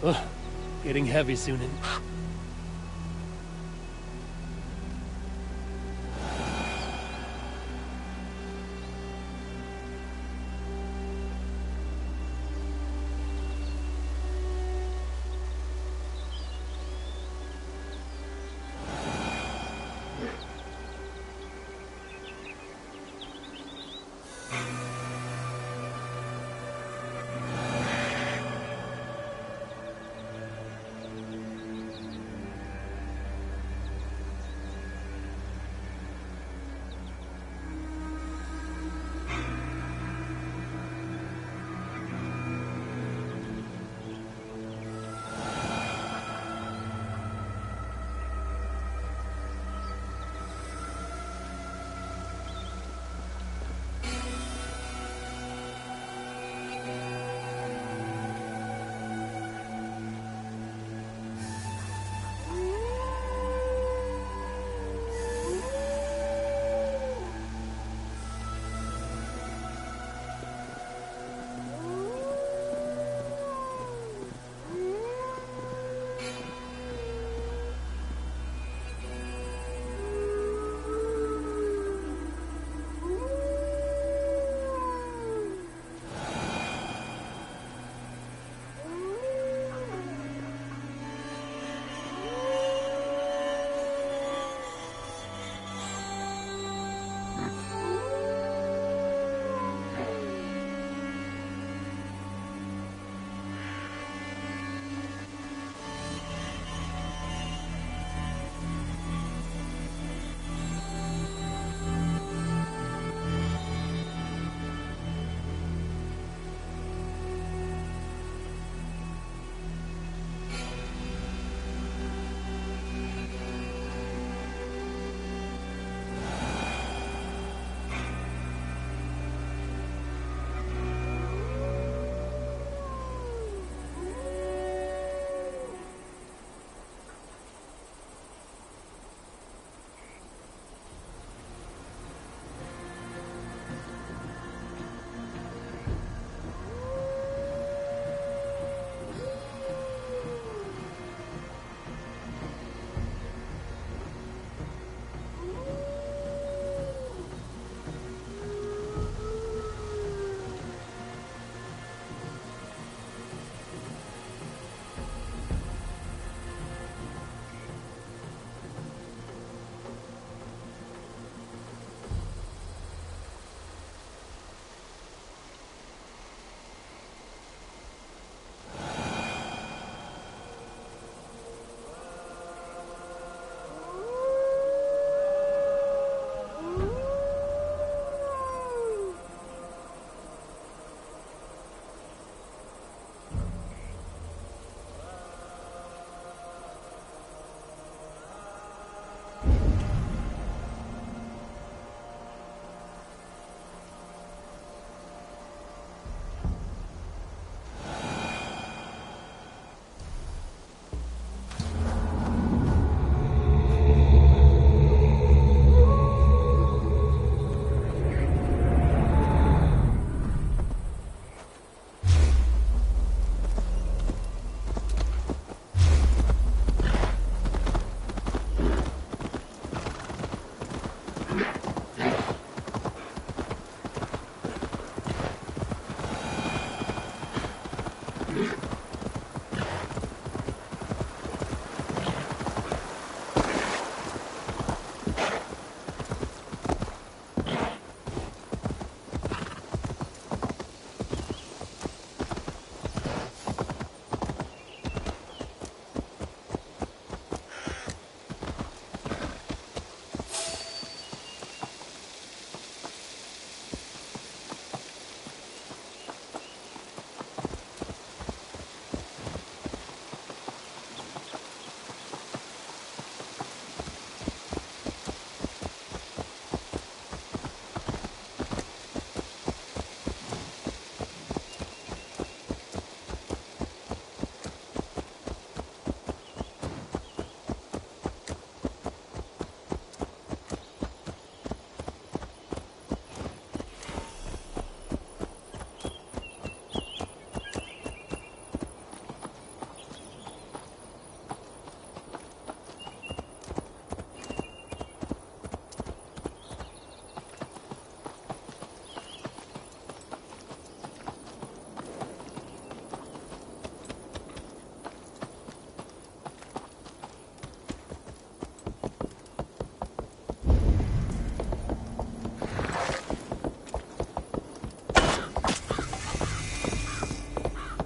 Ugh, getting heavy soon.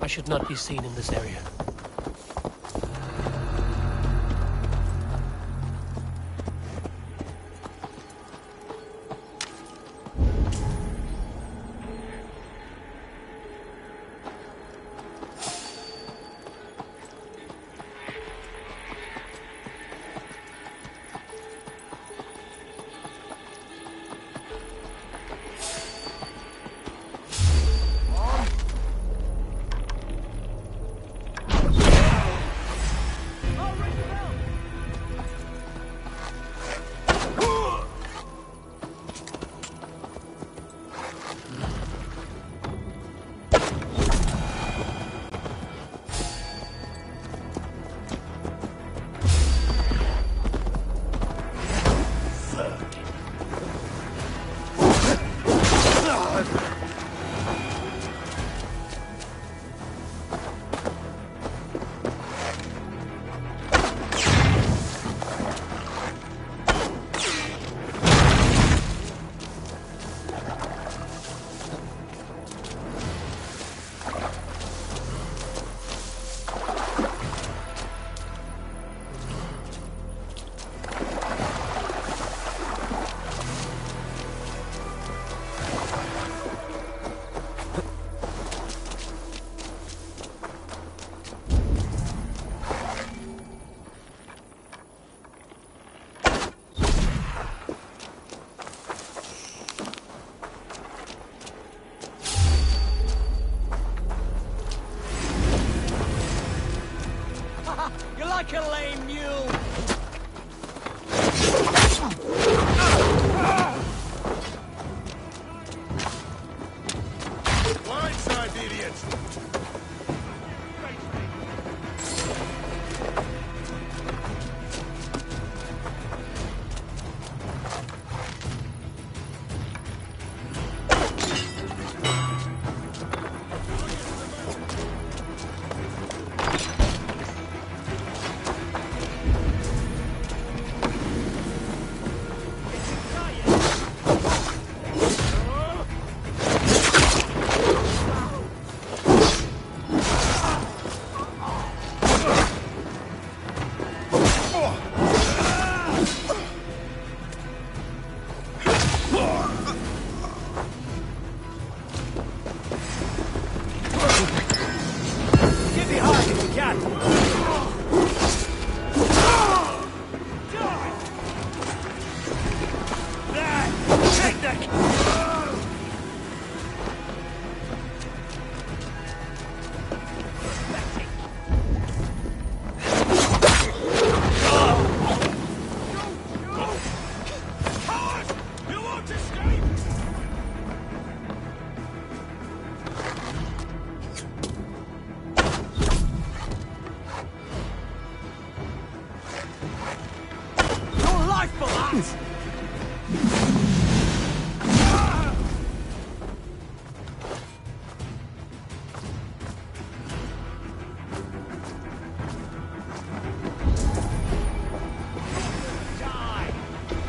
should not be seen in this area. Like a lame mule. Blindside, idiot!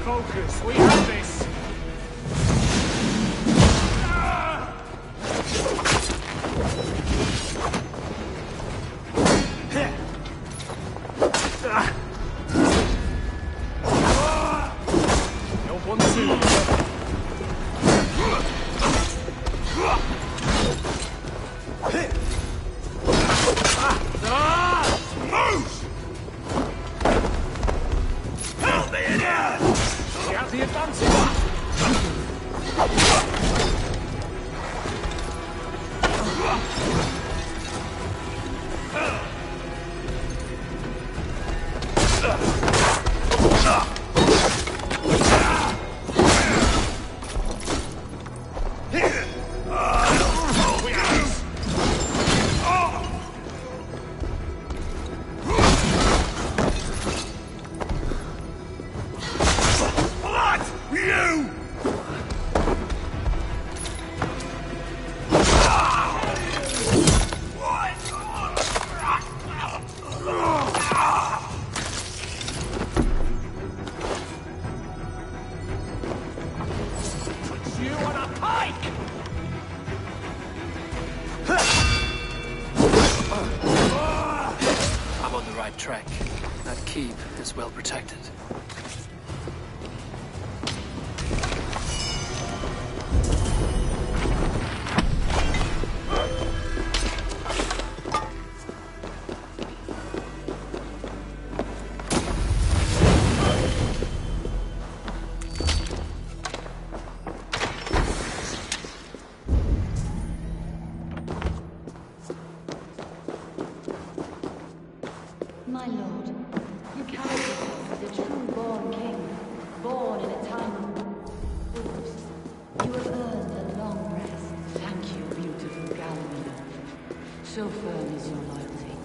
Focus, we have this! No one too. The advantage! keep is well protected. My lord, you carried yourself as a true-born king, born in a time of wolves. You have earned a long rest. Thank you, beautiful Galileo. So firm is your loyalty.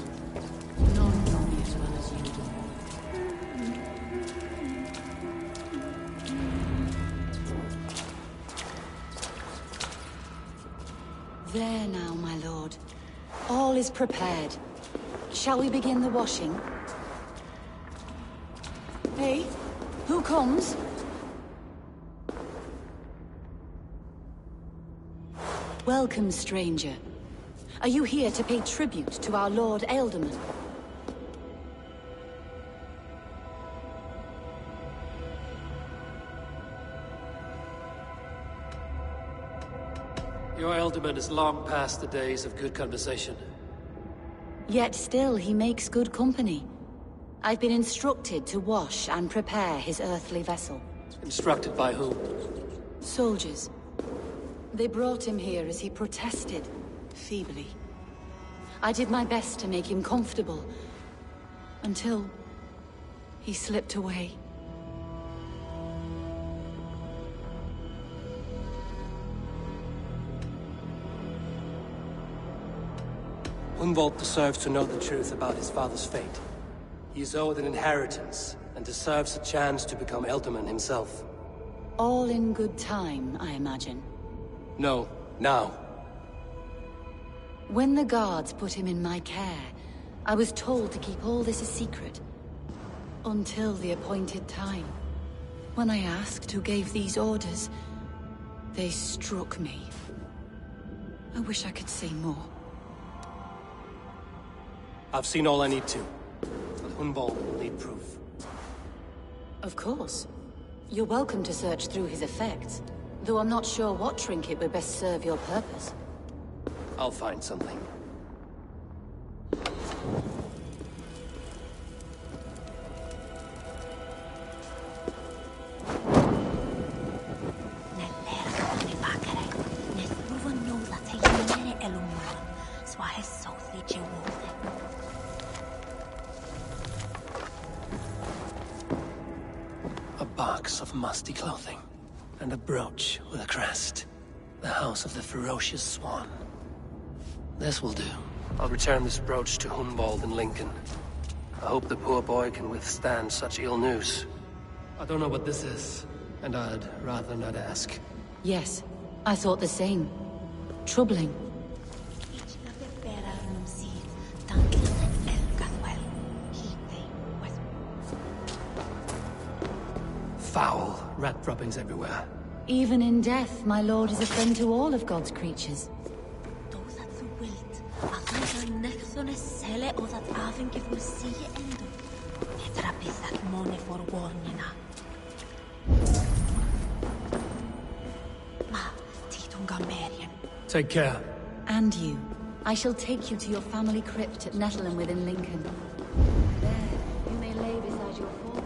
None know me as well as you do. There now, my lord. All is prepared. Shall we begin the washing? Hey, who comes? Welcome, stranger. Are you here to pay tribute to our Lord Ealdorman? Your Ealdorman is long past the days of good conversation. Yet still he makes good company. I've been instructed to wash and prepare his earthly vessel. Instructed by whom? Soldiers. They brought him here as he protested, feebly. I did my best to make him comfortable, until he slipped away. Hunwald deserves to know the truth about his father's fate. He is owed an inheritance, and deserves a chance to become Ealdorman himself. All in good time, I imagine. No, now. When the guards put him in my care, I was told to keep all this a secret. Until the appointed time. When I asked who gave these orders, they struck me. I wish I could say more. I've seen all I need to, but Hunwald will need proof. Of course. You're welcome to search through his effects, though I'm not sure what trinket would best serve your purpose. I'll find something. A box of musty clothing, and a brooch with a crest. The house of the ferocious swan. This will do. I'll return this brooch to Hunwald in Lincoln. I hope the poor boy can withstand such ill news. I don't know what this is, and I'd rather not ask. Yes, I thought the same. Troubling. Foul rat droppings everywhere. Even in death, my lord is a friend to all of God's creatures. Take care. And you. I shall take you to your family crypt at Nettleton within Lincoln. There, you may lay beside your fallen.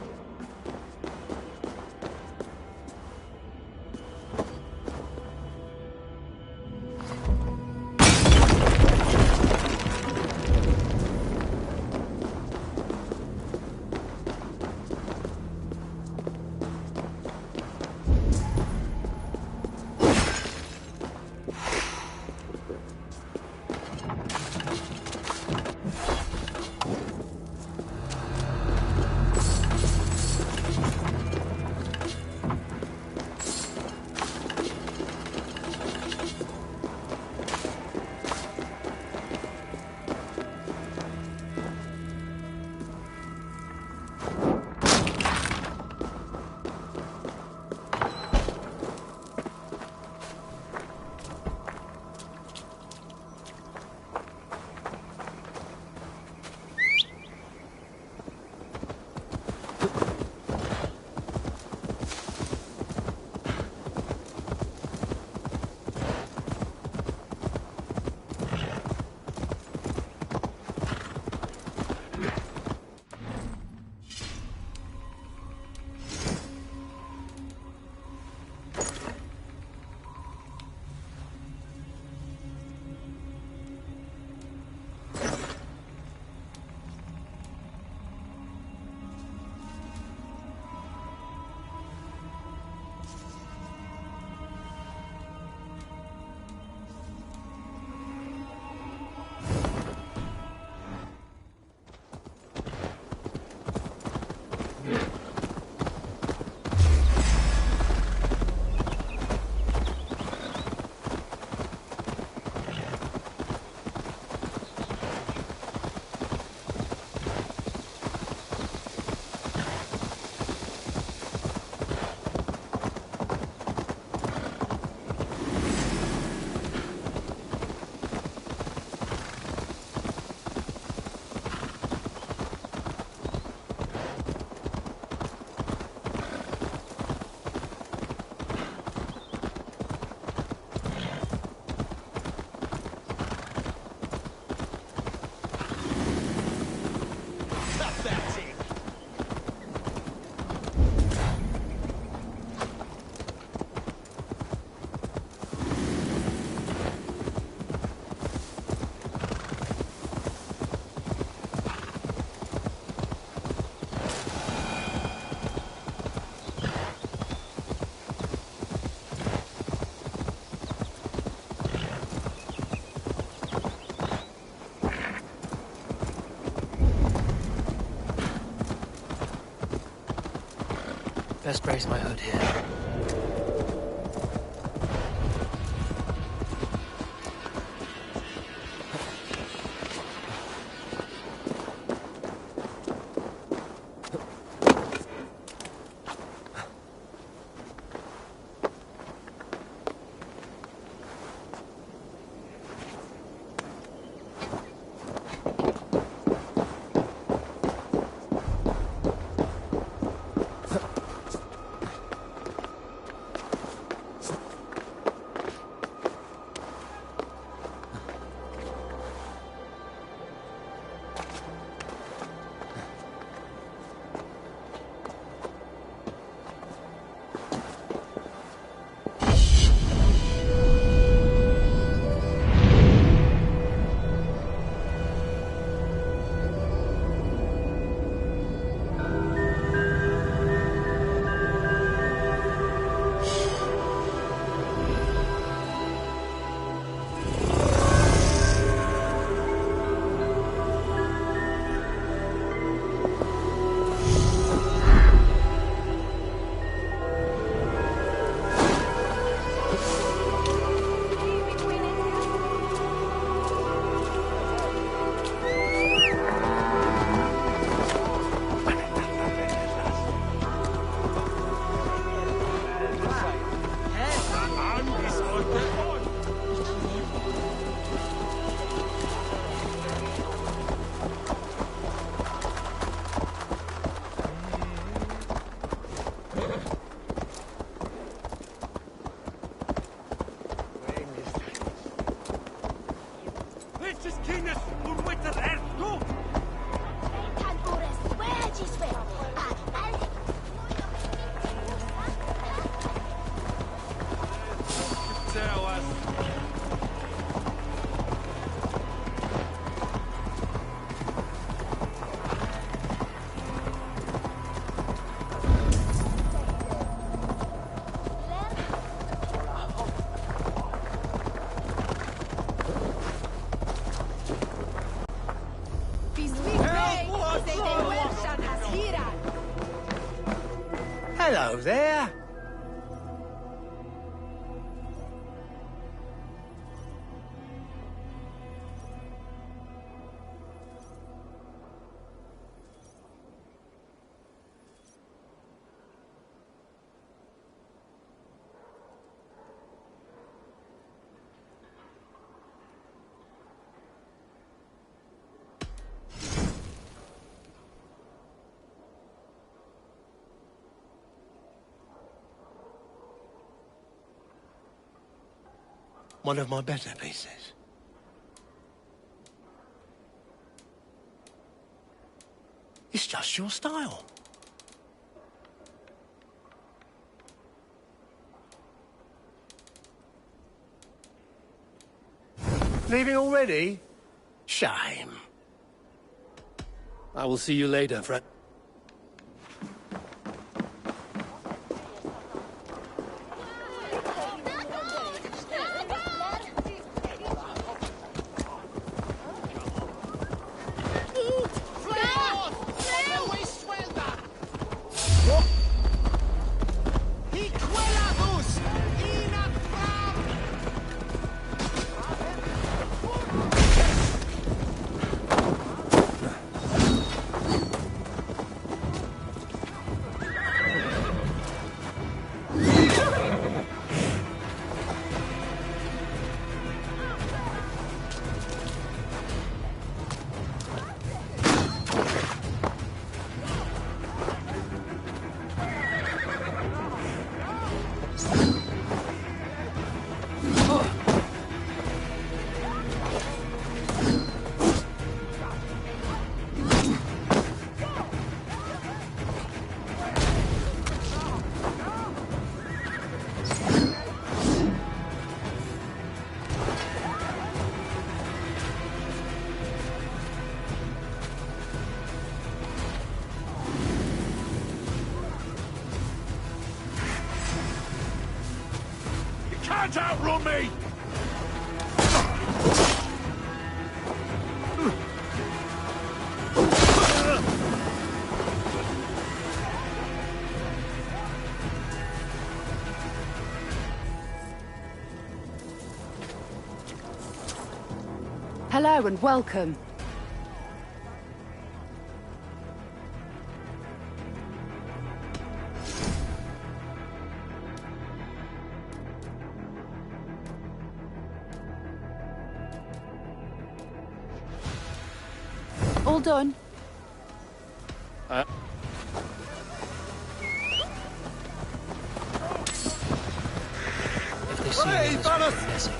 Best brace my hood here. Hello there. One of my better pieces. It's just your style. Leaving already? Shame. I will see you later, friend. Can't outrun me! Hello and welcome. All done. If they see me, this will be messy.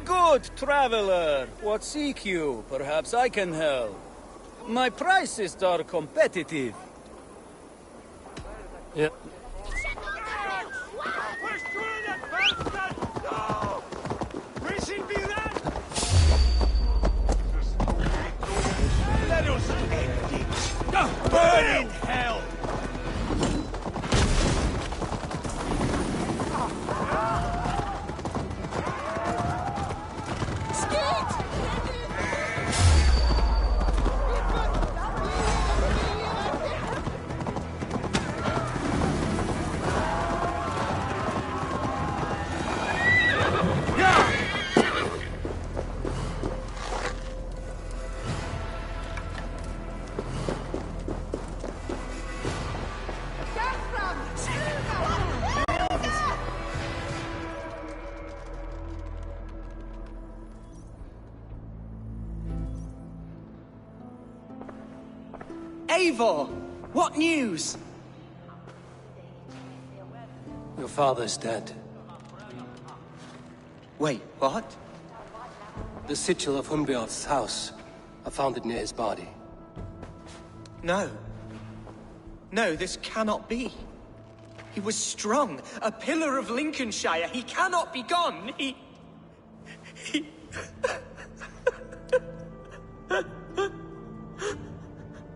Good traveler, what seek you? Perhaps I can help. My prices are competitive. Yeah. Let us end it! Burn in hell! Eivor! What news? Your father's dead. Wait, what? The sigil of Hunbjorn's house. I found it near his body. No. No, this cannot be. He was strong, a pillar of Lincolnshire. He cannot be gone. He...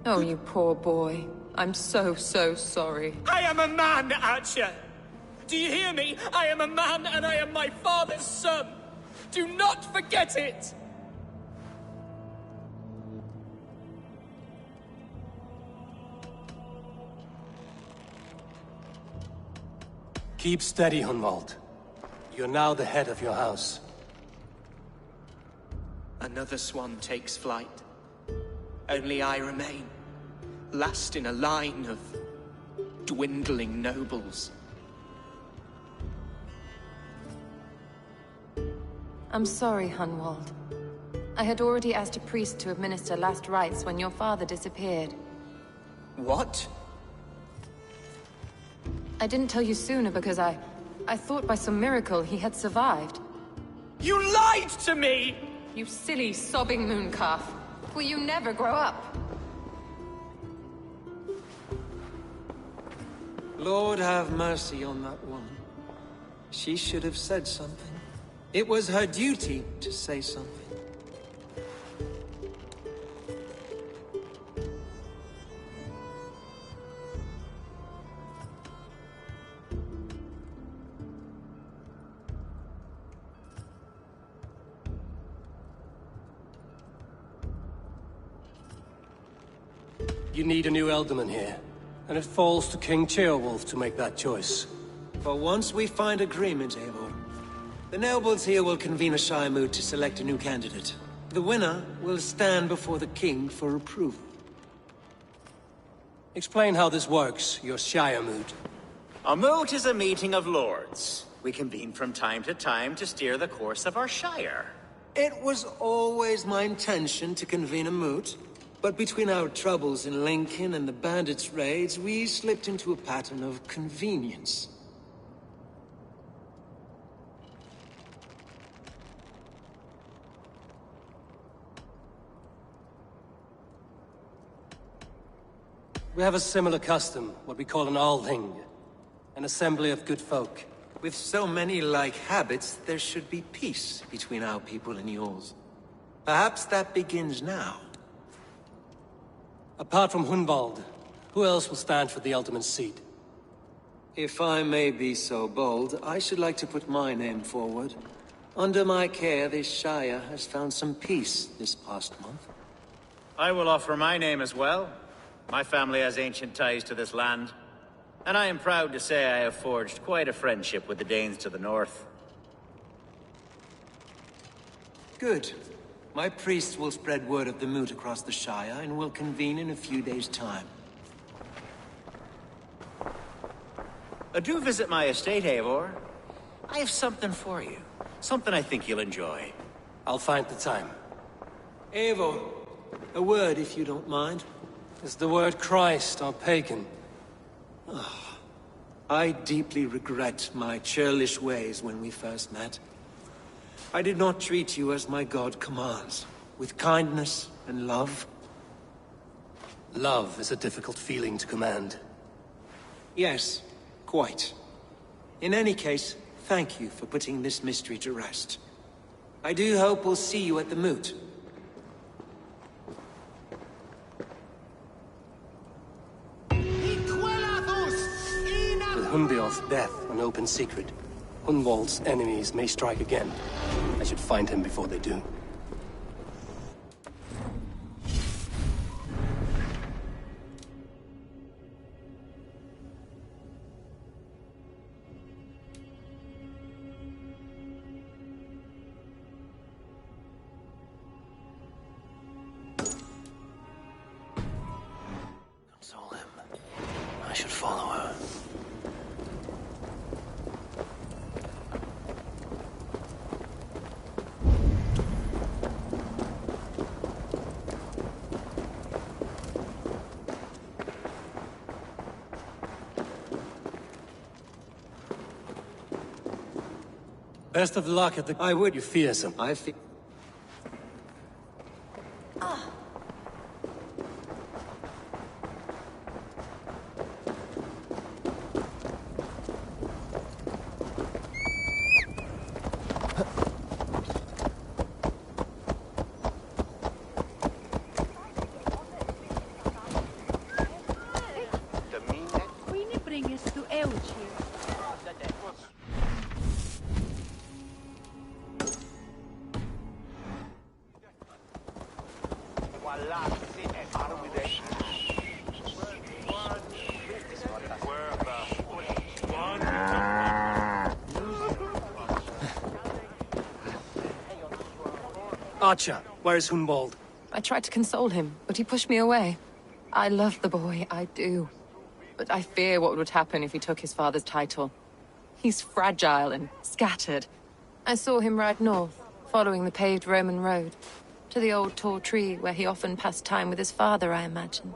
Oh, you poor boy. I'm so sorry. I am a man, Archer! Do you hear me? I am a man and I am my father's son! Do not forget it! Keep steady, Hunwald. You're now the head of your house. Another swan takes flight. Only I remain. Last in a line of dwindling nobles. I'm sorry, Hunwald. I had already asked a priest to administer last rites when your father disappeared. What? I didn't tell you sooner because I thought by some miracle he had survived. You lied to me! You silly, sobbing mooncalf. Will you never grow up? Lord have mercy on that woman. She should have said something. It was her duty to say something. You need a new Elderman here, and it falls to King Ceolwulf to make that choice. For once we find agreement, Eivor. The nobles here will convene a Shire moot to select a new candidate. The winner will stand before the king for approval. Explain how this works, your Shire moot. A moot is a meeting of lords. We convene from time to time to steer the course of our Shire. It was always my intention to convene a moot, but between our troubles in Lincoln and the bandits' raids, we slipped into a pattern of convenience. We have a similar custom, what we call an Althing. An assembly of good folk. With so many like habits, there should be peace between our people and yours. Perhaps that begins now. Apart from Hunwald, who else will stand for the ultimate seat? If I may be so bold, I should like to put my name forward. Under my care, this Shire has found some peace this past month. I will offer my name as well. My family has ancient ties to this land. And I am proud to say I have forged quite a friendship with the Danes to the north. Good. My priests will spread word of the moot across the Shire and will convene in a few days' time. Do visit my estate, Eivor. I have something for you. Something I think you'll enjoy. I'll find the time. Eivor, a word if you don't mind. Is the word Christ or pagan? I deeply regret my churlish ways when we first met. I did not treat you as my god commands, with kindness and love. Love is a difficult feeling to command. Yes, quite. In any case, thank you for putting this mystery to rest. I do hope we'll see you at the moot. With Hunbeor's death an open secret, Hunwald's enemies may strike again. I should find him before they do. Console him. I should follow her. Best of luck at the... I would. You fearsome. I feel... Archer, where is Hunwald? I tried to console him, but he pushed me away. I love the boy, I do. But I fear what would happen if he took his father's title. He's fragile and scattered. I saw him ride north, following the paved Roman road. To the old tall tree where he often passed time with his father, I imagine.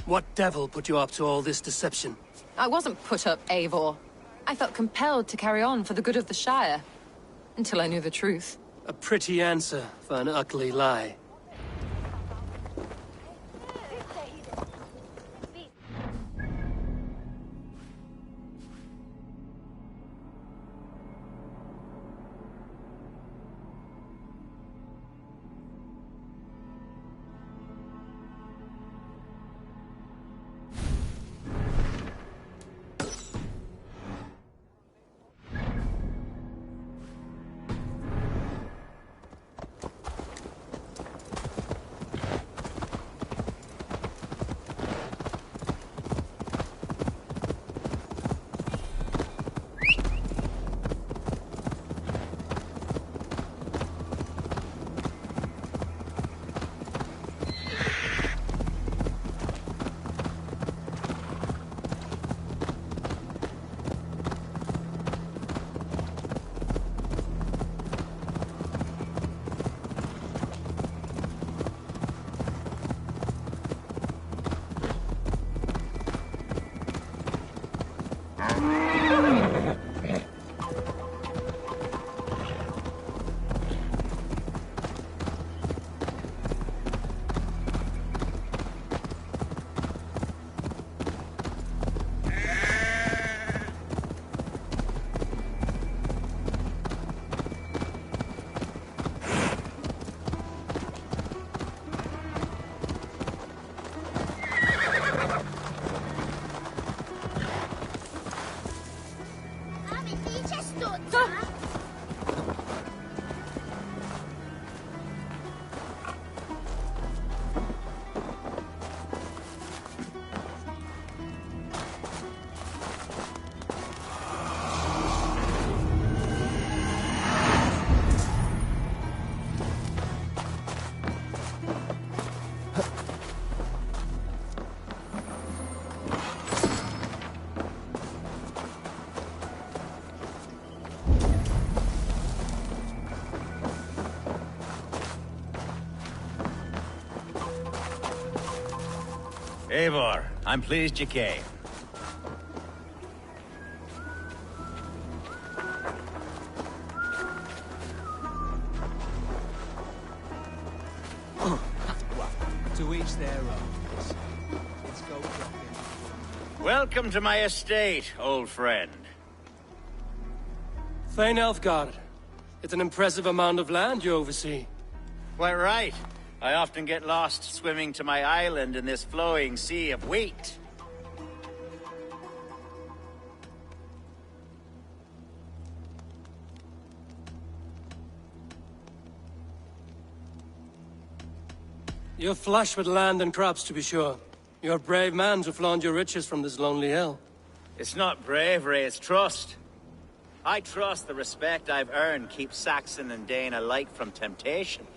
What devil put you up to all this deception? I wasn't put up, Eivor. I felt compelled to carry on for the good of the Shire. Until I knew the truth. A pretty answer for an ugly lie. Eivor, I'm pleased you came. To each their own. Let's go shopping. Welcome to my estate, old friend. Thane Elfgard. It's an impressive amount of land you oversee. Quite right. I often get lost swimming to my island in this flowing sea of wheat. You're flush with land and crops, to be sure. You're a brave man to flaunt your riches from this lonely hill. It's not bravery, it's trust. I trust the respect I've earned keeps Saxon and Dane alike from temptation.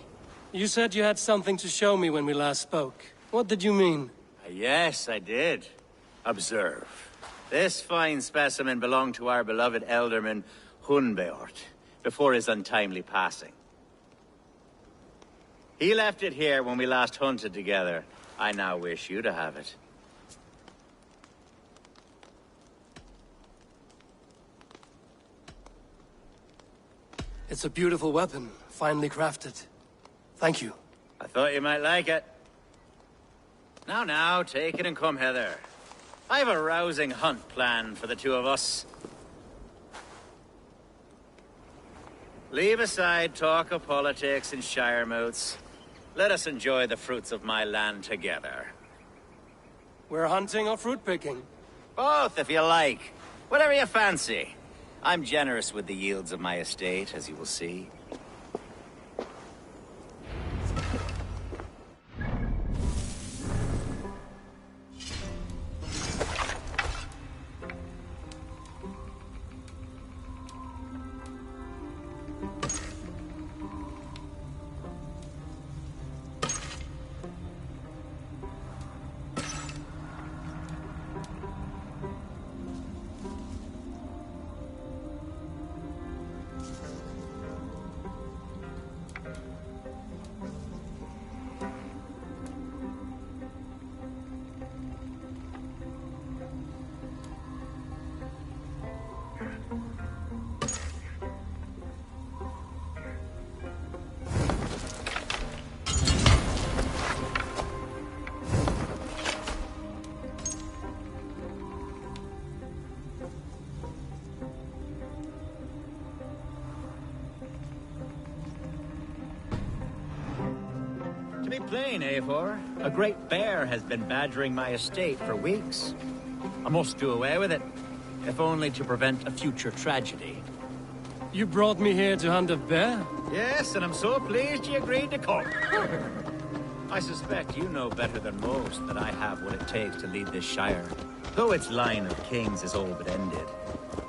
You said you had something to show me when we last spoke. What did you mean? Yes, I did. Observe. This fine specimen belonged to our beloved elderman, Hunbeort, before his untimely passing. He left it here when we last hunted together. I now wish you to have it. It's a beautiful weapon, finely crafted. Thank you. I thought you might like it. Now, take it and come hither. I have a rousing hunt planned for the two of us. Leave aside talk of politics and shire moats. Let us enjoy the fruits of my land together. We're hunting or fruit picking? Both, if you like. Whatever you fancy. I'm generous with the yields of my estate, as you will see. To be plain, Eivor, a great bear has been badgering my estate for weeks. I must do away with it, if only to prevent a future tragedy. You brought me here to hunt a bear? Yes, and I'm so pleased you agreed to come. I suspect you know better than most that I have what it takes to lead this shire. Though its line of kings is all but ended,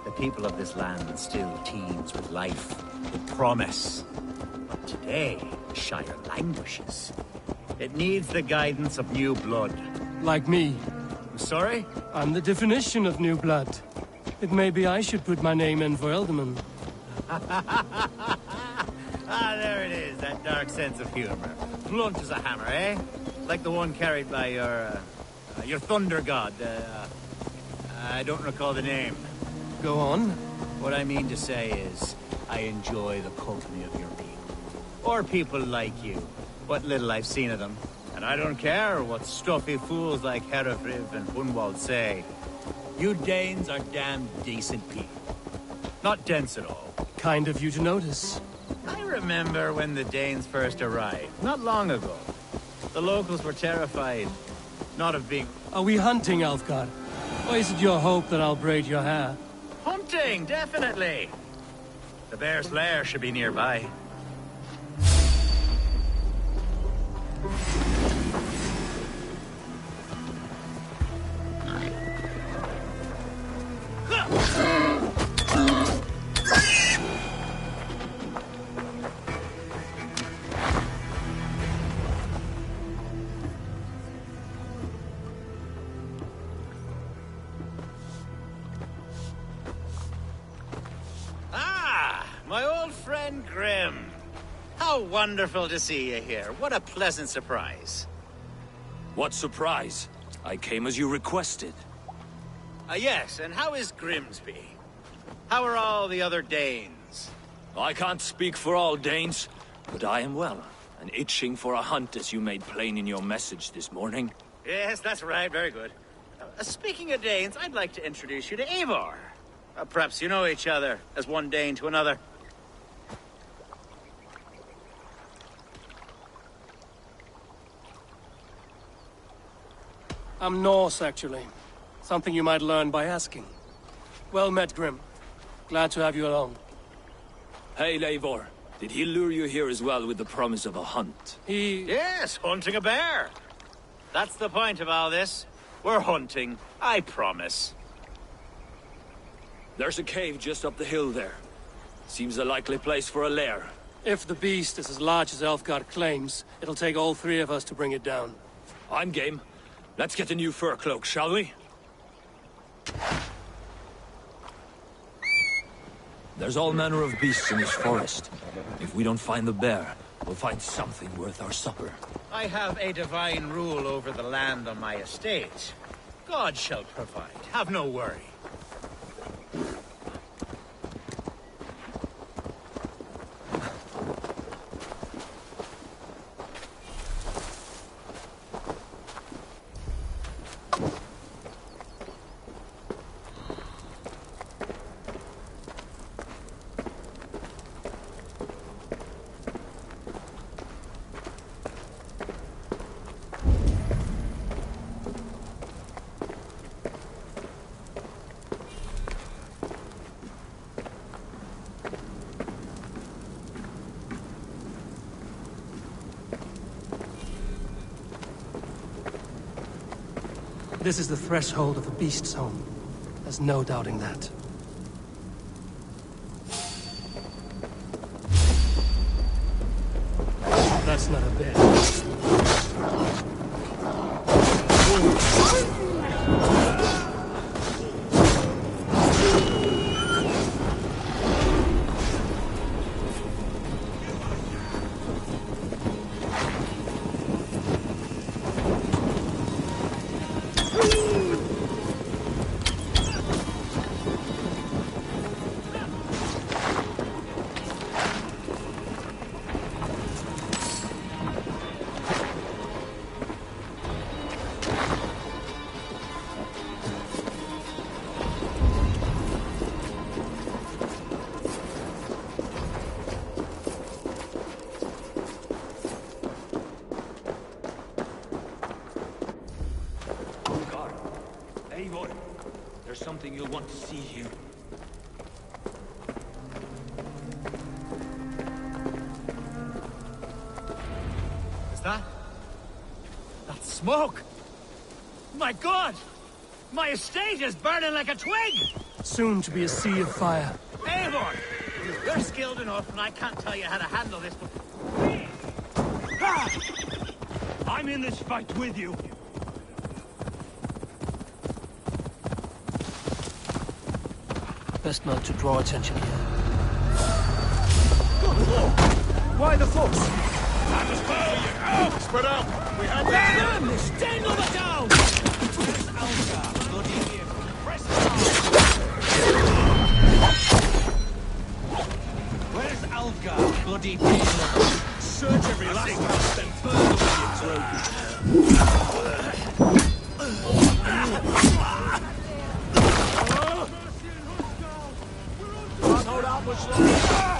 the people of this land still teems with life, with promise. But today, the shire languishes. It needs the guidance of new blood. Like me. I'm sorry? I'm the definition of new blood. It may be I should put my name in for Elderman. There it is, that dark sense of humor. Blunt as a hammer, eh? Like the one carried by your thunder god. I don't recall the name. Go on. What I mean to say is, I enjoy the company of your people. Or people like you. What little I've seen of them. And I don't care what stuffy fools like Herefriv and Hunwald say. You Danes are damn decent people. Not dense at all. Kind of you to notice. I remember when the Danes first arrived, not long ago. The locals were terrified, not of being... Are we hunting, Elfgard? Or is it your hope that I'll braid your hair? Hunting, definitely! The bear's lair should be nearby. My old friend Grim. How wonderful to see you here. What a pleasant surprise. What surprise? I came as you requested. Yes, and how is Grimsby? How are all the other Danes? I can't speak for all Danes, but I am well, and itching for a hunt as you made plain in your message this morning. Yes, that's right, very good. Speaking of Danes, I'd like to introduce you to Eivor. Perhaps you know each other, as one Dane to another. I'm Norse, actually. Something you might learn by asking. Well met, Grim. Glad to have you along. Hey, Eivor. Did he lure you here as well with the promise of a hunt? Yes, hunting a bear. That's the point of all this. We're hunting, I promise. There's a cave just up the hill there. Seems a likely place for a lair. If the beast is as large as Elfgard claims, it'll take all three of us to bring it down. I'm game. Let's get a new fur cloak, shall we? There's all manner of beasts in this forest. If we don't find the bear, we'll find something worth our supper. I have a divine rule over the land on my estate. God shall provide. Have no worry. This is the threshold of the beast's home. There's no doubting that. That's not a bear. Eivor, there's something you'll want to see here. Is that? That's smoke! My God! My estate is burning like a twig! Soon to be a sea of fire. Eivor! You're skilled enough, and I can't tell you how to handle this, but... I'm in this fight with you. Best not to draw attention here. Why the force? Spread out! We have them! Stand on the down! Where's Algar, bloody people? Search every last house, then burn the way Can't hold out much longer.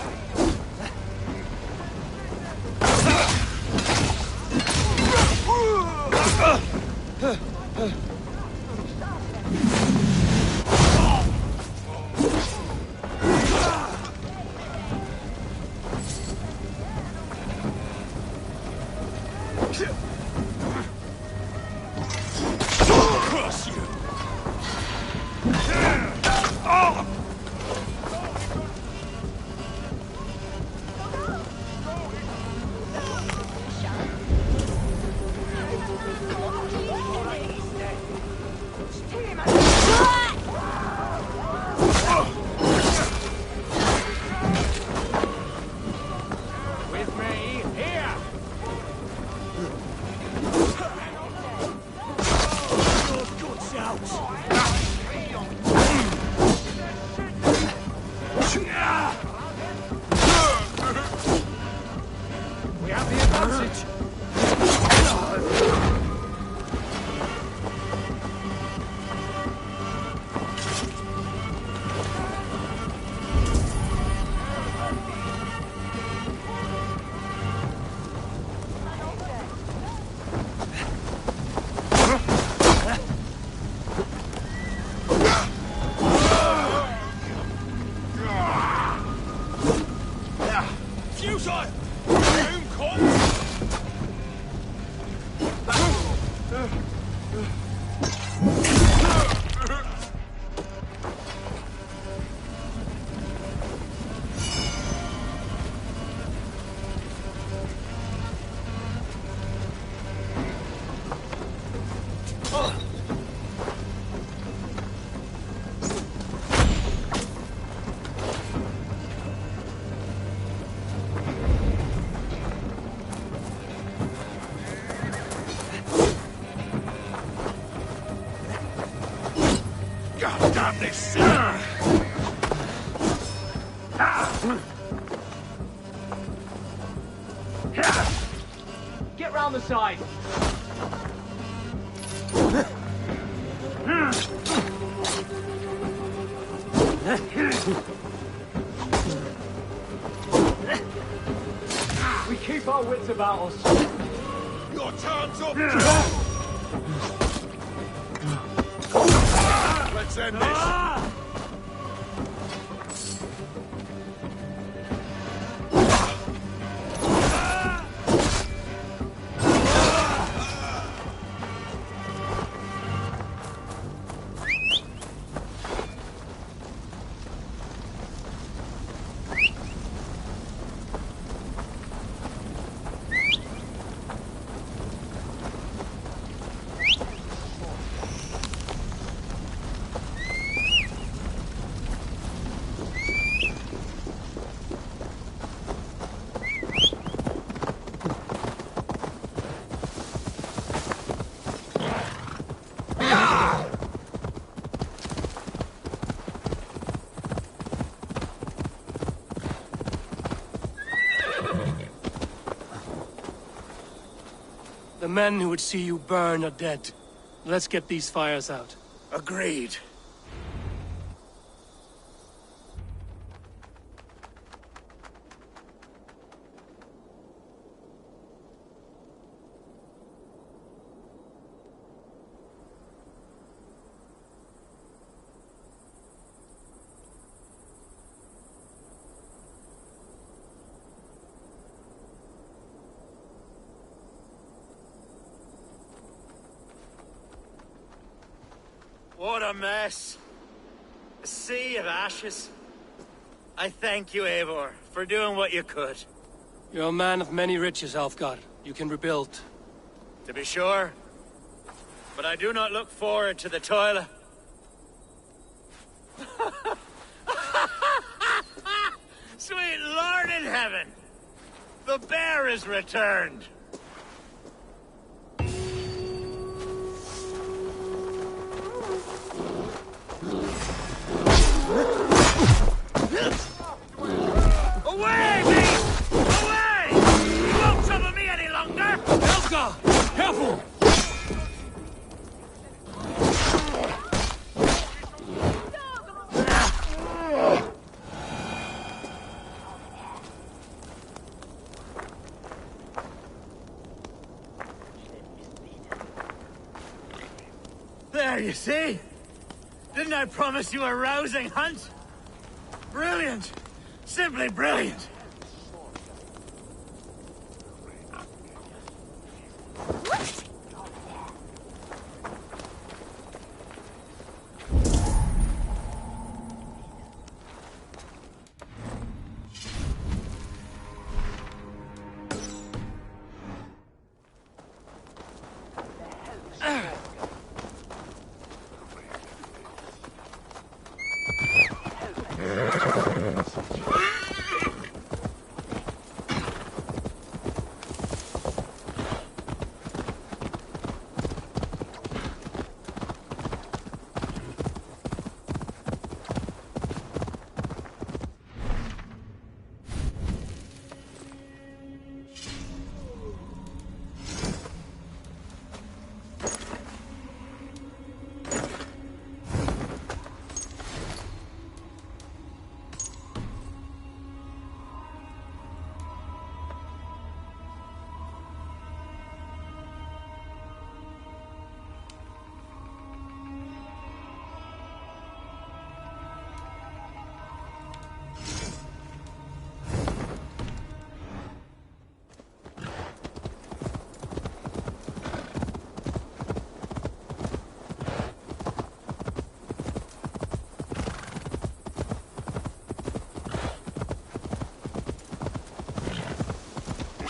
have this soon! Get round the side! We keep our wits about us. Your turn's up! Let's end this! The men who would see you burn are dead. Let's get these fires out. Agreed. What a mess. A sea of ashes. I thank you, Eivor, for doing what you could. You're a man of many riches, Alfgar. You can rebuild. To be sure. But I do not look forward to the toil. Sweet Lord in heaven! The bear is returned! Away, beast! Away! You won't trouble me any longer! Alfgar! Careful! There, you see? Didn't I promise you a rousing hunt? Brilliant! Simply brilliant!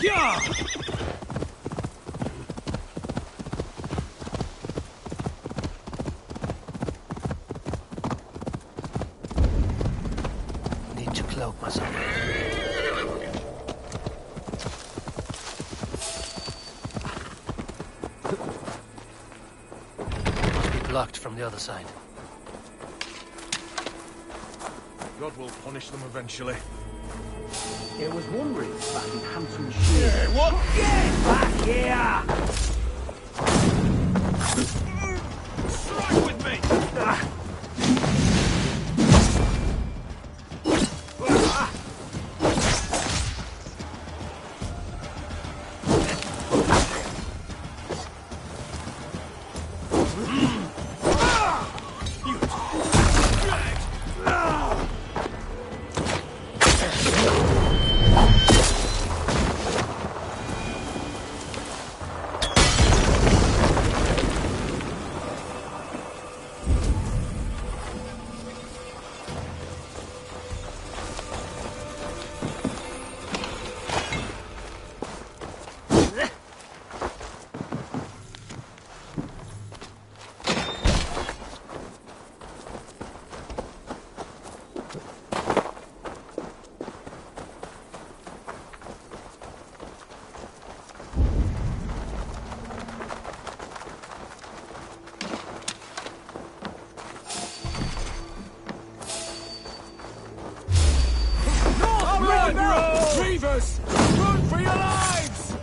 Yeah! Need to cloak myself. Blocked from the other side. God will punish them eventually. It was wondering back in Hampton Shield. Hey, what? Get back here! Strike with me! Reavers! Run for your lives!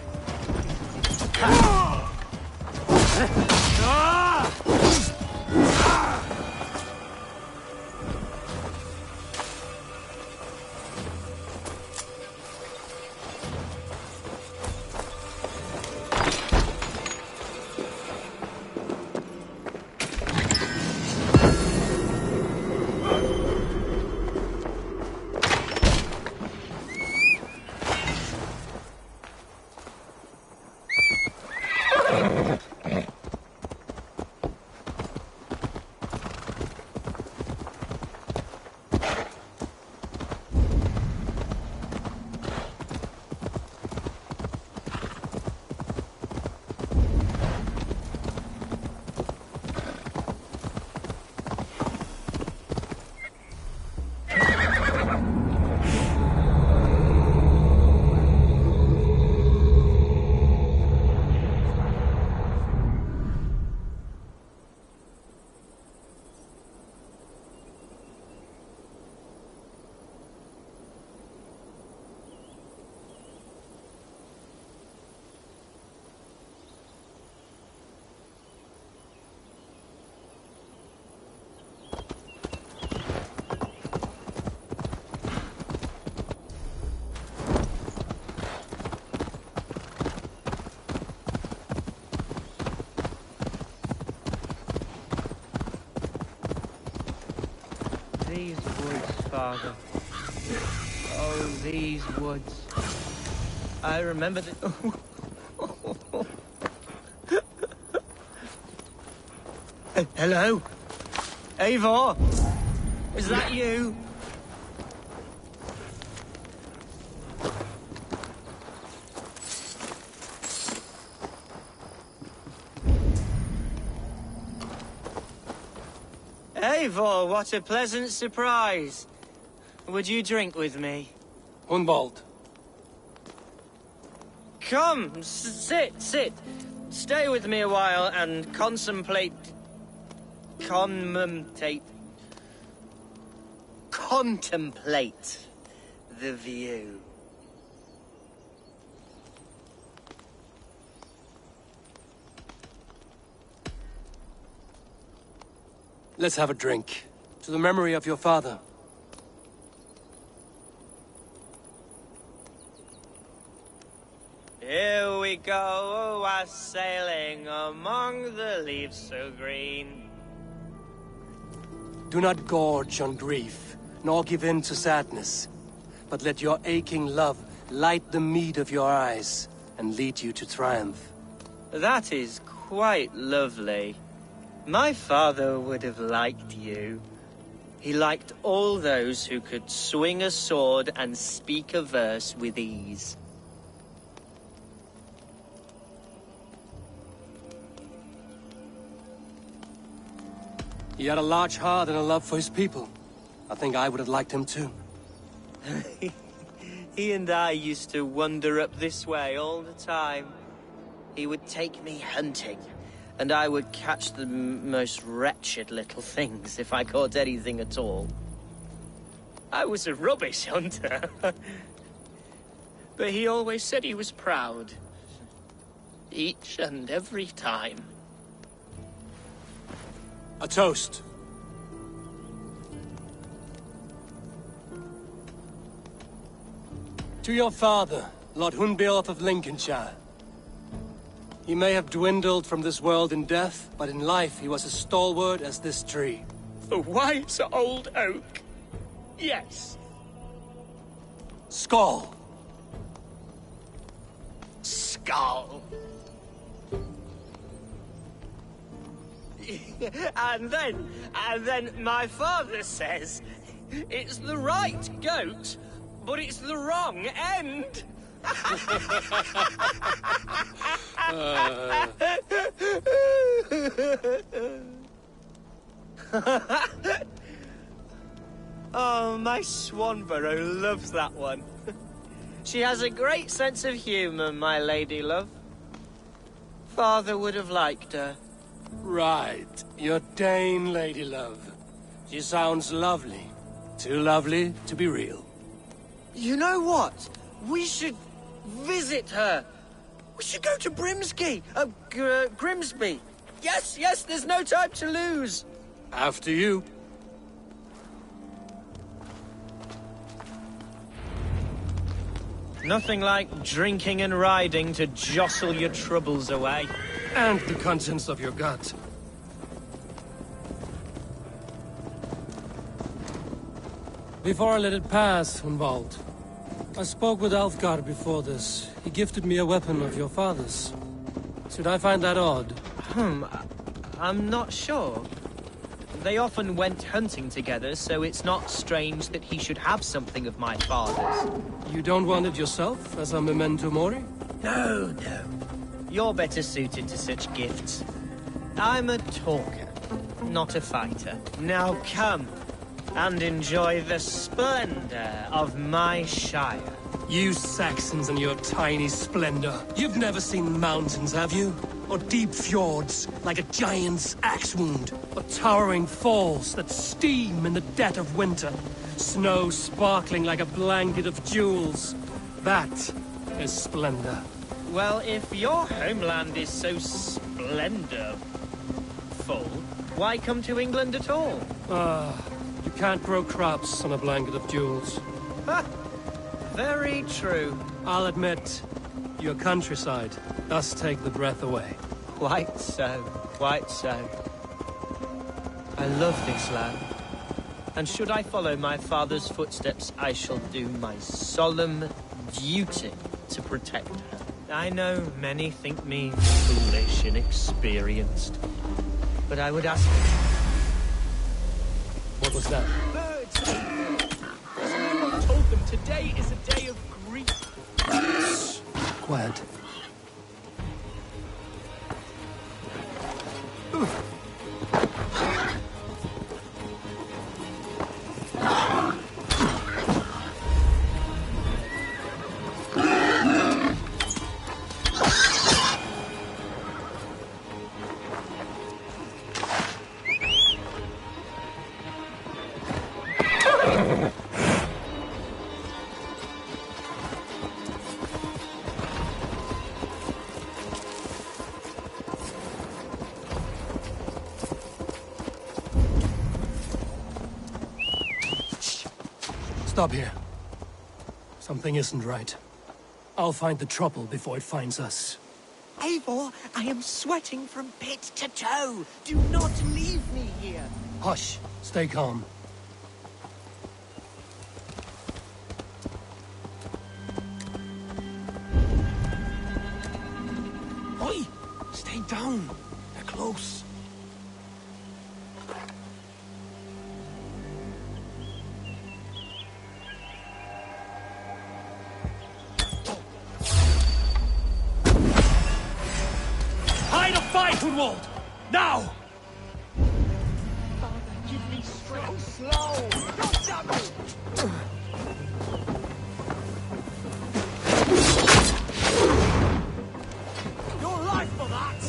These woods, Father. Oh, these woods. I remember the... Hello? Eivor? Is that you? Eivor, what a pleasant surprise. Would you drink with me? Hunwald. Come, sit. Stay with me a while and contemplate the view. Let's have a drink. To the memory of your father. Here we go, sailing among the leaves so green. Do not gorge on grief, nor give in to sadness, but let your aching love light the mead of your eyes and lead you to triumph. That is quite lovely. My father would have liked you. He liked all those who could swing a sword and speak a verse with ease. He had a large heart and a love for his people. I think I would have liked him too. He and I used to wander up this way all the time. He would take me hunting, and I would catch the most wretched little things if I caught anything at all. I was a rubbish hunter. But he always said he was proud. Each and every time. A toast. To your father, Lord Hunbeorth of Lincolnshire. He may have dwindled from this world in death, but in life he was as stalwart as this tree. A wise old oak. Yes. Skull. Skull. And then my father says, it's the right goat, but it's the wrong end. Oh, my Swanborough loves that one. She has a great sense of humour, my lady love. Father would have liked her. Right. Your Dane lady love. She sounds lovely. Too lovely to be real. You know what? We should visit her. We should go to Grimsby. Grimsby. Yes, there's no time to lose. After you. Nothing like drinking and riding to jostle your troubles away. And the contents of your gut. Before I let it pass, Hunwald, I spoke with Alfgar before this. He gifted me a weapon of your father's. Should I find that odd? I'm not sure. They often went hunting together, so it's not strange that he should have something of my father's. You don't want it yourself, as a memento mori? No. You're better suited to such gifts. I'm a talker, not a fighter. Now come, and enjoy the splendor of my shire. You Saxons and your tiny splendor. You've never seen mountains, have you? Or deep fjords, like a giant's axe wound. Or towering falls that steam in the dead of winter. Snow sparkling like a blanket of jewels. That is splendor. Well, if your homeland is so splendorful, why come to England at all? You can't grow crops on a blanket of jewels. Very true. I'll admit, your countryside does take the breath away. Quite so. I love this land. And should I follow my father's footsteps, I shall do my solemn duty to protect her. I know many think me foolish and inexperienced, but I would ask... What was that? Birds! As everyone told them, today is a day of grief. Quiet. Stop here. Something isn't right. I'll find the trouble before it finds us. Eivor, I am sweating from pit to toe. Do not leave me here. Hush. Stay calm. Oi! Stay down. They're close. Fight, Hunwald! Now! Father, give me strength. So slow! Don't damage! Your life for that!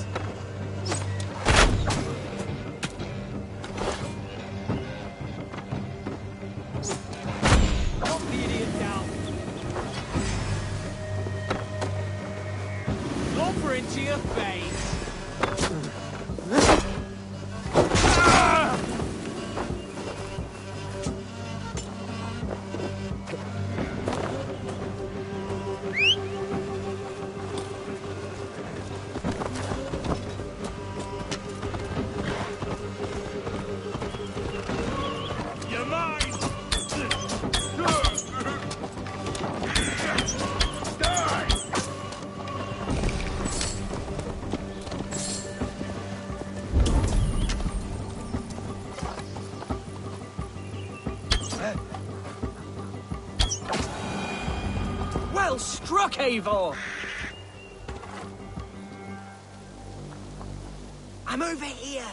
struck, Eivor! I'm over here.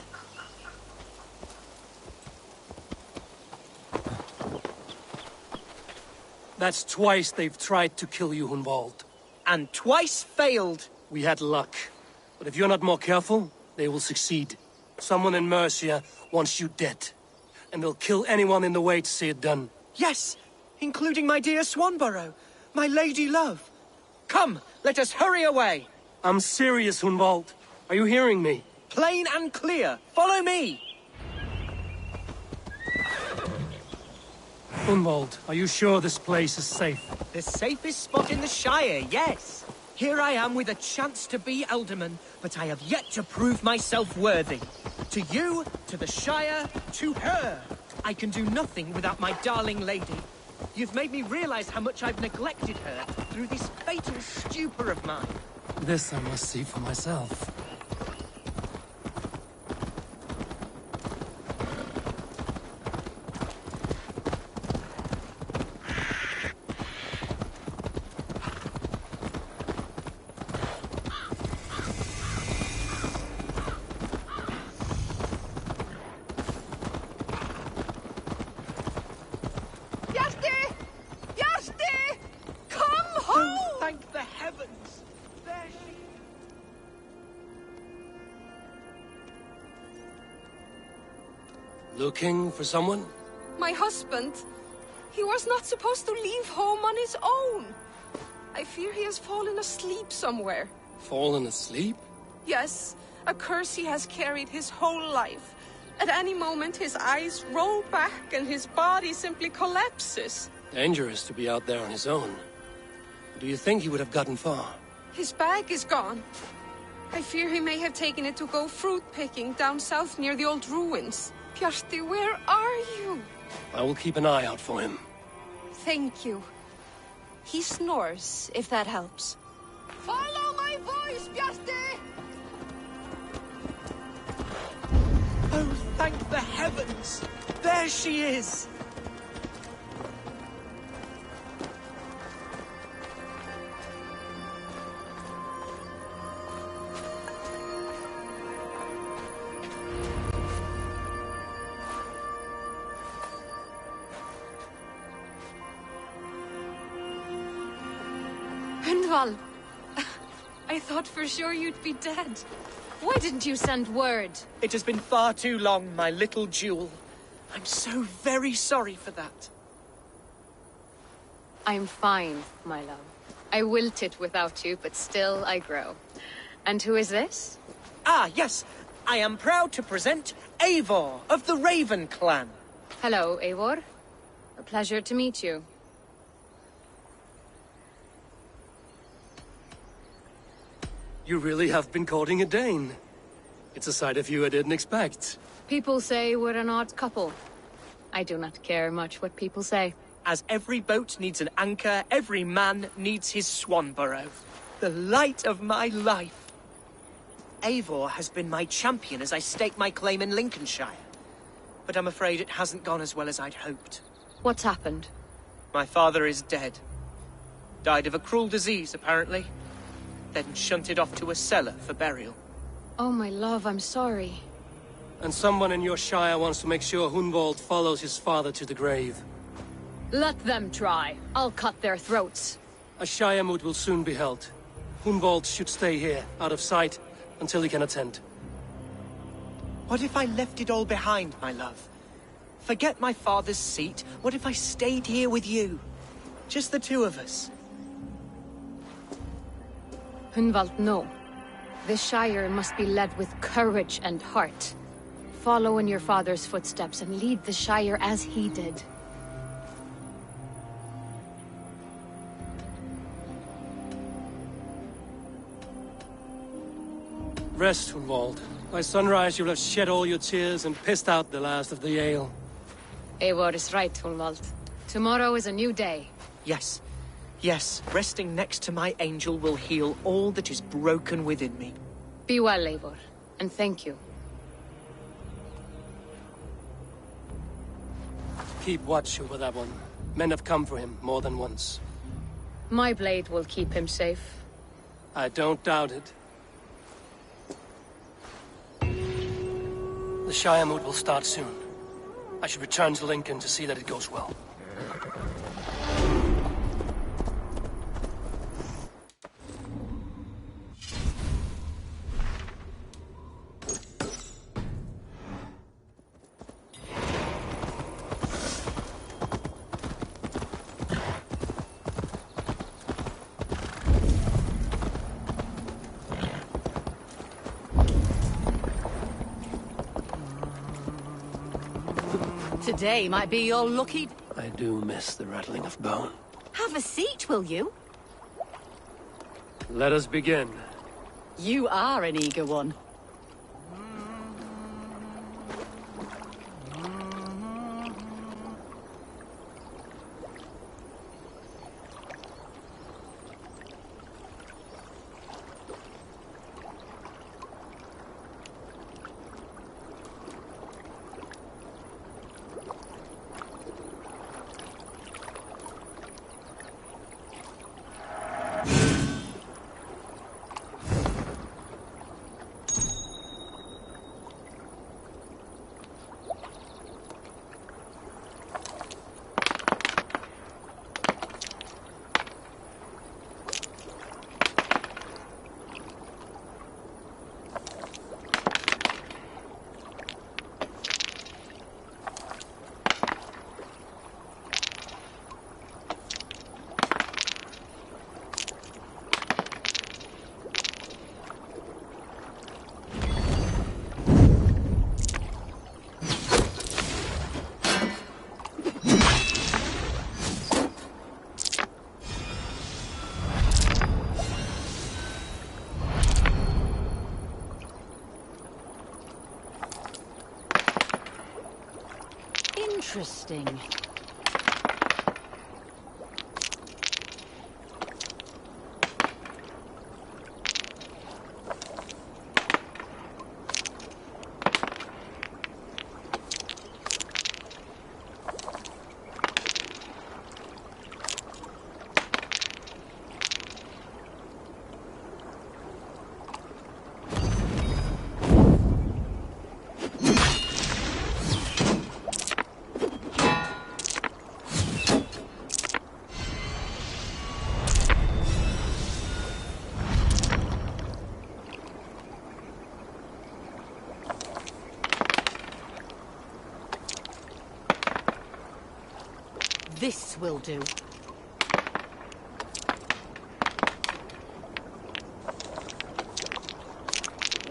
That's twice they've tried to kill you, Hunwald. And twice failed. We had luck. But if you're not more careful, they will succeed. Someone in Mercia wants you dead. And they'll kill anyone in the way to see it done. Yes, including my dear Swanborough, my lady love. Come, let us hurry away. I'm serious, Hunwald. Are you hearing me? Plain and clear. Follow me. Hunwald, are you sure this place is safe? The safest spot in the Shire, yes. Here I am with a chance to be Alderman, but I have yet to prove myself worthy. To you, to the Shire, to her. I can do nothing without my darling lady. You've made me realize how much I've neglected her through this fatal stupor of mine. This I must see for myself. Looking for someone? My husband. He was not supposed to leave home on his own. I fear he has fallen asleep somewhere. Fallen asleep? Yes, a curse he has carried his whole life. At any moment, his eyes roll back and his body simply collapses. Dangerous to be out there on his own. Do you think he would have gotten far? His bag is gone. I fear he may have taken it to go fruit picking down south near the old ruins. Bjarti, where are you? I will keep an eye out for him. Thank you. He snores, if that helps. Follow my voice, Bjarti! Oh, thank the heavens! There she is! Hunwald, I thought for sure you'd be dead. Why didn't you send word? It has been far too long, my little jewel. I'm so very sorry for that. I'm fine, my love. I wilted without you, but still I grow. And who is this? Ah, yes. I am proud to present Eivor of the Raven clan. Hello, Eivor. A pleasure to meet you. You really have been courting a Dane. It's a side of you I didn't expect. People say we're an odd couple. I do not care much what people say. As every boat needs an anchor, every man needs his Swanborough. The light of my life. Eivor has been my champion as I stake my claim in Lincolnshire. But I'm afraid it hasn't gone as well as I'd hoped. What's happened? My father is dead. Died of a cruel disease, apparently. Then shunted off to a cellar for burial. Oh, my love, I'm sorry. And someone in your shire wants to make sure Hunwald follows his father to the grave. Let them try. I'll cut their throats. A shire moot will soon be held. Hunwald should stay here, out of sight, until he can attend. What if I left it all behind, my love? Forget my father's seat. What if I stayed here with you? Just the two of us. Hunwald, no. This Shire must be led with courage and heart. Follow in your father's footsteps and lead the Shire as he did. Rest, Hunwald. By sunrise you'll have shed all your tears and pissed out the last of the ale. Eivor is right, Hunwald. Tomorrow is a new day. Yes. Yes, resting next to my angel will heal all that is broken within me. Be well, Eivor, and thank you. Keep watch over that one. Men have come for him more than once. My blade will keep him safe. I don't doubt it. The Shire moot will start soon. I should return to Lincoln to see that it goes well. Today might be your lucky... I do miss the rattling of bone. Have a seat, will you? Let us begin. You are an eager one. Interesting. This will do.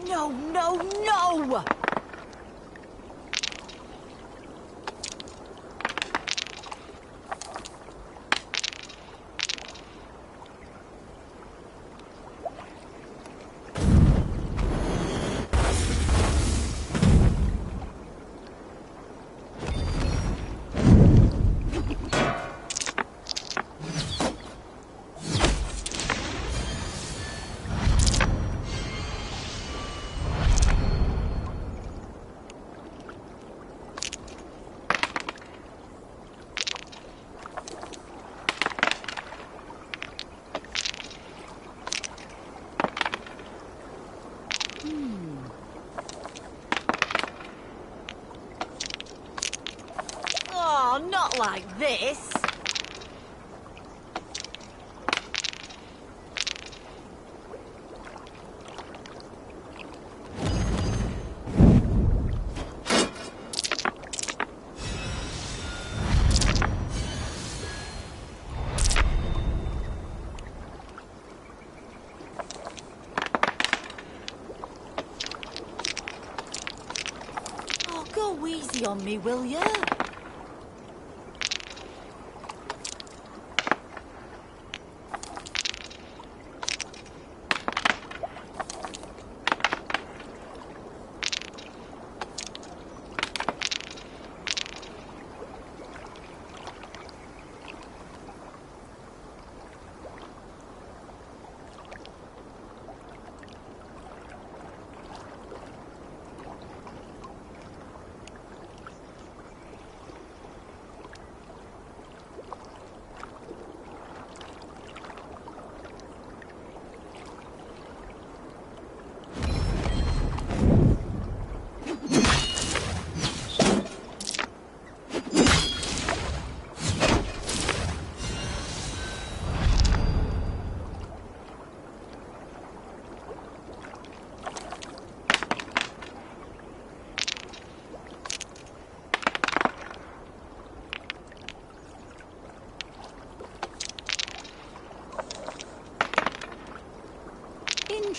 No, no, no! Oh, not like this. Oh, go easy on me, will ya?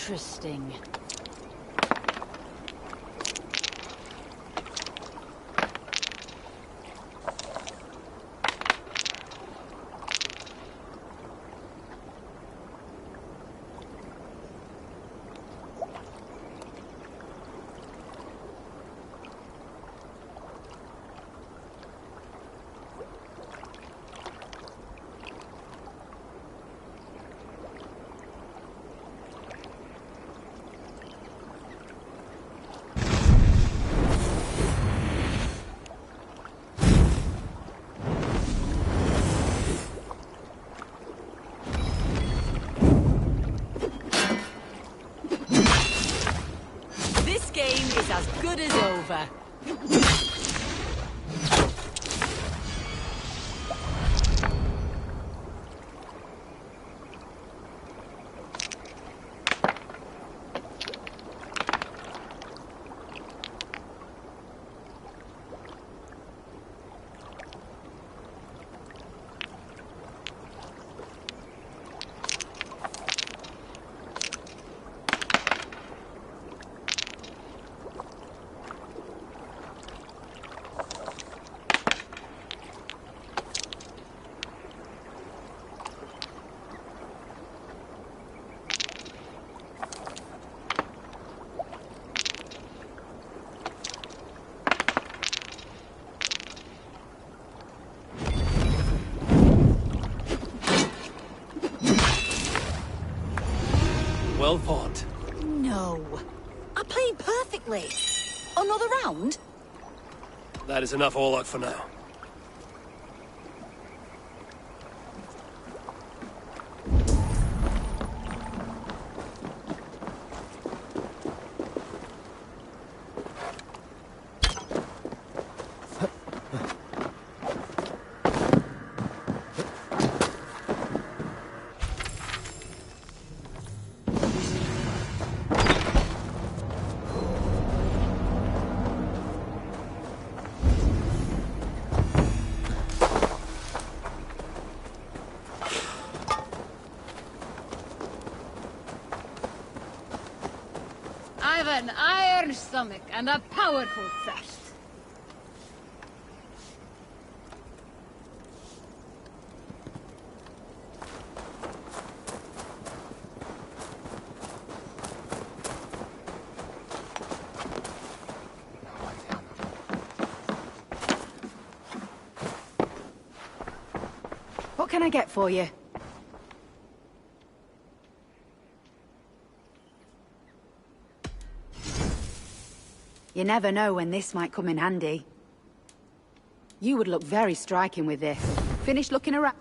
Interesting. As good as over. Well fought. No. I played perfectly. Another round? That is enough Orlok for now. I've an iron stomach and a powerful thirst. What can I get for you? You never know when this might come in handy. You would look very striking with this. Finish looking around.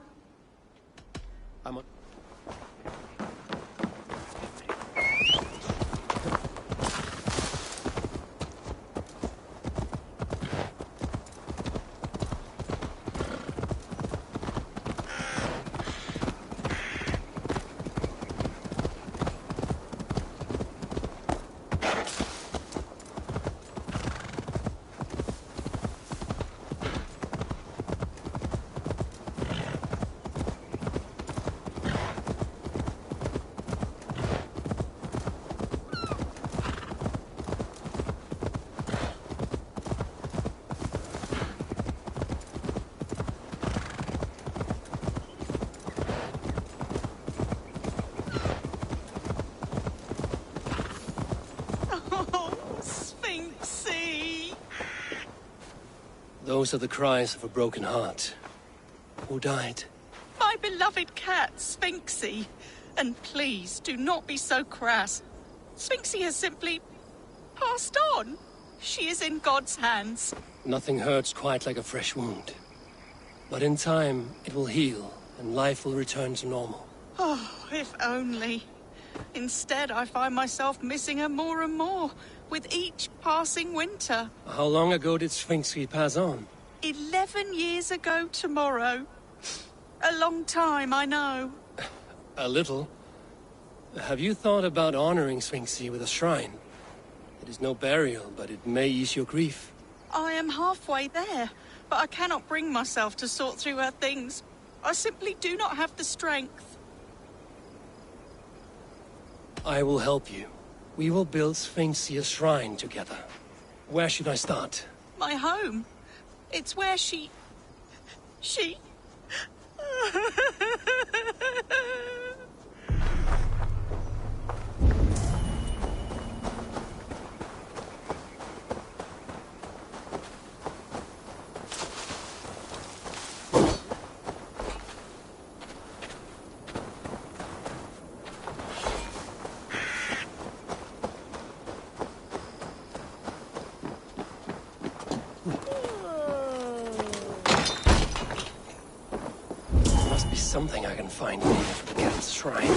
Those are the cries of a broken heart. Who died? My beloved cat, Sphinxie. And please, do not be so crass. Sphinxie has simply passed on. She is in God's hands. Nothing hurts quite like a fresh wound. But in time, it will heal, and life will return to normal. Oh, if only. Instead, I find myself missing her more and more, with each passing winter. How long ago did Sphinxie pass on? 11 years ago tomorrow. A long time, I know. A little. Have you thought about honoring Sphinxie with a shrine? It is no burial, but it may ease your grief. I am halfway there, but I cannot bring myself to sort through her things. I simply do not have the strength. I will help you. We will build Sphinxie a shrine together. Where should I start? My home. It's where she... Something I can find here for the cat's shrine.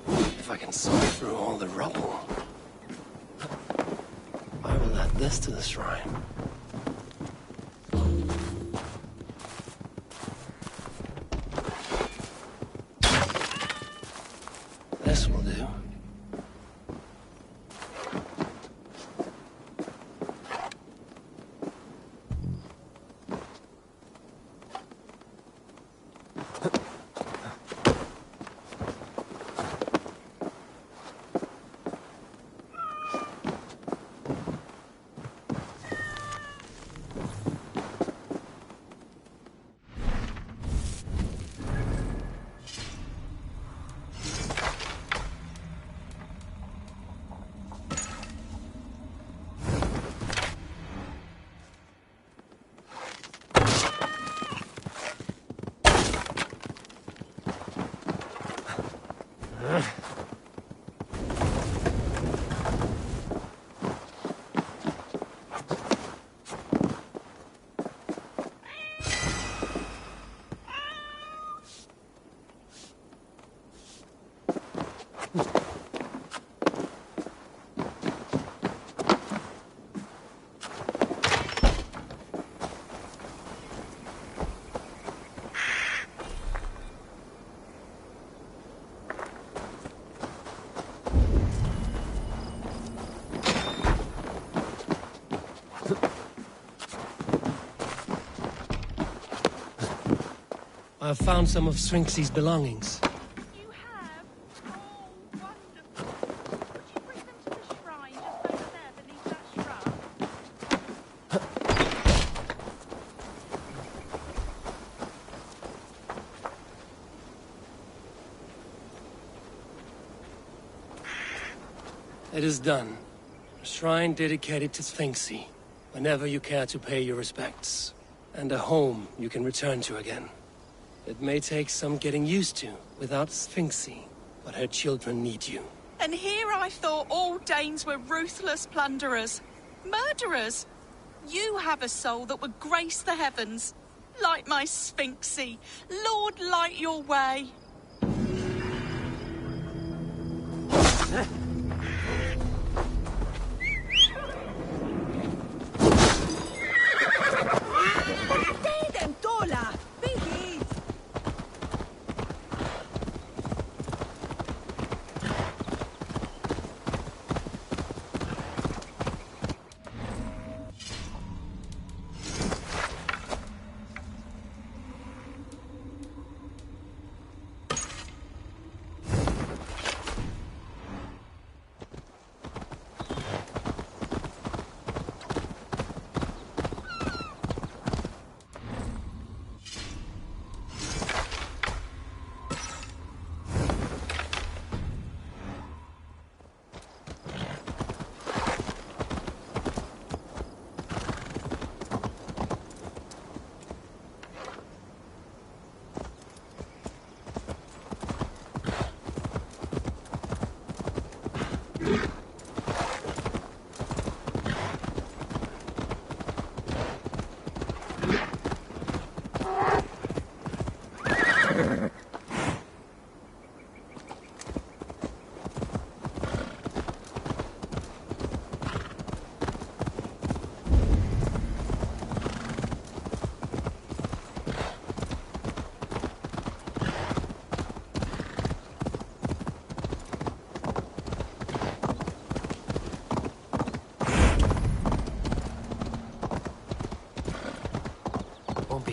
If I can sort through all the rubble. I will add this to the shrine. This will do. I've found some of Sphinxie's belongings. You have? Oh, wonderful. Would you bring them to the shrine just over there beneath that shrub? It is done. A shrine dedicated to Sphinxie, whenever you care to pay your respects. And a home you can return to again. It may take some getting used to without Sphinxie, but her children need you. And here I thought all Danes were ruthless plunderers, murderers. You have a soul that would grace the heavens, like my Sphinxie. Lord, light your way.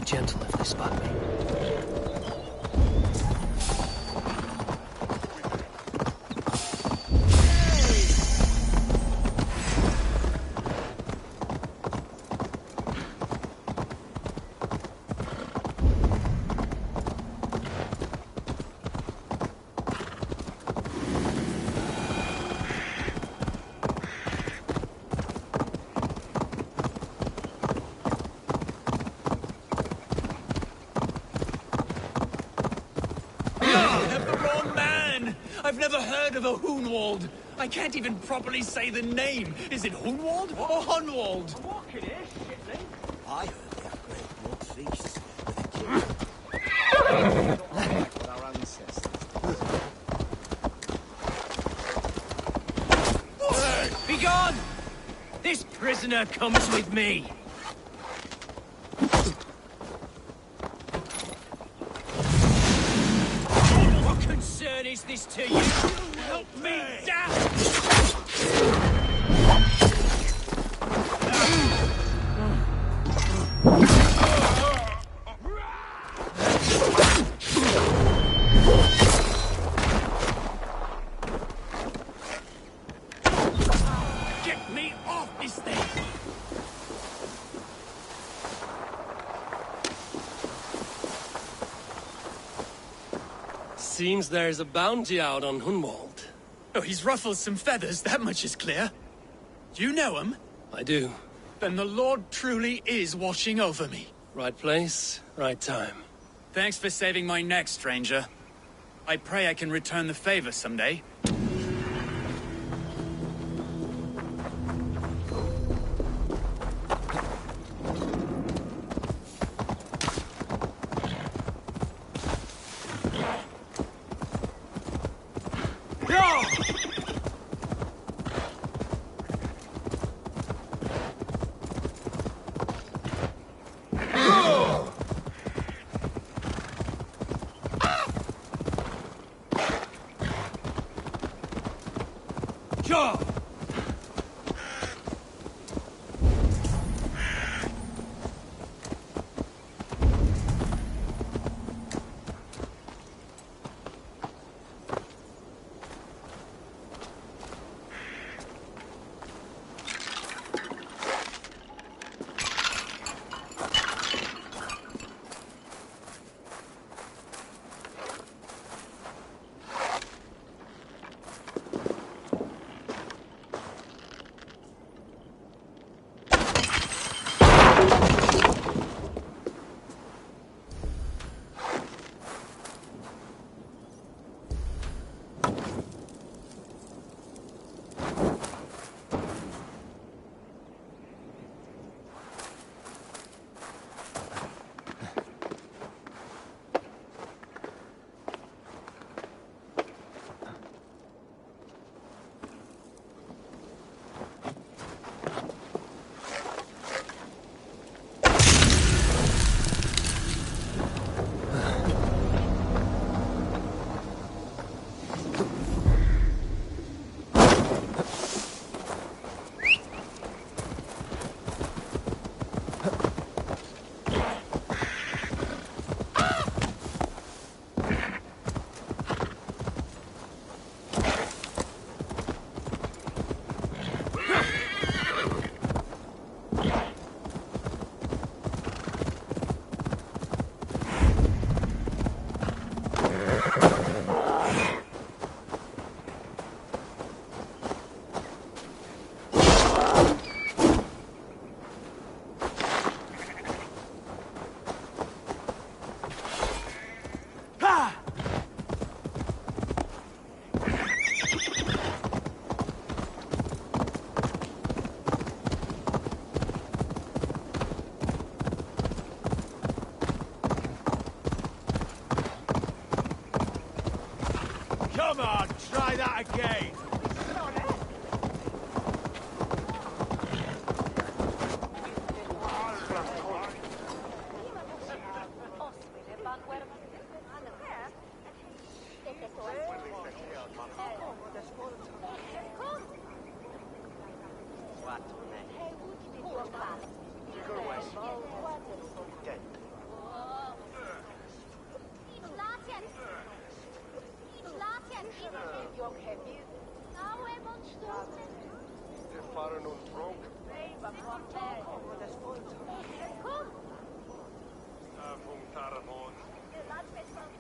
Gentle if they spot me. I've never heard of a Hunwald. I can't even properly say the name. Is it Hunwald or Hunwald? What it is, shitling? I heard they have great blood feasts with a king. Like with our ancestors. Be gone! This prisoner comes with me. What concern is this to you? Help me down! Get me off this thing! Seems there's a bounty out on Hunwald. Oh, he's ruffled some feathers, that much is clear. Do you know him? I do. Then the Lord truly is watching over me. Right place, right time. Thanks for saving my neck, stranger. I pray I can return the favor someday. Come on, try that again.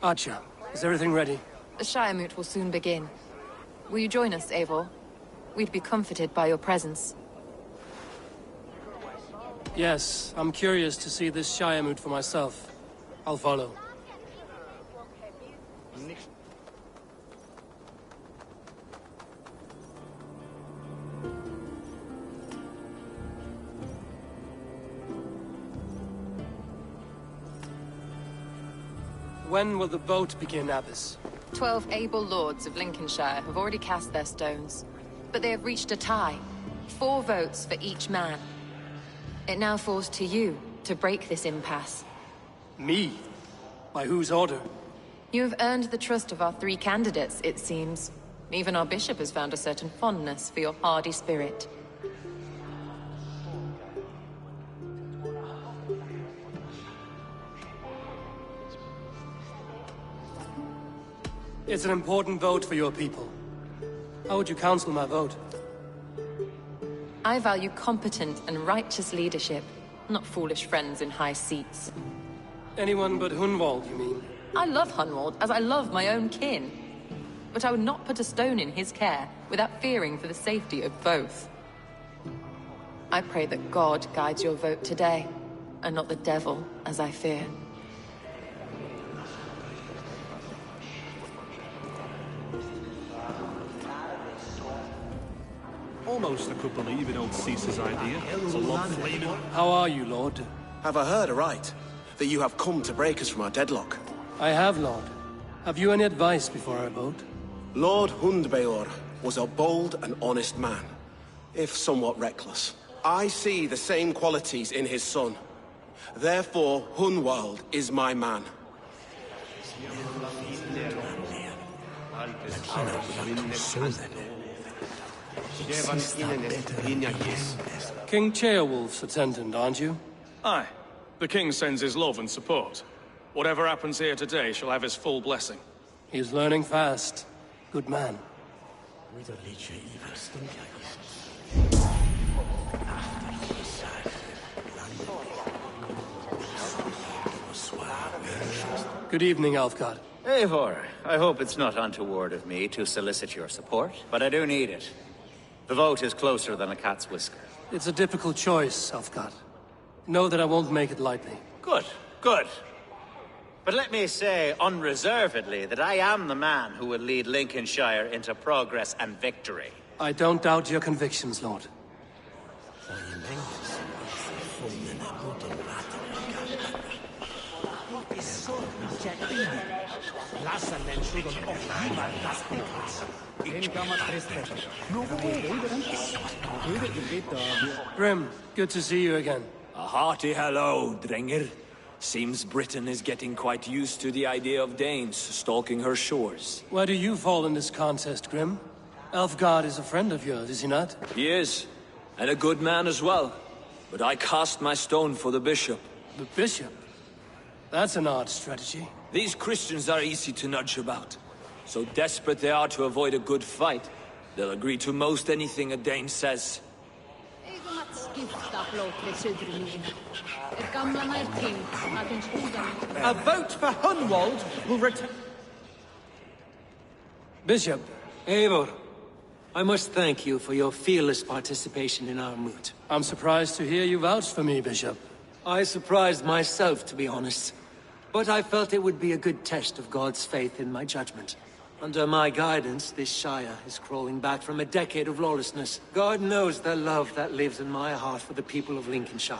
Archer, is everything ready? The Shiremoot will soon begin. Will you join us, Eivor? We'd be comforted by your presence. Yes, I'm curious to see this Shiremoot for myself. I'll follow. When will the vote begin, Abbess? 12 able lords of Lincolnshire have already cast their stones, but they have reached a tie. 4 votes for each man. It now falls to you to break this impasse. Me? By whose order? You have earned the trust of our 3 candidates, it seems. Even our bishop has found a certain fondness for your hardy spirit. It's an important vote for your people. How would you counsel my vote? I value competent and righteous leadership, not foolish friends in high seats. Anyone but Hunwald, you mean? I love Hunwald as I love my own kin. But I would not put a stone in his care without fearing for the safety of both. I pray that God guides your vote today, and not the devil, as I fear. Almost I could believe in old Caesar's idea. It's a lot flaming. How are you, Lord? Have I heard aright? That you have come to break us from our deadlock? I have, Lord. Have you any advice before I vote? Lord Hundbeor was a bold and honest man, if somewhat reckless. I see the same qualities in his son. Therefore, Hunwald is my man. King Ceolwulf's attendant, aren't you? Aye. The king sends his love and support. Whatever happens here today shall have his full blessing. He's learning fast. Good man. Good evening, Alfgard. Eivor, I hope it's not untoward of me to solicit your support, but I do need it. The vote is closer than a cat's whisker. It's a difficult choice, Alfgard. Know that I won't make it lightly. Good, good. But let me say unreservedly that I am the man who will lead Lincolnshire into progress and victory. I don't doubt your convictions, Lord. Grim, good to see you again. A hearty hello, Drenger. Seems Britain is getting quite used to the idea of Danes stalking her shores. Where do you fall in this contest, Grim? Alfgard is a friend of yours, is he not? He is, and a good man as well. But I cast my stone for the bishop. The bishop? That's an odd strategy. These Christians are easy to nudge about. So desperate they are to avoid a good fight, they'll agree to most anything a Dane says. A vote for Hunwald will return... Bishop. Eivor, I must thank you for your fearless participation in our moot. I'm surprised to hear you vouch for me, Bishop. I surprised myself, to be honest. But I felt it would be a good test of God's faith in my judgment. Under my guidance, this Shire is crawling back from a decade of lawlessness. God knows the love that lives in my heart for the people of Lincolnshire.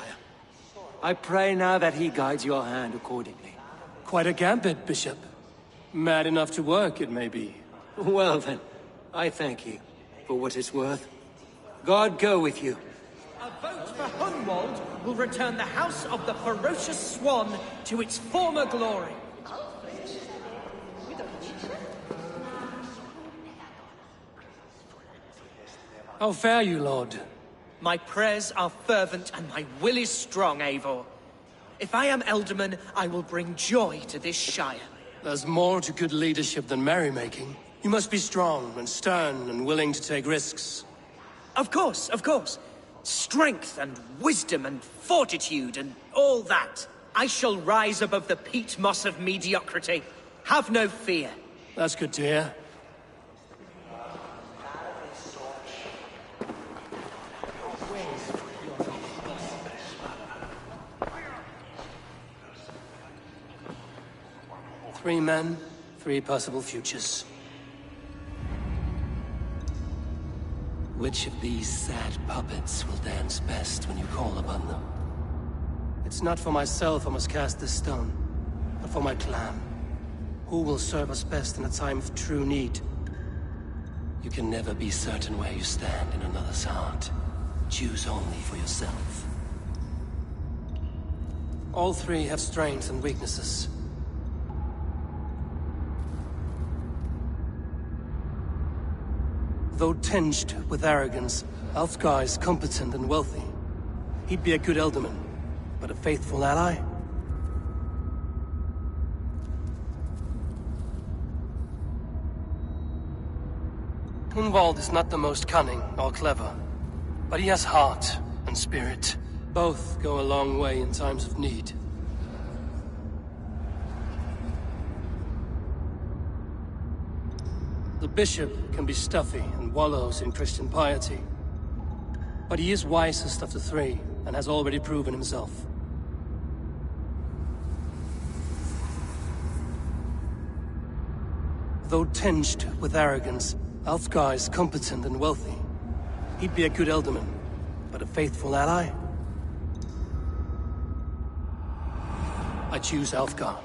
I pray now that he guides your hand accordingly. Quite a gambit, Bishop. Mad enough to work, it may be. Well then, I thank you, for what it's worth. God go with you. A vote for Hunwald will return the House of the Ferocious Swan to its former glory. How fare you, Lord? My prayers are fervent and my will is strong, Eivor. If I am Elderman, I will bring joy to this Shire. There's more to good leadership than merrymaking. You must be strong and stern and willing to take risks. Of course, of course. Strength and wisdom and fortitude and all that. I shall rise above the peat moss of mediocrity. Have no fear. That's good to hear. Three men, 3 possible futures. Which of these sad puppets will dance best when you call upon them? It's not for myself I must cast this stone, but for my clan. Who will serve us best in a time of true need? You can never be certain where you stand in another's heart. Choose only for yourself. All three have strengths and weaknesses. Though tinged with arrogance, Alfgar is competent and wealthy. He'd be a good ealdorman, but a faithful ally? Hunwald is not the most cunning or clever, but he has heart and spirit. Both go a long way in times of need. The bishop can be stuffy and wallows in Christian piety, but he is wisest of the three and has already proven himself. Though tinged with arrogance, Alfgar is competent and wealthy. He'd be a good ealdorman, but a faithful ally? I choose Alfgar.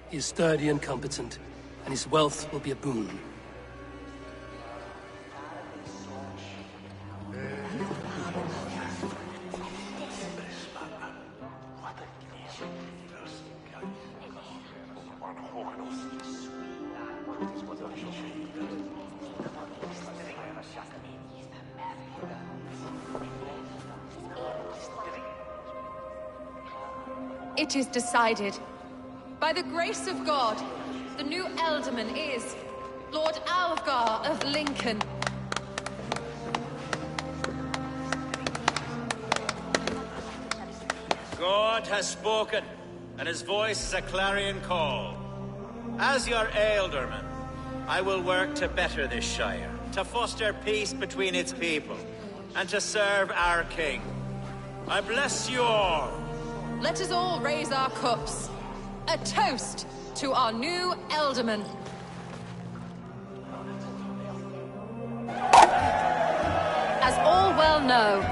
He is sturdy and competent, and his wealth will be a boon. It is decided. By the grace of God, the new ealdorman is Lord Alfgar of Lincoln. God has spoken, and his voice is a clarion call. As your ealdorman, I will work to better this shire, to foster peace between its people, and to serve our king. I bless you all. Let us all raise our cups. A toast to our new ealdorman. As all well know,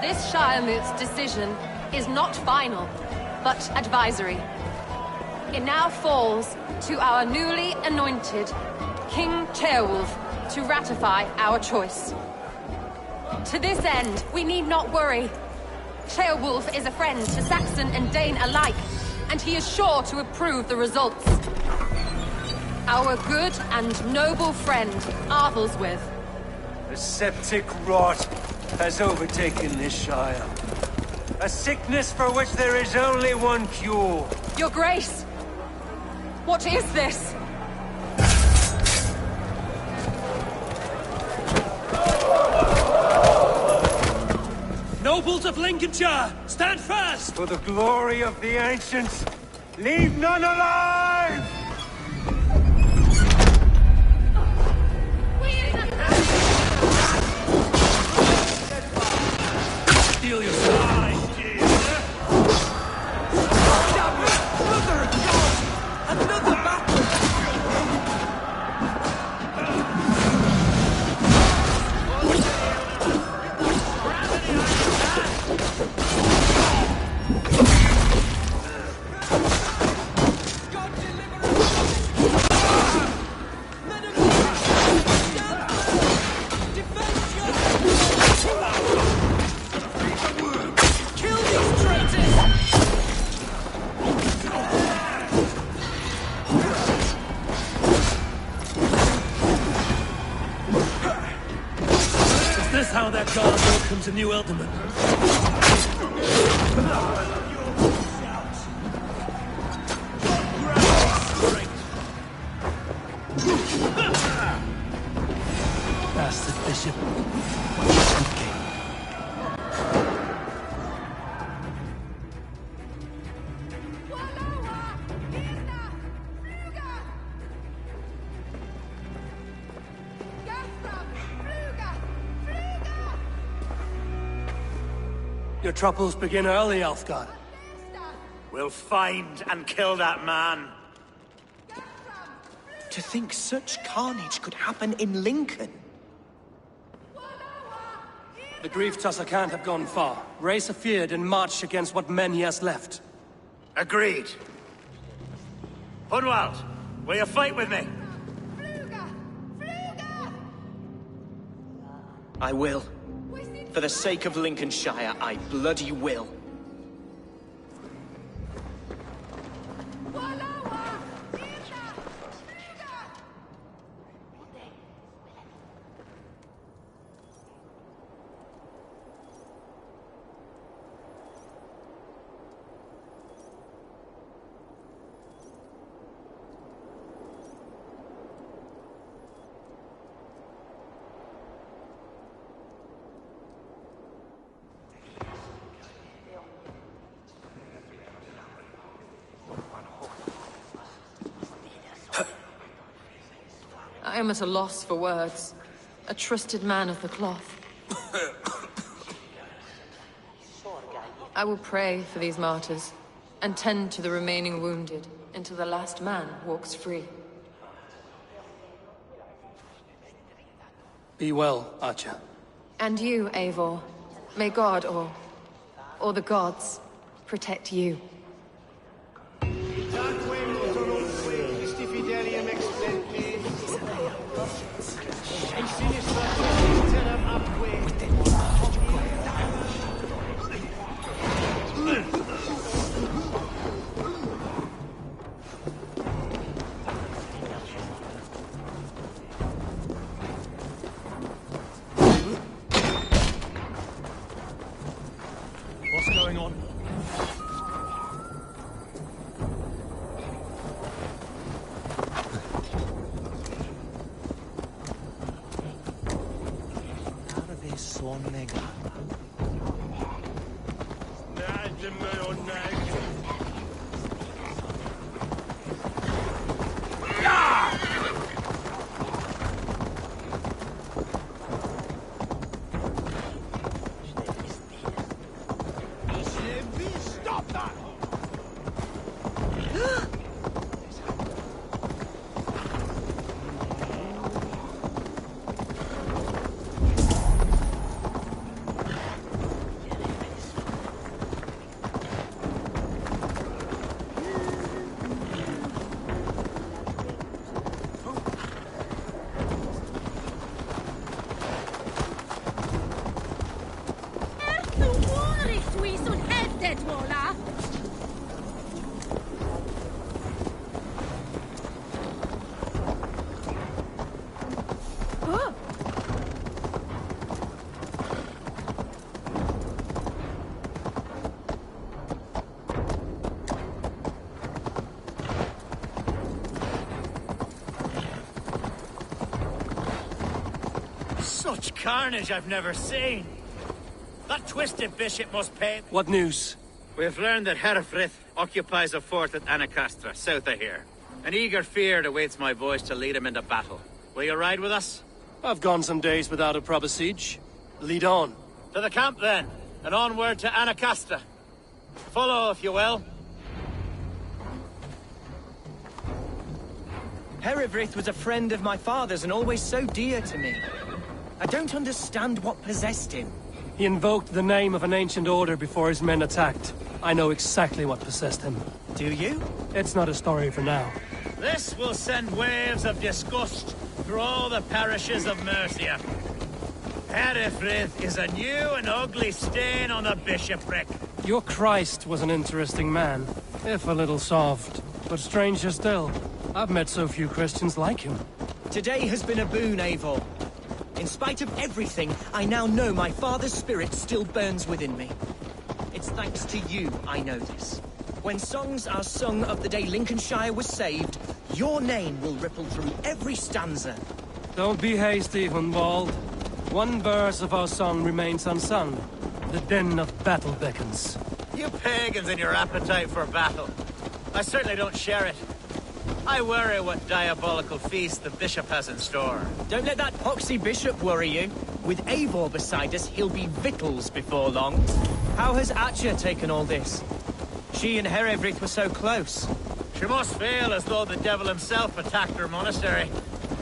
this Shiremoot's decision is not final, but advisory. It now falls to our newly anointed King Ceolwulf to ratify our choice. To this end, we need not worry. Ceolwulf is a friend to Saxon and Dane alike, and he is sure to approve the results. Our good and noble friend, Arthelswith. The septic rot has overtaken this shire. A sickness for which there is only one cure. Your Grace! What is this? Nobles of Lincolnshire, stand fast! For the glory of the ancients, leave none alive! Steal your side! Another battle! How that guard welcomes a new ealdorman. Bastard bishop. Your troubles begin early, Alfgar. We'll find and kill that man. To think such carnage could happen in Lincoln. The grief-tosser can't have gone far. Raise a feared and march against what men he has left. Agreed. Hunwald, will you fight with me? I will. For the sake of Lincolnshire, I bloody will. I am at a loss for words. A trusted man of the cloth. I will pray for these martyrs, and tend to the remaining wounded, until the last man walks free. Be well, Archer. And you, Eivor. May God, or the gods, protect you. What's going on? Such carnage I've never seen. That twisted bishop must pay. What news? We've learned that Herefrith occupies a fort at Anacastra, south of here. An eager fear awaits my boys to lead him into battle. Will you ride with us? I've gone some days without a proper siege. Lead on. To the camp then, and onward to Anacastra. Follow, if you will. Herefrith was a friend of my father's and always so dear to me. I don't understand what possessed him. He invoked the name of an ancient order before his men attacked. I know exactly what possessed him. Do you? It's not a story for now. This will send waves of disgust through all the parishes of Mercia. Herefrith is a new and ugly stain on the bishopric. Your Christ was an interesting man, if a little soft. But stranger still, I've met so few Christians like him. Today has been a boon, Eivor. In spite of everything, I now know my father's spirit still burns within me. It's thanks to you I know this. When songs are sung of the day Lincolnshire was saved, your name will ripple through every stanza. Don't be hasty, Hunwald. One verse of our song remains unsung. The din of battle beckons. You pagans and your appetite for battle. I certainly don't share it. I worry what diabolical feast the bishop has in store. Don't let that poxy bishop worry you. With Eivor beside us, he'll be victuals before long. How has Atcha taken all this? She and Herefrith were so close. She must feel as though the devil himself attacked her monastery.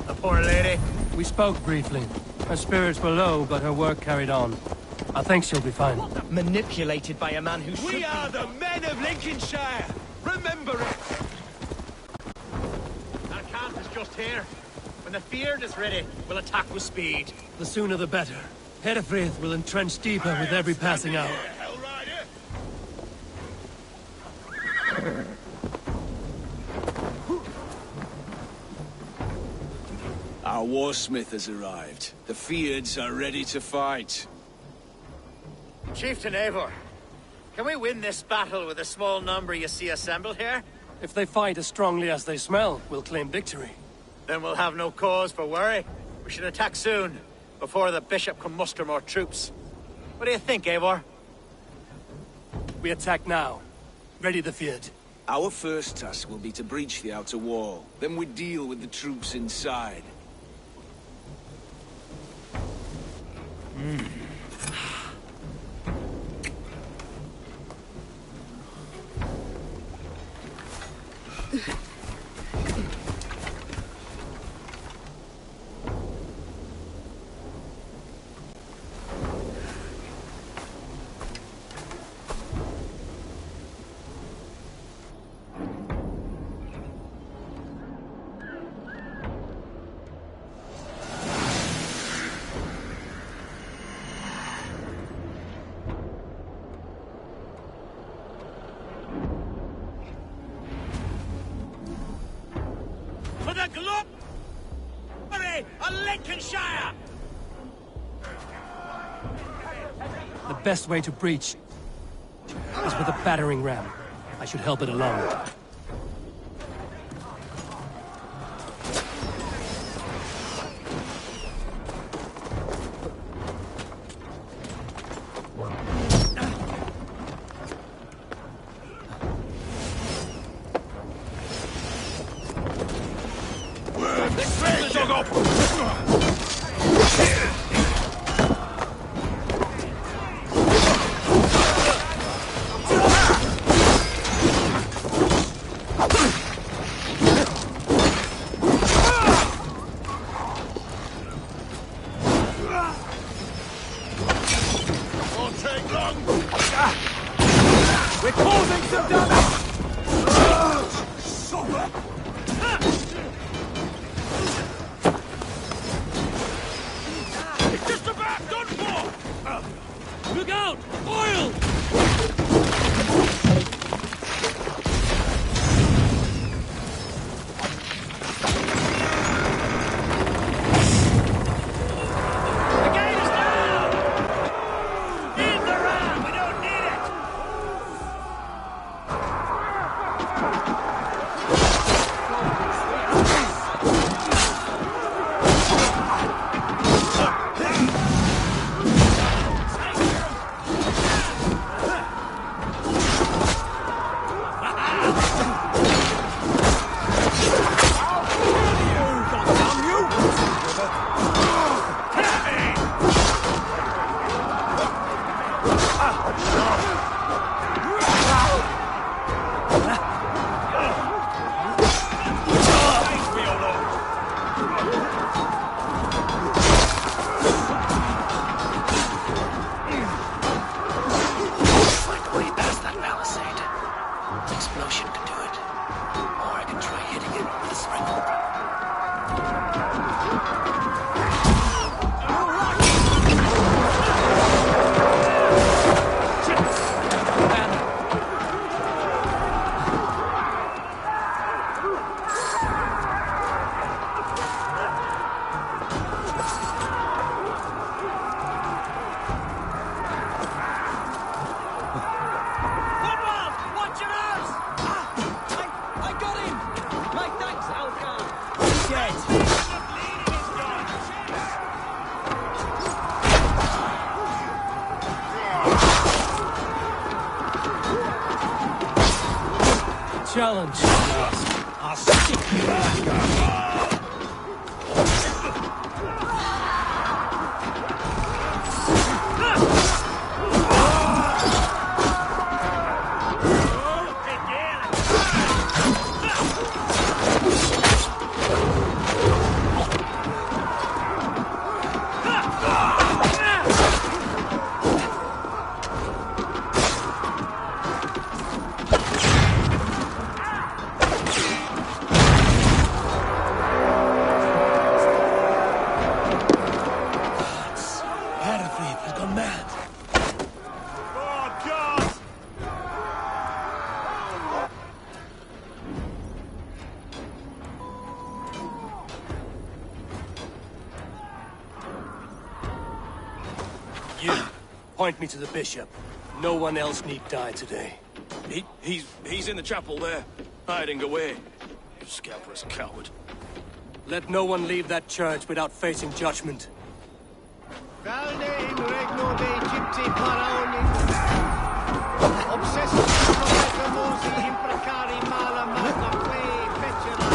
The poor lady. We spoke briefly. Her spirits were low, but her work carried on. I think she'll be fine. Manipulated by a man who should We are the men of Lincolnshire! Remember it! just here. When the Feared is ready, we'll attack with speed. The sooner the better. Hedefrith will entrench deeper with every passing hour. Our warsmith has arrived. The Feards are ready to fight. Chieftain Eivor, can we win this battle with the small number you see assembled here? If they fight as strongly as they smell, we'll claim victory. Then we'll have no cause for worry. We should attack soon, before the bishop can muster more troops. What do you think, Eivor? We attack now. Ready the Feared. Our first task will be to breach the outer wall. Then we deal with the troops inside. For the glory of Lincolnshire! The best way to breach is with a battering ram. I should help it along. We're causing some damage! It's just about done for! Look out! Oil! The gate is down! In the ram! We don't need it! Find a way past that palisade. An explosion can do it. Or I can try hitting it with a sprinkler. Watch your arms! I got him! My thanks, Algar! Dead! Challenge. I'll stick you back! Point me to the bishop. No one else need die today. He's in the chapel there, hiding away. You scabrous coward. Let no one leave that church without facing judgment. Valne in regno de Egypti paraoni. Obsessi famosi imprecari mala magna quae fecera.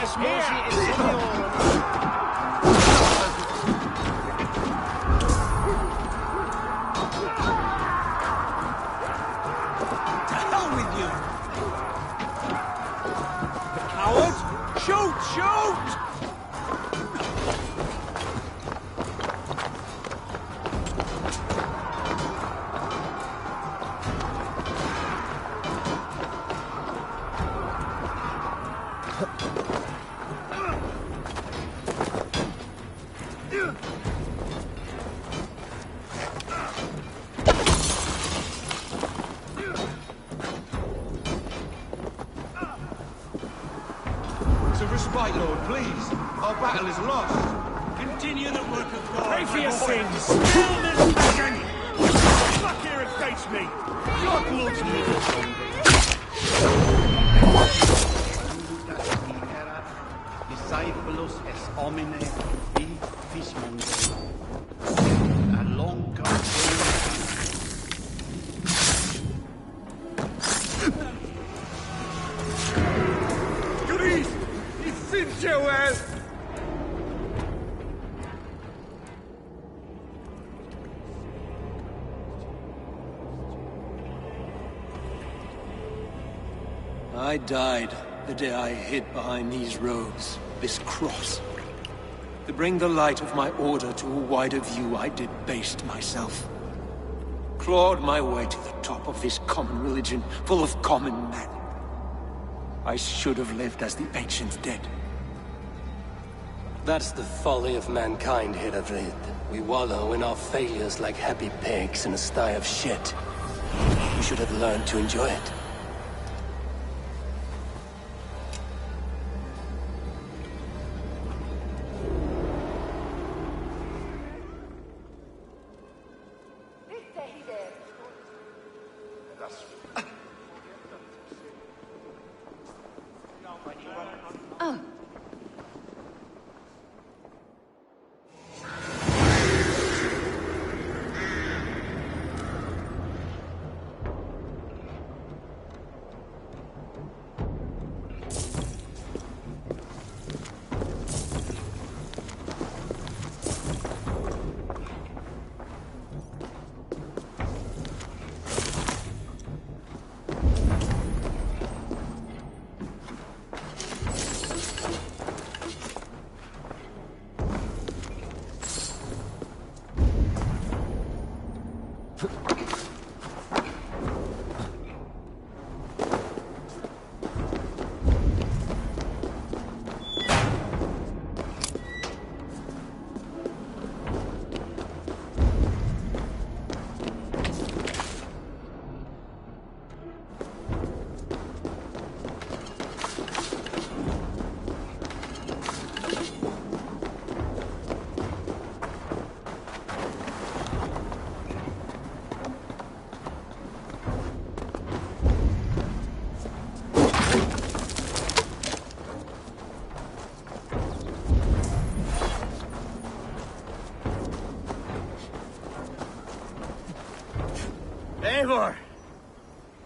Eis mosi et senior. To hell with you! Coward! Shoot! Shoot! To respite, Lord, please. Our battle is lost. Continue the work of God. Pray for your sins. Kill this pagan! Fuck here and face me! God loves me! Discipulus es homine vi fismonde. A long Grease! He sent you well! I died the day I hid behind these robes, this cross. To bring the light of my order to a wider view, I debased myself. Clawed my way to the top of this common religion, full of common men. I should have lived as the ancient dead. That's the folly of mankind, Hedavrid. We wallow in our failures like happy pigs in a sty of shit. We should have learned to enjoy it. Oh. Eivor!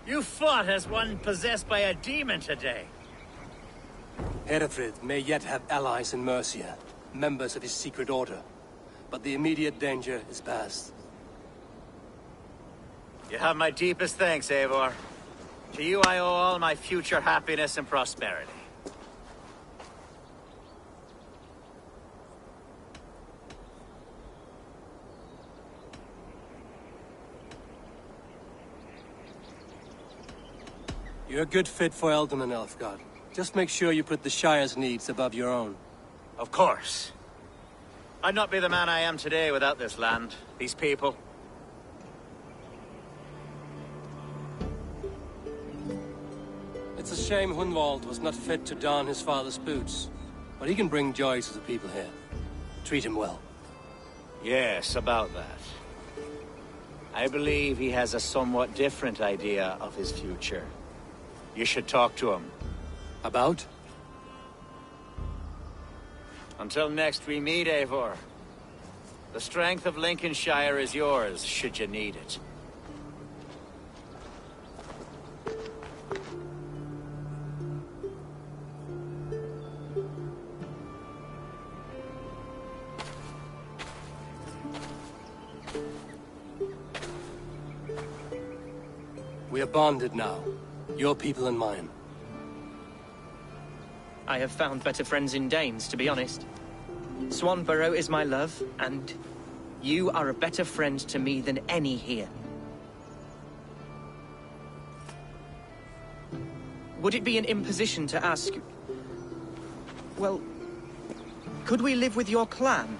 You fought as one possessed by a demon today. Herefrid may yet have allies in Mercia, members of his secret order. But the immediate danger is past. You have my deepest thanks, Eivor. To you I owe all my future happiness and prosperity. You're a good fit for Eldon and Elfgard. Just make sure you put the Shire's needs above your own. Of course. I'd not be the man I am today without this land, these people. It's a shame Hunwald was not fit to don his father's boots. But he can bring joy to the people here. Treat him well. Yes, about that. I believe he has a somewhat different idea of his future. You should talk to him. About? Until next we meet, Eivor. The strength of Lincolnshire is yours, should you need it. We are bonded now. Your people and mine. I have found better friends in Danes, to be honest. Swanborough is my love, and you are a better friend to me than any here. Would it be an imposition to ask... Well, could we live with your clan?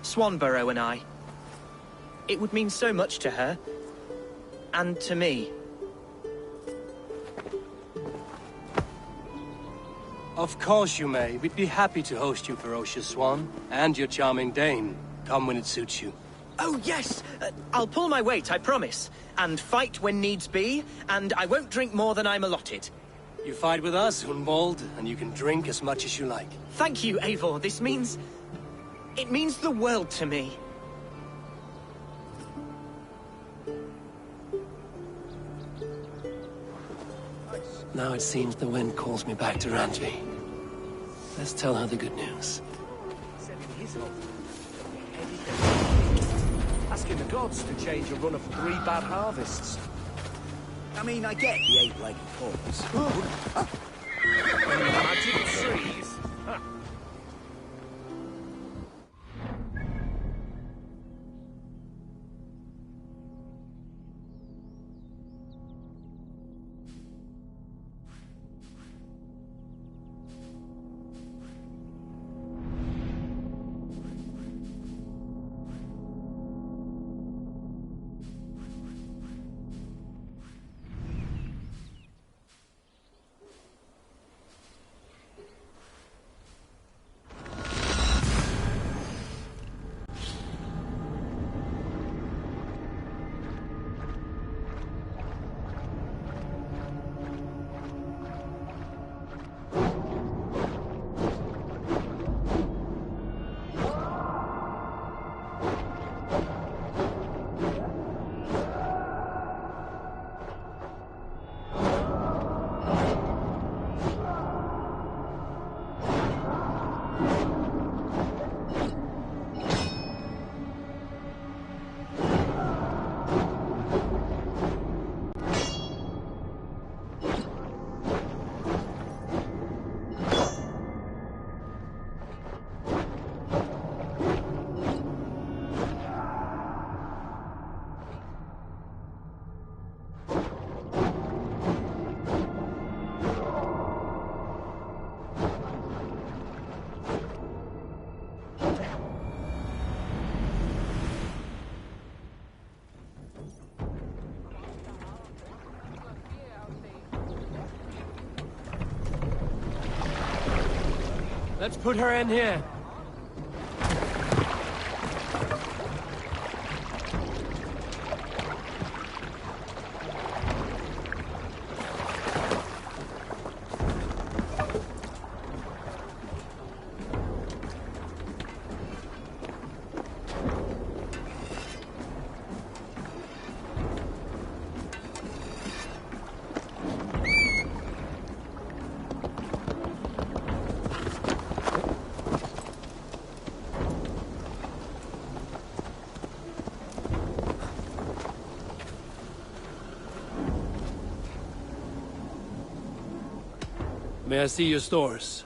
Swanborough and I. It would mean so much to her. And to me. Of course you may. We'd be happy to host you, ferocious Swan. And your charming Dane. Come when it suits you. Oh, yes! I'll pull my weight, I promise. And fight when needs be, and I won't drink more than I'm allotted. You fight with us, Hunwald, and you can drink as much as you like. Thank you, Eivor. This means... it means the world to me. Now it seems the wind calls me back to Randvi. Let's tell her the good news. Asking the gods to change a run of 3 bad harvests. I mean, I get the 8-legged horse. Magic trees. Let's put her in here. May I see your stores?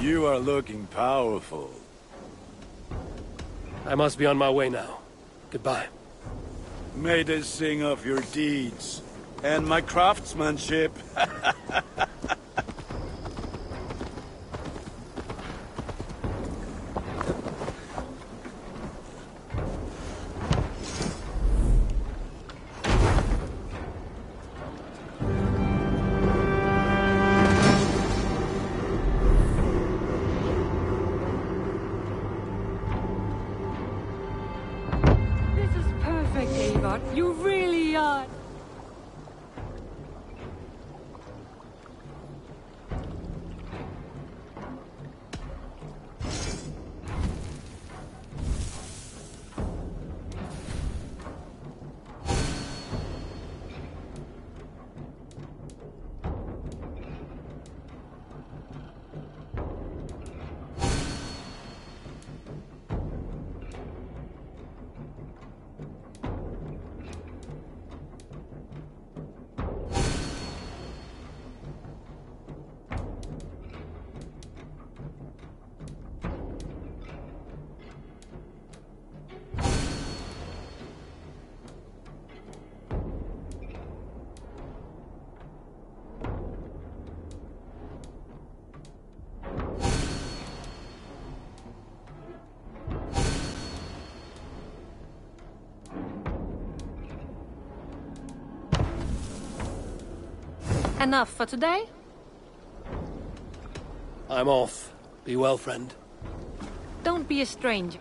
You are looking powerful. I must be on my way now. Goodbye. May they sing of your deeds and my craftsmanship. This is perfect, Eivor. You really are. Enough for today? I'm off. Be well, friend. Don't be a stranger.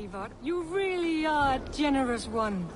Eivor. You really are a generous one.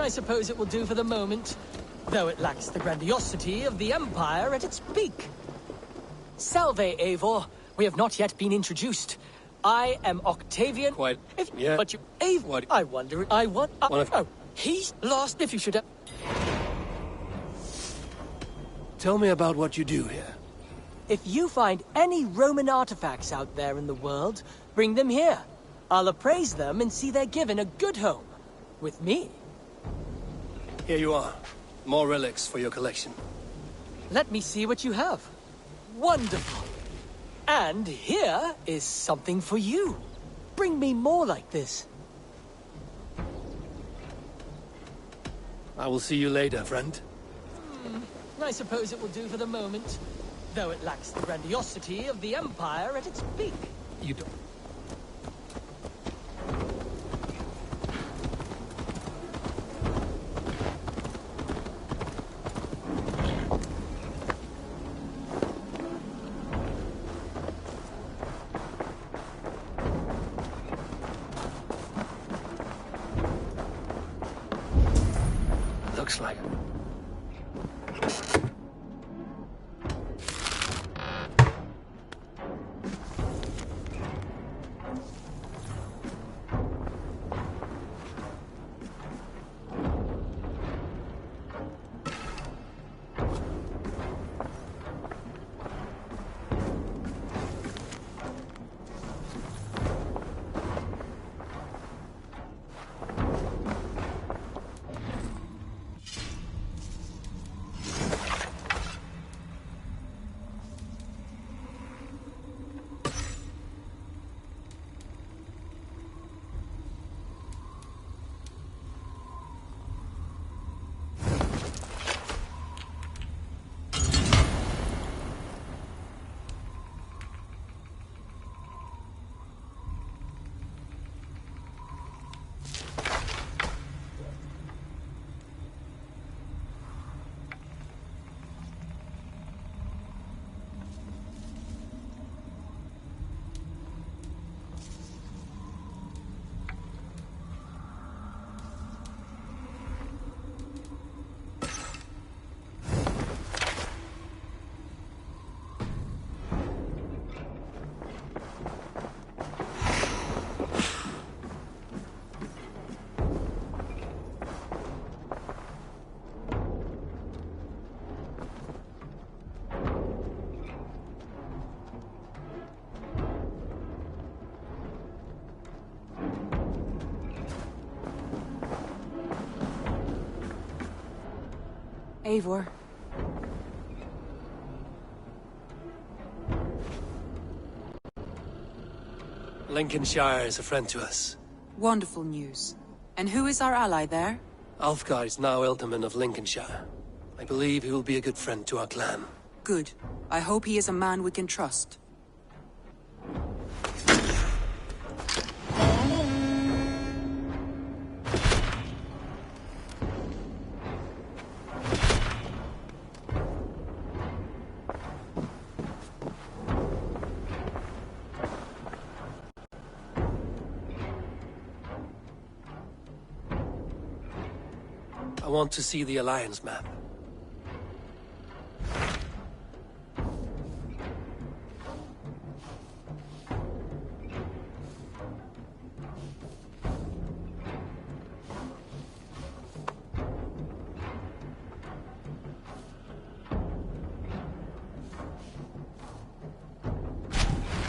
I suppose it will do for the moment, though it lacks the grandiosity of the Empire at its peak. Salve, Eivor. We have not yet been introduced. I am Octavian. Quite. Yeah. But you, Eivor. What? I wonder. Oh, he's lost. If you should. Tell me about what you do here. If you find any Roman artifacts out there in the world, bring them here. I'll appraise them and see they're given a good home. With me. Here you are. More relics for your collection. Let me see what you have. Wonderful. And here is something for you. Bring me more like this. I will see you later, friend. I suppose it will do for the moment, though it lacks the grandiosity of the Empire at its peak. You don't... Looks like... Eivor. Lincolnshire is a friend to us. Wonderful news. And who is our ally there? Alfgar is now Ealdorman of Lincolnshire. I believe he will be a good friend to our clan. Good. I hope he is a man we can trust. I want to see the Alliance map.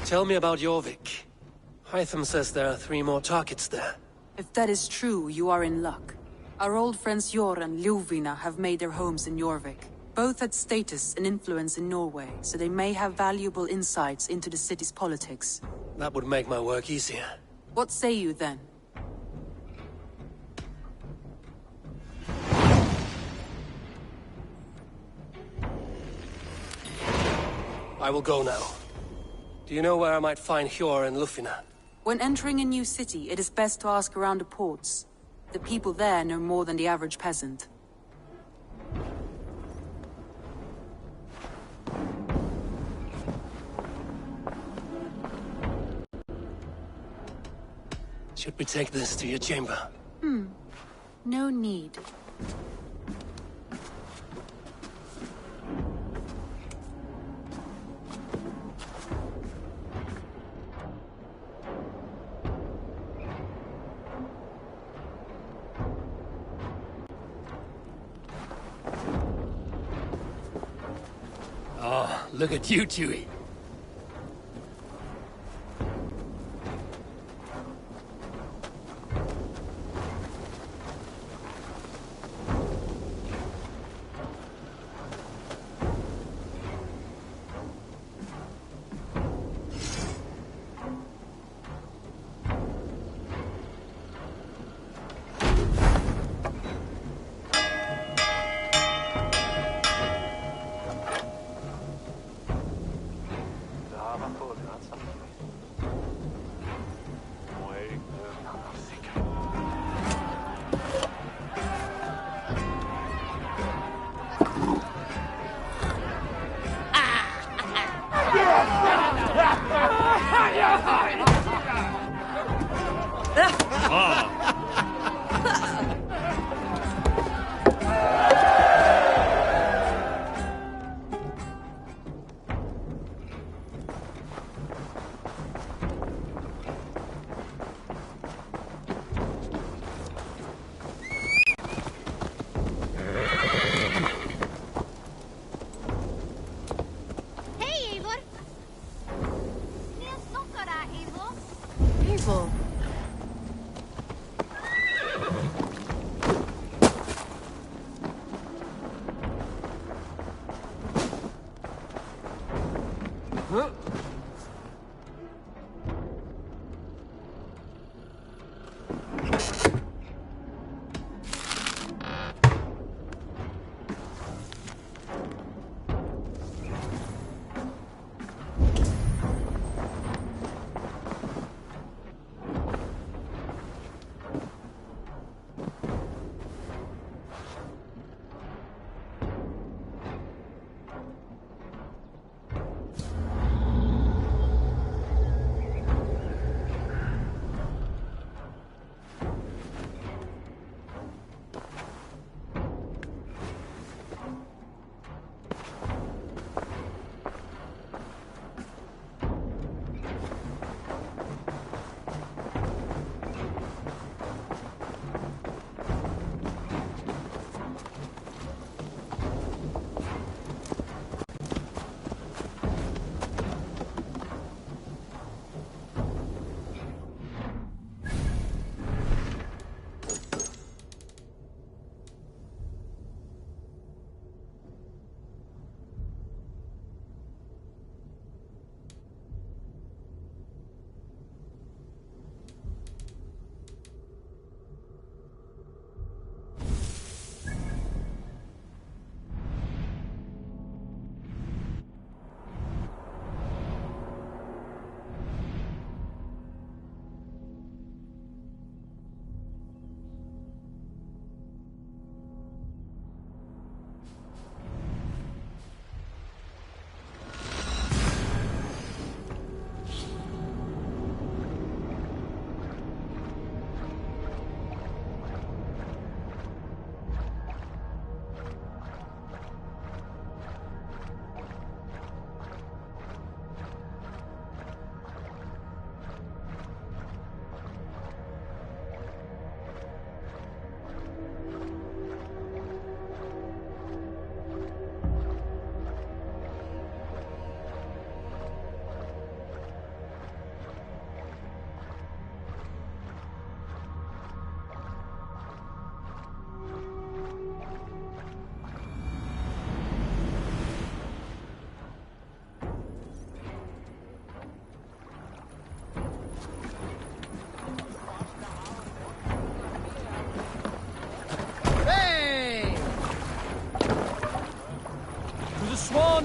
Tell me about Jorvik. Hytham says there are 3 more targets there. If that is true, you are in luck. Our old friends Jor and Ljuvina have made their homes in Jorvik. Both had status and influence in Norway, so they may have valuable insights into the city's politics. That would make my work easier. What say you then? I will go now. Do you know where I might find Hjor and Ljufina? When entering a new city, it is best to ask around the ports. The people there know more than the average peasant. Should we take this to your chamber? No need. Oh, look at you, Chewie.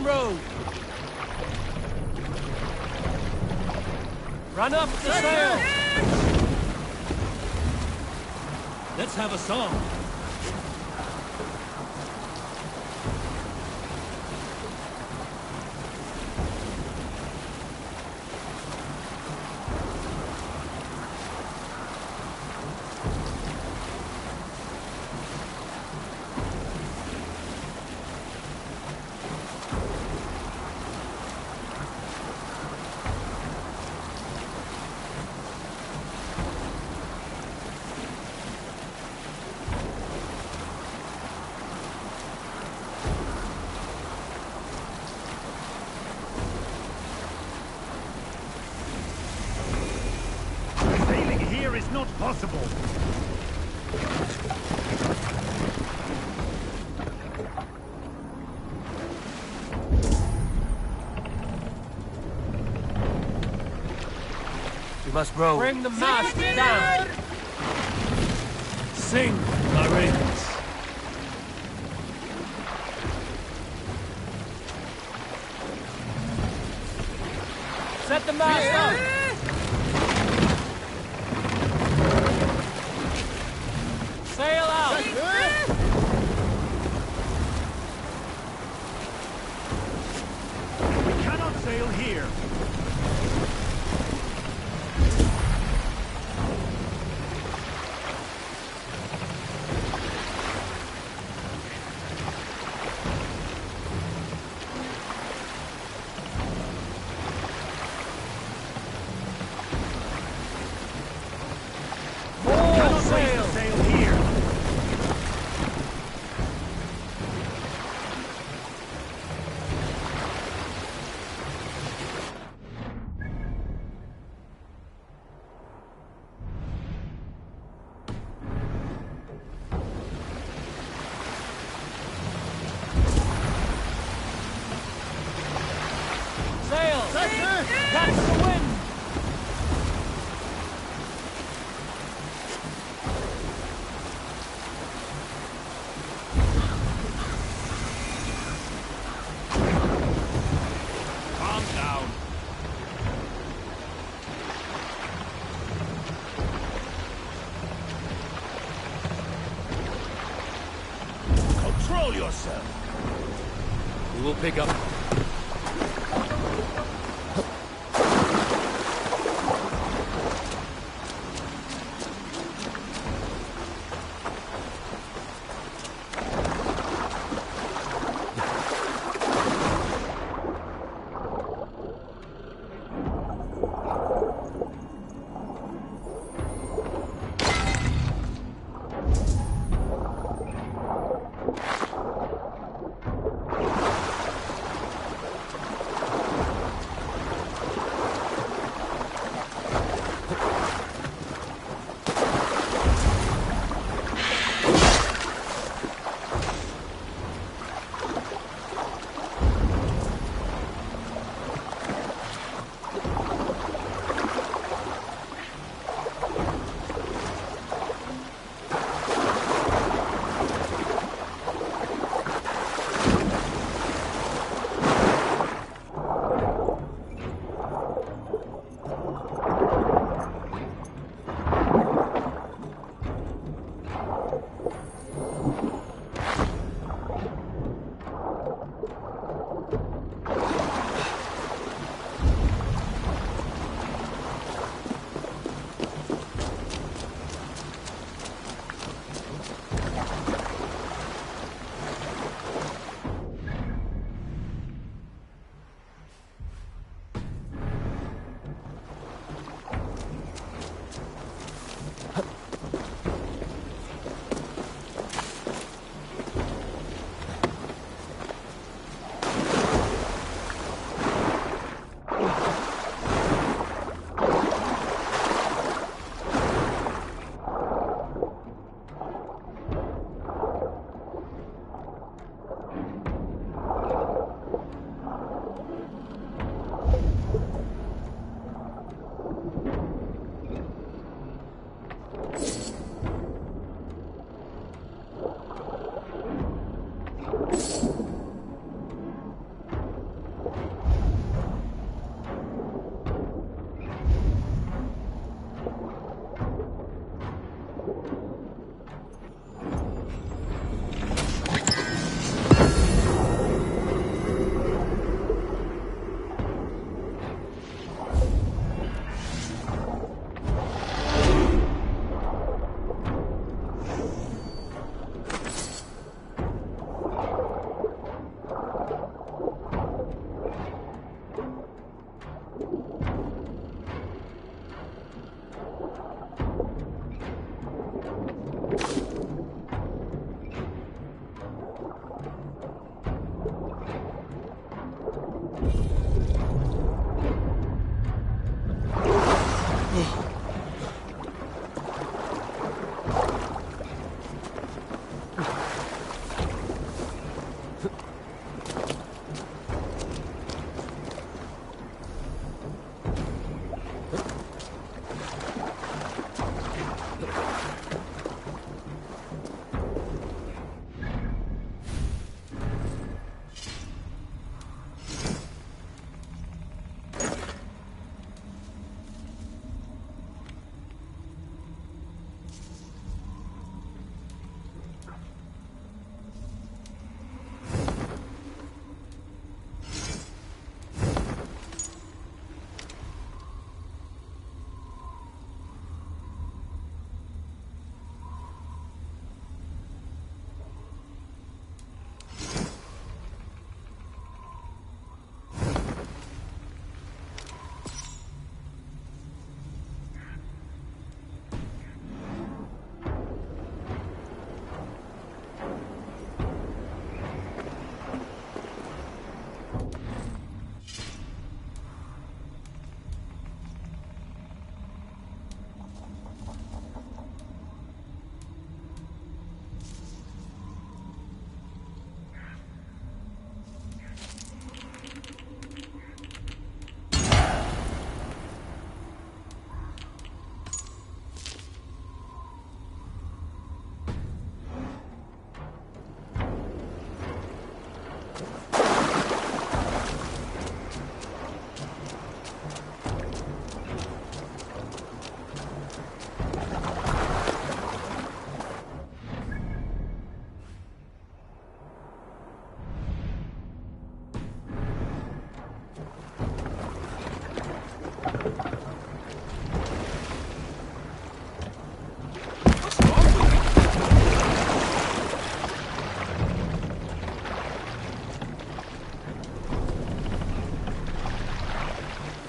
road! Run up the sail! Let's have a song. Is not possible. We must row. Bring the mast down! Sing, my ravens. Set the mast up! Sail out! We cannot sail here. Catch the wind! Calm down. Control yourself. We will pick up.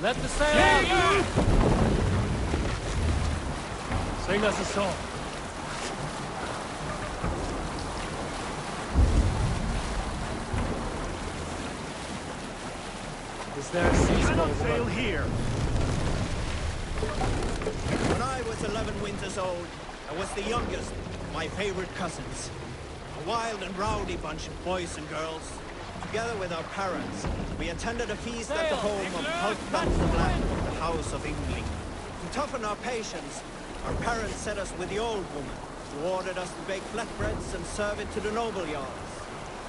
Let the sail out! Sing us a song. Is there a seasonal sail here? When I was 11 winters old, I was the youngest of my favorite cousins. A wild and rowdy bunch of boys and girls. Together with our parents, we attended a feast at the home of Hulkman the Black of the House of England. To toughen our patience, our parents set us with the old woman, who ordered us to bake flatbreads and serve it to the noble yards.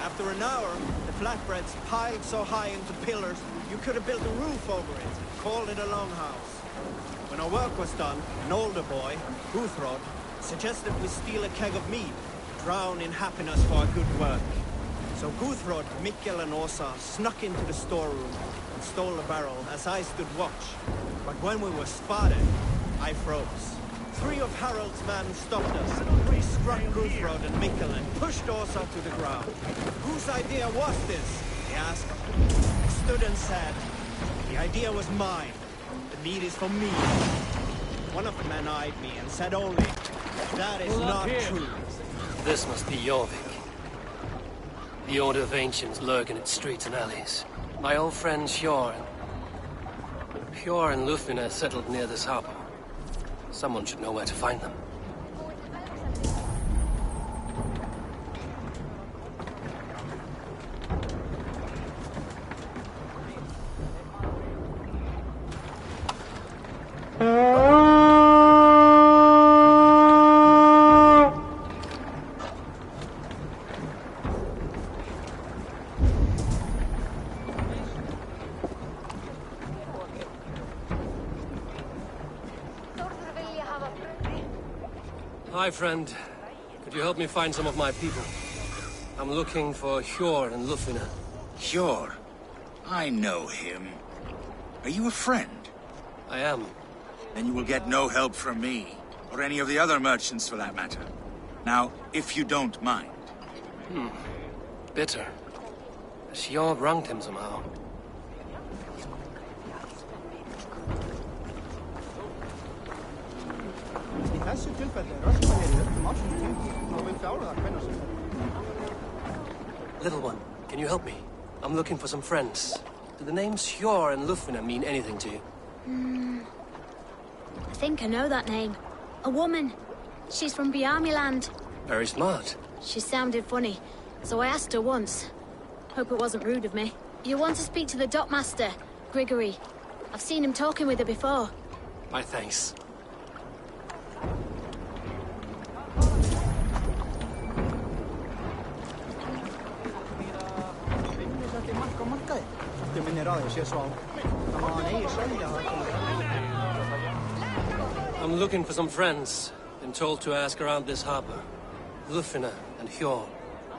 After an hour, the flatbreads piled so high into pillars, you could have built a roof over it and called it a longhouse. When our work was done, an older boy, Guthrod, suggested we steal a keg of mead, drown in happiness for our good work. So Guthrod, Mikkel and Åsa snuck into the storeroom and stole a barrel as I stood watch. But when we were spotted, I froze. 3 of Harald's men stopped us. We struck Guthrod and Mikkel and pushed Åsa to the ground. Whose idea was this? He asked. I stood and said, the idea was mine. The mead is for me. One of the men eyed me and said only, that is not true. This must be Jorvik. The Order of Ancients lurk in its streets and alleys. My old friends Hjor and Lufina settled near this harbor. Someone should know where to find them. Hi, friend. Could you help me find some of my people? I'm looking for Hjor and Lufina. Hjor? I know him. Are you a friend? I am. Then you will get no help from me, or any of the other merchants for that matter. Now, if you don't mind. Bitter. Has Hjor wronged him somehow? Little one, can you help me? I'm looking for some friends. Do the names Hjor and Lufina mean anything to you? I think I know that name. A woman. She's from Bjarmiland. Very smart. She sounded funny, so I asked her once. Hope it wasn't rude of me. You want to speak to the dockmaster, Grigory. I've seen him talking with her before. My thanks. I'm looking for some friends. Been told to ask around this harbor. Lufina and Hjor.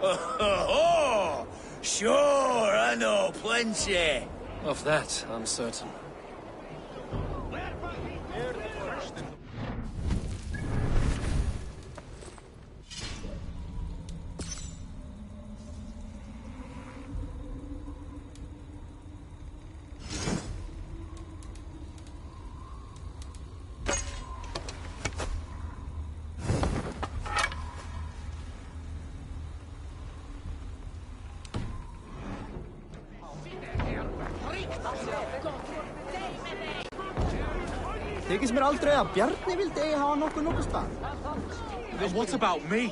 Oh, sure, I know plenty. Of that, I'm certain. What about me?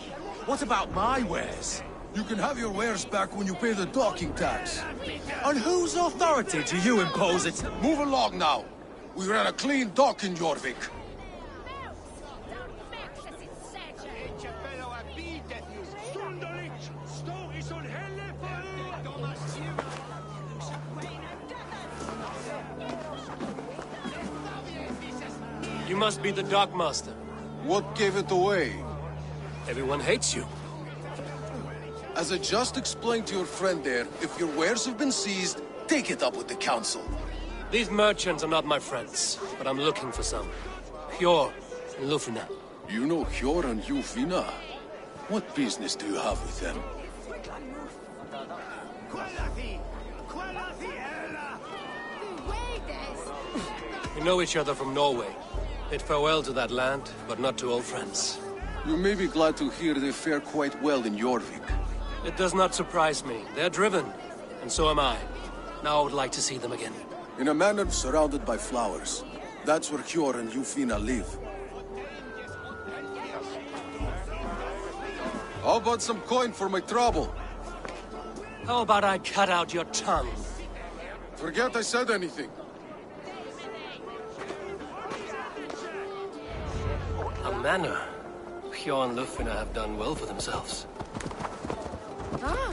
What about my wares? You can have your wares back when you pay the docking tax. On whose authority do you impose it? Move along now. We ran a clean dock in Jorvik. You must be the dockmaster. What gave it away? Everyone hates you. As I just explained to your friend there, if your wares have been seized, take it up with the council. These merchants are not my friends, but I'm looking for some. Hjor and Lufina. You know Hjor and Lufina? What business do you have with them? know each other from Norway. Bid farewell to that land, but not to old friends. You may be glad to hear they fare quite well in Jorvik. It does not surprise me. They're driven, and so am I. Now I would like to see them again. In a manor surrounded by flowers. That's where Hjor and Jufina live. How about some coin for my trouble? How about I cut out your tongue? Forget I said anything. A manor. Hjor and Lufina have done well for themselves. Ah.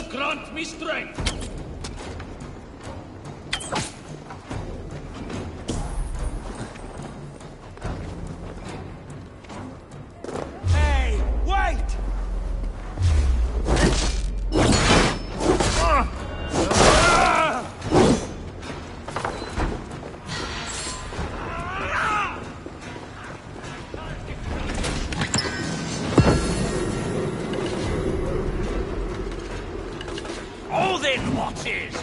Grant me strength! Hey, wait! Oh, then what is?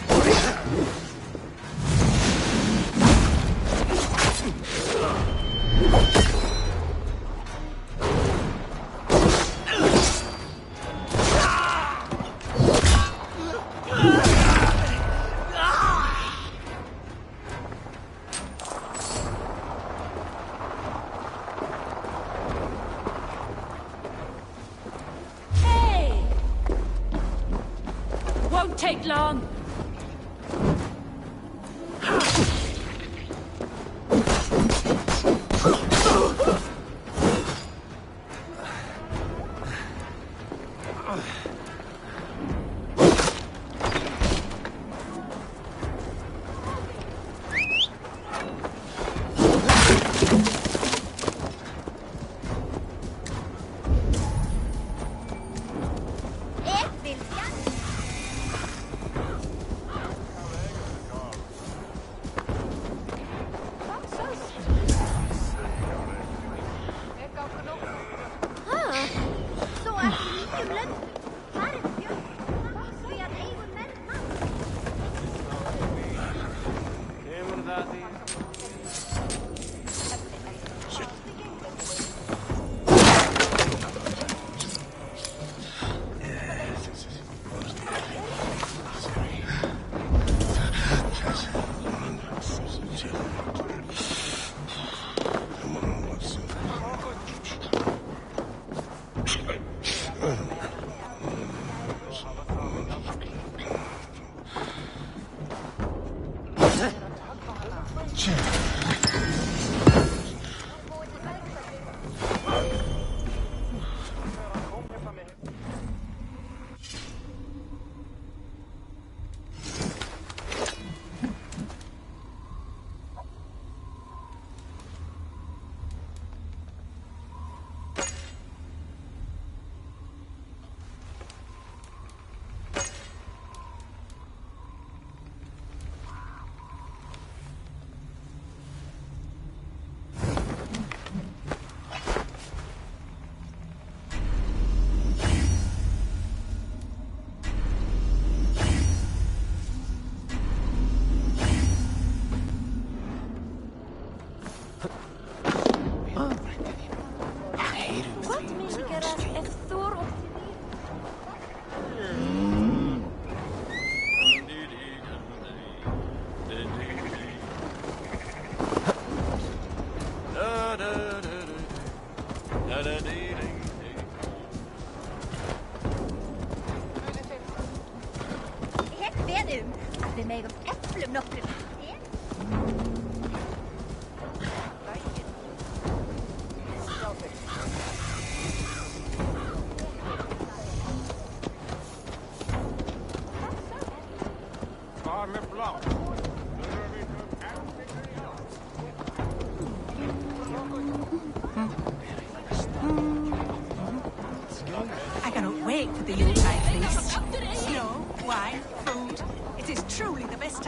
Hey! Won't take long.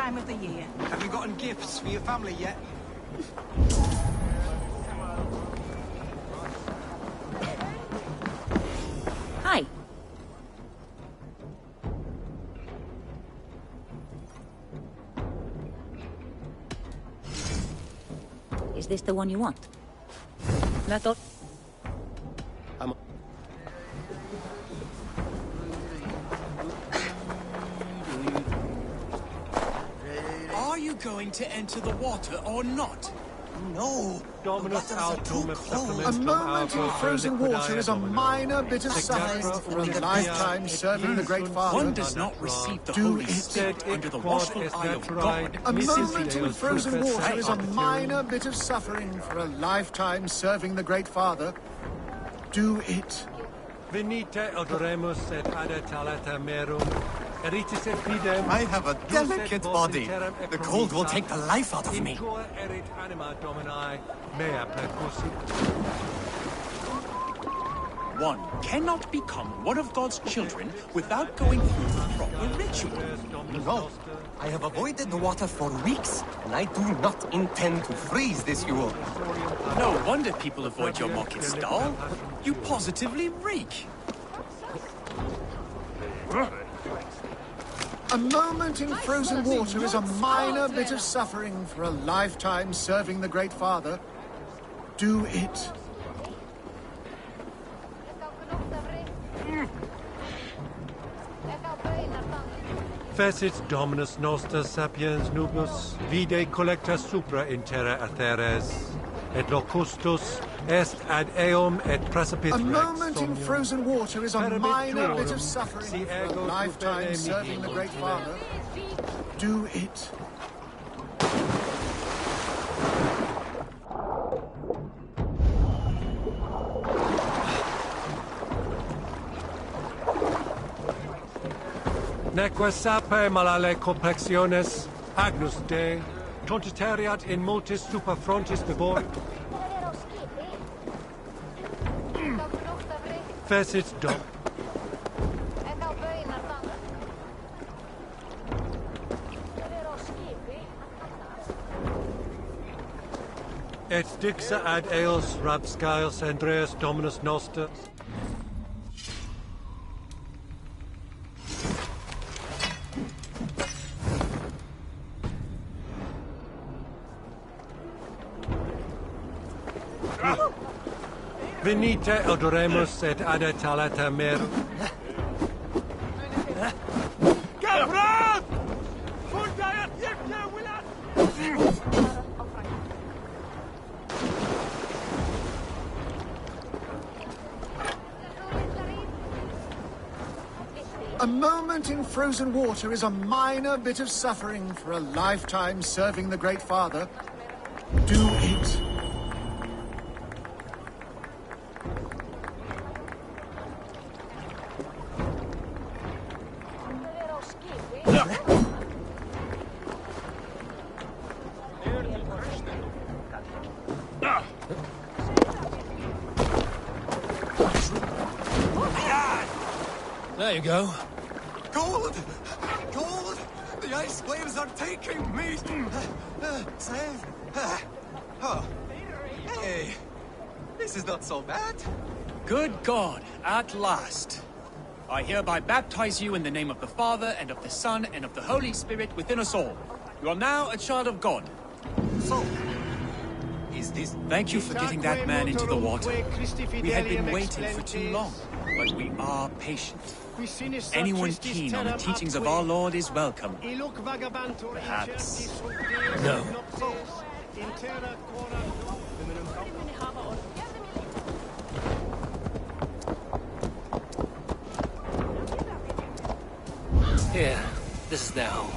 time of the year. Have you gotten gifts for your family yet? Hi. Is this the one you want? Are you going to enter the water or not? No. Dominus autum A supplementum moment in frozen water is a minor bit of Signature suffering for a lifetime serving the Great Father. One does not receive the Do Holy it. Spirit under the watchful eye of God. A Simply moment in frozen water is a minor bit of suffering for a lifetime serving the Great Father. Do it. Venite odoremus et adetalata merum. Eritis et fidem. I have a delicate body. The cold will take the life out of me. Erit anima domini mea percussit. One cannot become one of God's children without going through the proper ritual. No, I have avoided the water for weeks, and I do not intend to freeze this Yule. No wonder people avoid your market stall. You positively reek. A moment in frozen water is a minor bit of suffering for a lifetime serving the Great Father. Do it. Fecit Dominus noster sapiens nubus, vide collecta supra in terra aetheres, et locustus est ad eum et precipit A rex moment in somnium. frozen water is a Perabit minor bit tuorum, of suffering si for a ego lifetime tupere serving the Great Father. Do it. Neque sape malale complexiones, agnus Dei, tontitariat in multis super frontis bibor. Fecit dom. Et dixa ad eos rabscaios Andreas Dominus noster. Venite odoremus et adetalata merum. Gafrad! Fundaiat yekne wilat! A moment in frozen water is a minor bit of suffering for a lifetime serving the Great Father. Do it. There you go. Gold! Gold! The ice waves are taking me! Save! Oh. Hey! This is not so bad. Good God, at last. I hereby baptize you in the name of the Father, and of the Son, and of the Holy Spirit within us all. You are now a child of God. So, is this... Thank you for getting that man into the water. We had been waiting for too long, but we are patient. Anyone keen on the teachings of our Lord is welcome. Perhaps. No. Here, this is their home.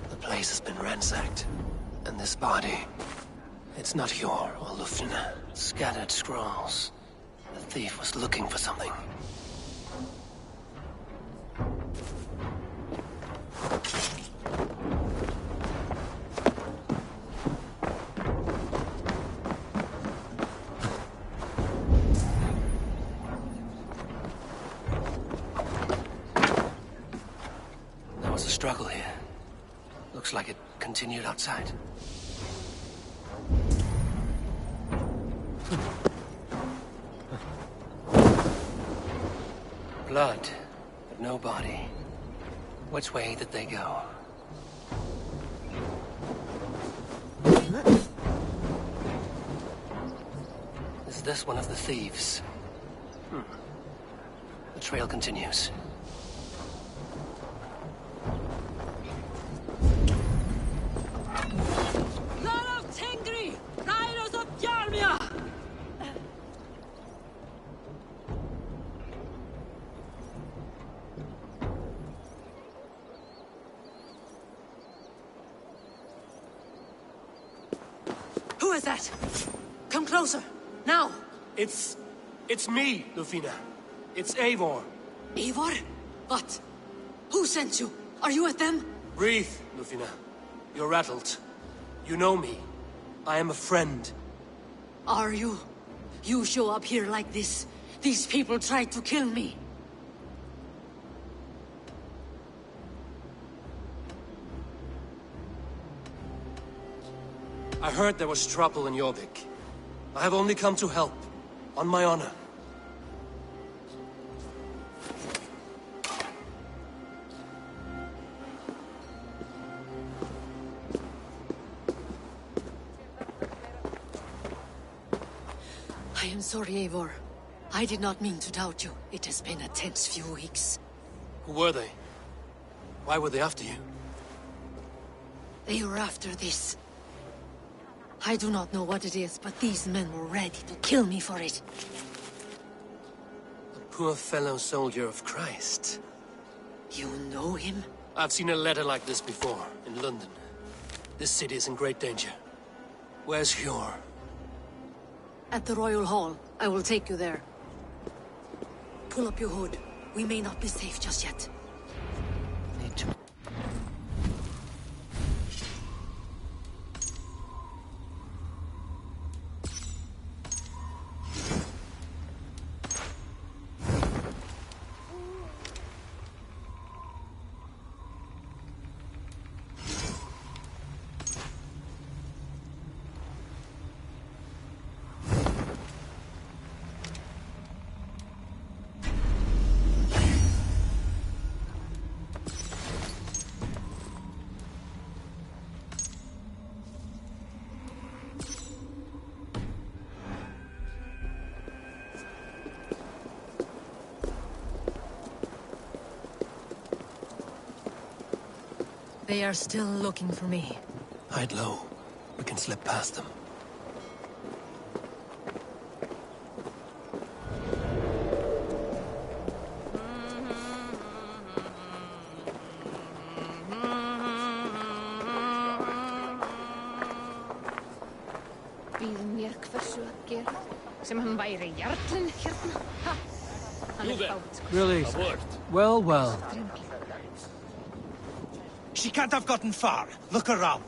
The place has been ransacked. And this body, it's not Yor or Lufina. Scattered scrolls. The thief was looking for something. continued outside. Blood, but no body. Which way did they go? Is this one of the thieves? The trail continues. Who is that? Come closer, now! It's me, Lufina. It's Eivor. Eivor? What? Who sent you? Are you with them? Breathe, Lufina. You're rattled. You know me. I am a friend. Are you? You show up here like this. These people tried to kill me. I heard there was trouble in Jorvik. I have only come to help. On my honor. I am sorry, Eivor. I did not mean to doubt you. It has been a tense few weeks. Who were they? Why were they after you? They were after this. I do not know what it is, but these men were ready to kill me for it. A poor fellow soldier of Christ. You know him? I've seen a letter like this before, in London. This city is in great danger. Where's Hjor? At the Royal Hall. I will take you there. Pull up your hood. We may not be safe just yet. Need to... They are still looking for me. Hide low. We can slip past them. Býð mér hversu að gera sem hann væri jarlinn hérna. Ha! Hann fátt. Really? Well, well. She can't have gotten far. Look around.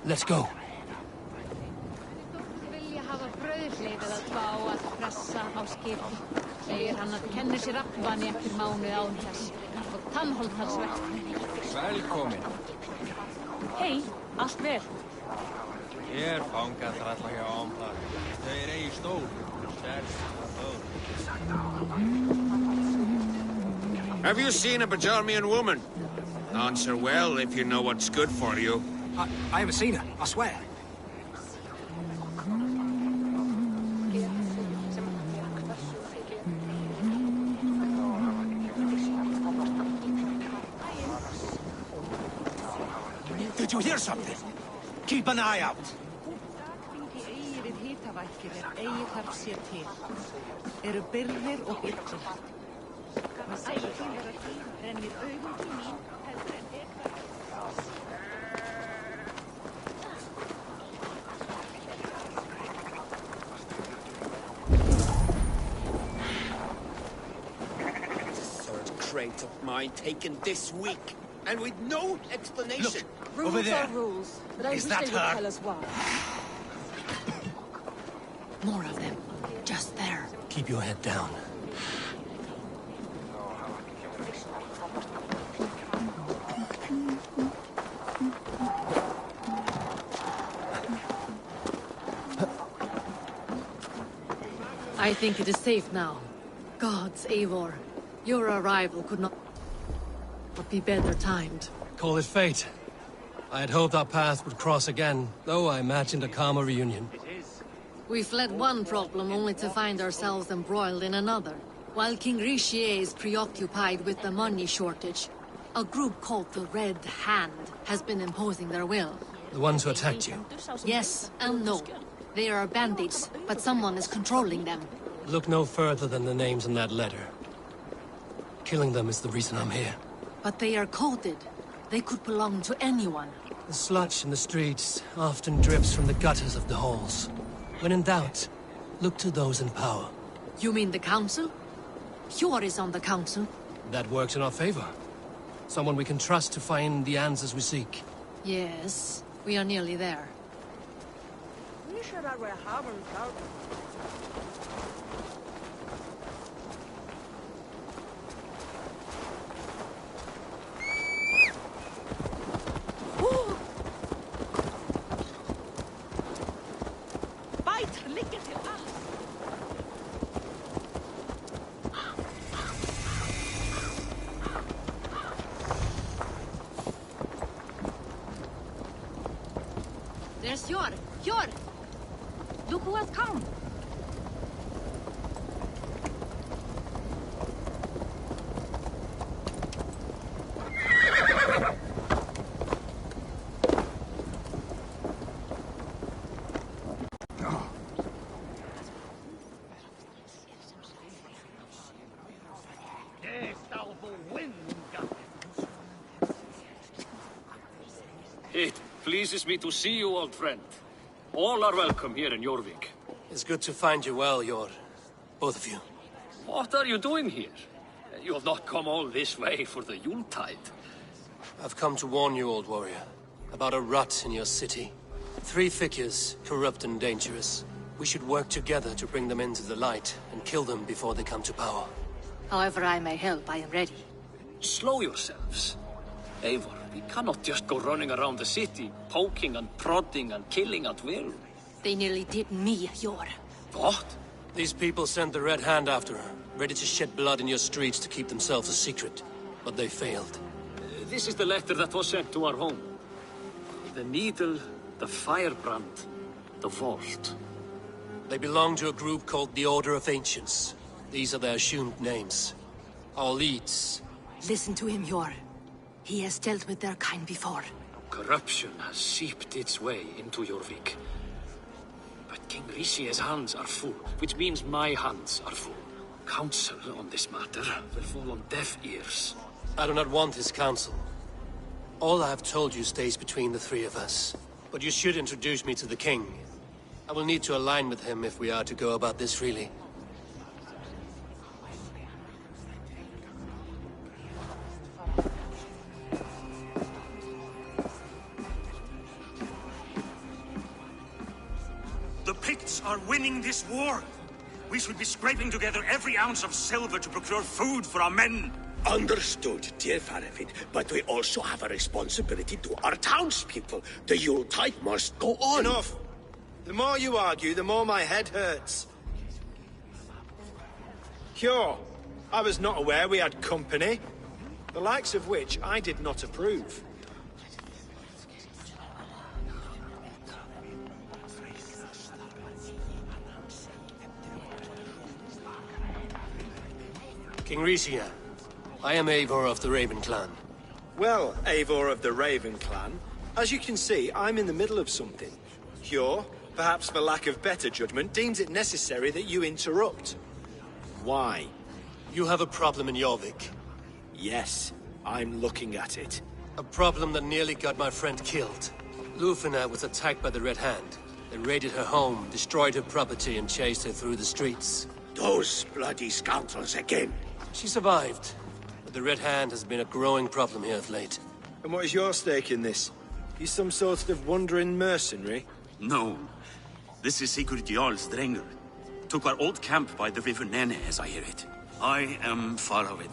Let's go. Vilja hafa brauðhleifið að fá að pressa á skipi. Segir hann að kennir sér aftvani eftir mánuð án þess. Og tannhold hans verður. Velkomin. Hei, allt vel. Ég fangað þrælla hjá ámlar. Þau eigi stór. Have you seen a Bajarmian woman? Answer well if you know what's good for you. I haven't seen her, I swear. Did you hear something? Keep an eye out. Eru byrðir og yllir. Crate of mine taken this week, and with no explanation. Look, Rules Over there. are rules, but I Is wish that they would her? tell us why. More of them. Just there. Keep your head down. I think it is safe now. Gods, Eivor. Your arrival could not be better timed. Call it fate. I had hoped our paths would cross again, though I imagined a calmer reunion. We fled one problem only to find ourselves embroiled in another. While King Richier is preoccupied with the money shortage, a group called the Red Hand has been imposing their will. The ones who attacked you. Yes and no. They are bandits, but someone is controlling them. Look no further than the names in that letter. Killing them is the reason I'm here. But they are coded. They could belong to anyone. The sludge in the streets often drips from the gutters of the halls. When in doubt, look to those in power. You mean the council? Hjor is on the council. That works in our favor. Someone we can trust to find the answers we seek. Yes, we are nearly there. There's Hjor! Hjor! Look who has come! It pleases me to see you, old friend. All are welcome here in Jorvik. It's good to find you well, Hjor. Both of you. What are you doing here? You have not come all this way for the Yuletide. I've come to warn you, old warrior, about a rot in your city. 3 figures, corrupt and dangerous. We should work together to bring them into the light and kill them before they come to power. However I may help, I am ready. Slow yourselves. Eivor, we cannot just go running around the city, poking and prodding and killing at will. They nearly did me, Hjor. What? These people sent the Red Hand after her, ready to shed blood in your streets to keep themselves a secret. But they failed. This is the letter that was sent to our home. The needle, the firebrand, the vault. They belong to a group called the Order of Ancients. These are their assumed names. Our leads. Listen to him, Hjor. He has dealt with their kind before. Corruption has seeped its way into Jorvik. But King Richier's hands are full, which means my hands are full. Counsel on this matter will fall on deaf ears. I do not want his counsel. All I have told you stays between the 3 of us. But you should introduce me to the king. I will need to align with him if we are to go about this freely. The Picts are winning this war. We should be scraping together every ounce of silver to procure food for our men. Understood, dear Farafid, but we also have a responsibility to our townspeople. The Yuletide must go on. Enough! The more you argue, the more my head hurts. Hjor, I was not aware we had company, the likes of which I did not approve. King Richier, I am Eivor of the Raven Clan. Well, Eivor of the Raven Clan, as you can see, I'm in the middle of something. Hjor, perhaps for lack of better judgment, deems it necessary that you interrupt. Why? You have a problem in Jorvik. Yes, I'm looking at it. A problem that nearly got my friend killed. Lufina was attacked by the Red Hand. They raided her home, destroyed her property, and chased her through the streets. Those bloody scoundrels again. She survived, but the Red Hand has been a growing problem here of late. And what is your stake in this? He's some sort of wandering mercenary? No. This is Sigurd Jarl's Drenger. Took our old camp by the river Nene, as I hear it. I am Faravid,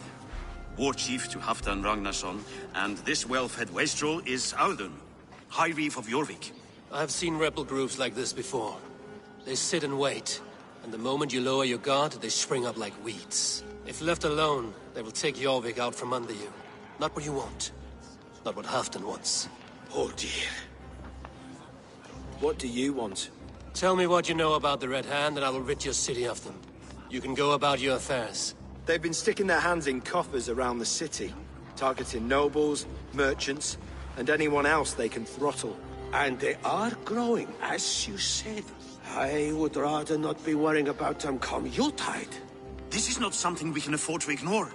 war chief to Halfdan Ragnarsson, and this well-fed wastrel is Audun, High Reeve of Jorvik. I've seen rebel groups like this before. They sit and wait, and the moment you lower your guard, they spring up like weeds. If left alone, they will take Jorvik out from under you. Not what you want. Not what Halfdan wants. Oh dear. What do you want? Tell me what you know about the Red Hand, and I will rid your city of them. You can go about your affairs. They've been sticking their hands in coffers around the city, targeting nobles, merchants, and anyone else they can throttle. And they are growing, as you said. I would rather not be worrying about them come Yuletide. This is not something we can afford to ignore.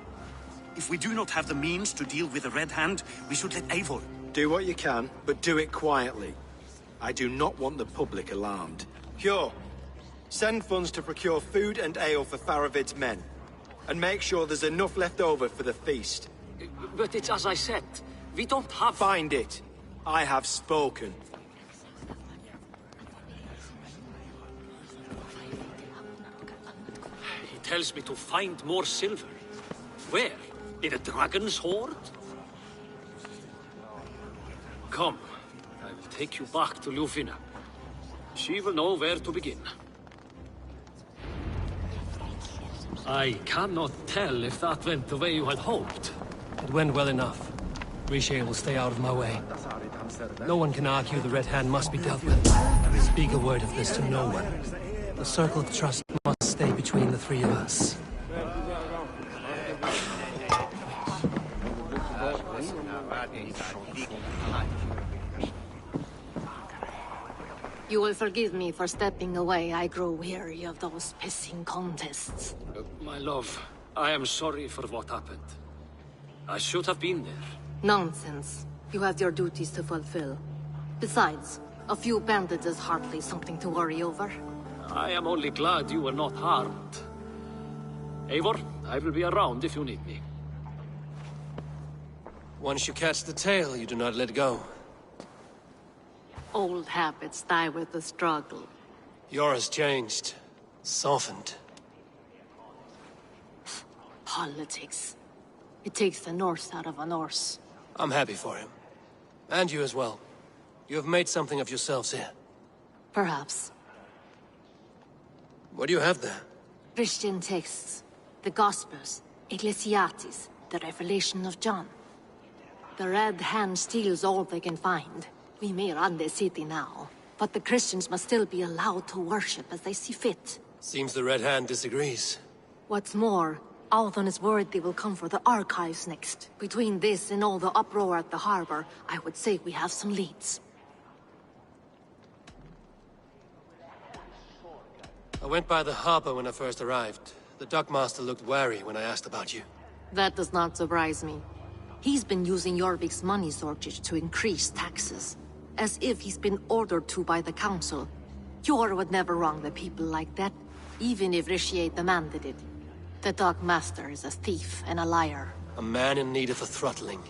If we do not have the means to deal with the Red Hand, we should let Eivor. Do what you can, but do it quietly. I do not want the public alarmed. Cure. Send funds to procure food and ale for Faravid's men. And make sure there's enough left over for the feast. But it's as I said. We don't have... Find it. I have spoken. He tells me to find more silver. Where? In a dragon's hoard? Come. I will take you back to Ljufvina. She will know where to begin. I cannot tell if that went the way you had hoped. It went well enough. Riche will stay out of my way. No one can argue the Red Hand must be dealt with. Speak a word of this to no one. The circle of trust must stay between the three of us. You will forgive me for stepping away. I grow weary of those pissing contests. My love, I am sorry for what happened. I should have been there. Nonsense. You have your duties to fulfill. Besides, a few bandits is hardly something to worry over. I am only glad you were not harmed. Eivor, I will be around if you need me. Once you catch the tail, you do not let go. Old habits die with the struggle. Yours changed. Softened. Politics. It takes the Norse out of a Norse. I'm happy for him. And you as well. You have made something of yourselves here. Perhaps. What do you have there? Christian texts. The Gospels. Ecclesiastes. The Revelation of John. The Red Hand steals all they can find. We may run the city now, but the Christians must still be allowed to worship as they see fit. Seems the Red Hand disagrees. What's more, Althon is worried they will come for the archives next. Between this and all the uproar at the harbor, I would say we have some leads. I went by the harbor when I first arrived. The dockmaster looked wary when I asked about you. That does not surprise me. He's been using Jorvik's money shortage to increase taxes. As if he's been ordered to by the council. Jor would never wrong the people like that, even if Riche demanded it. The dockmaster is a thief and a liar. A man in need of a throttling.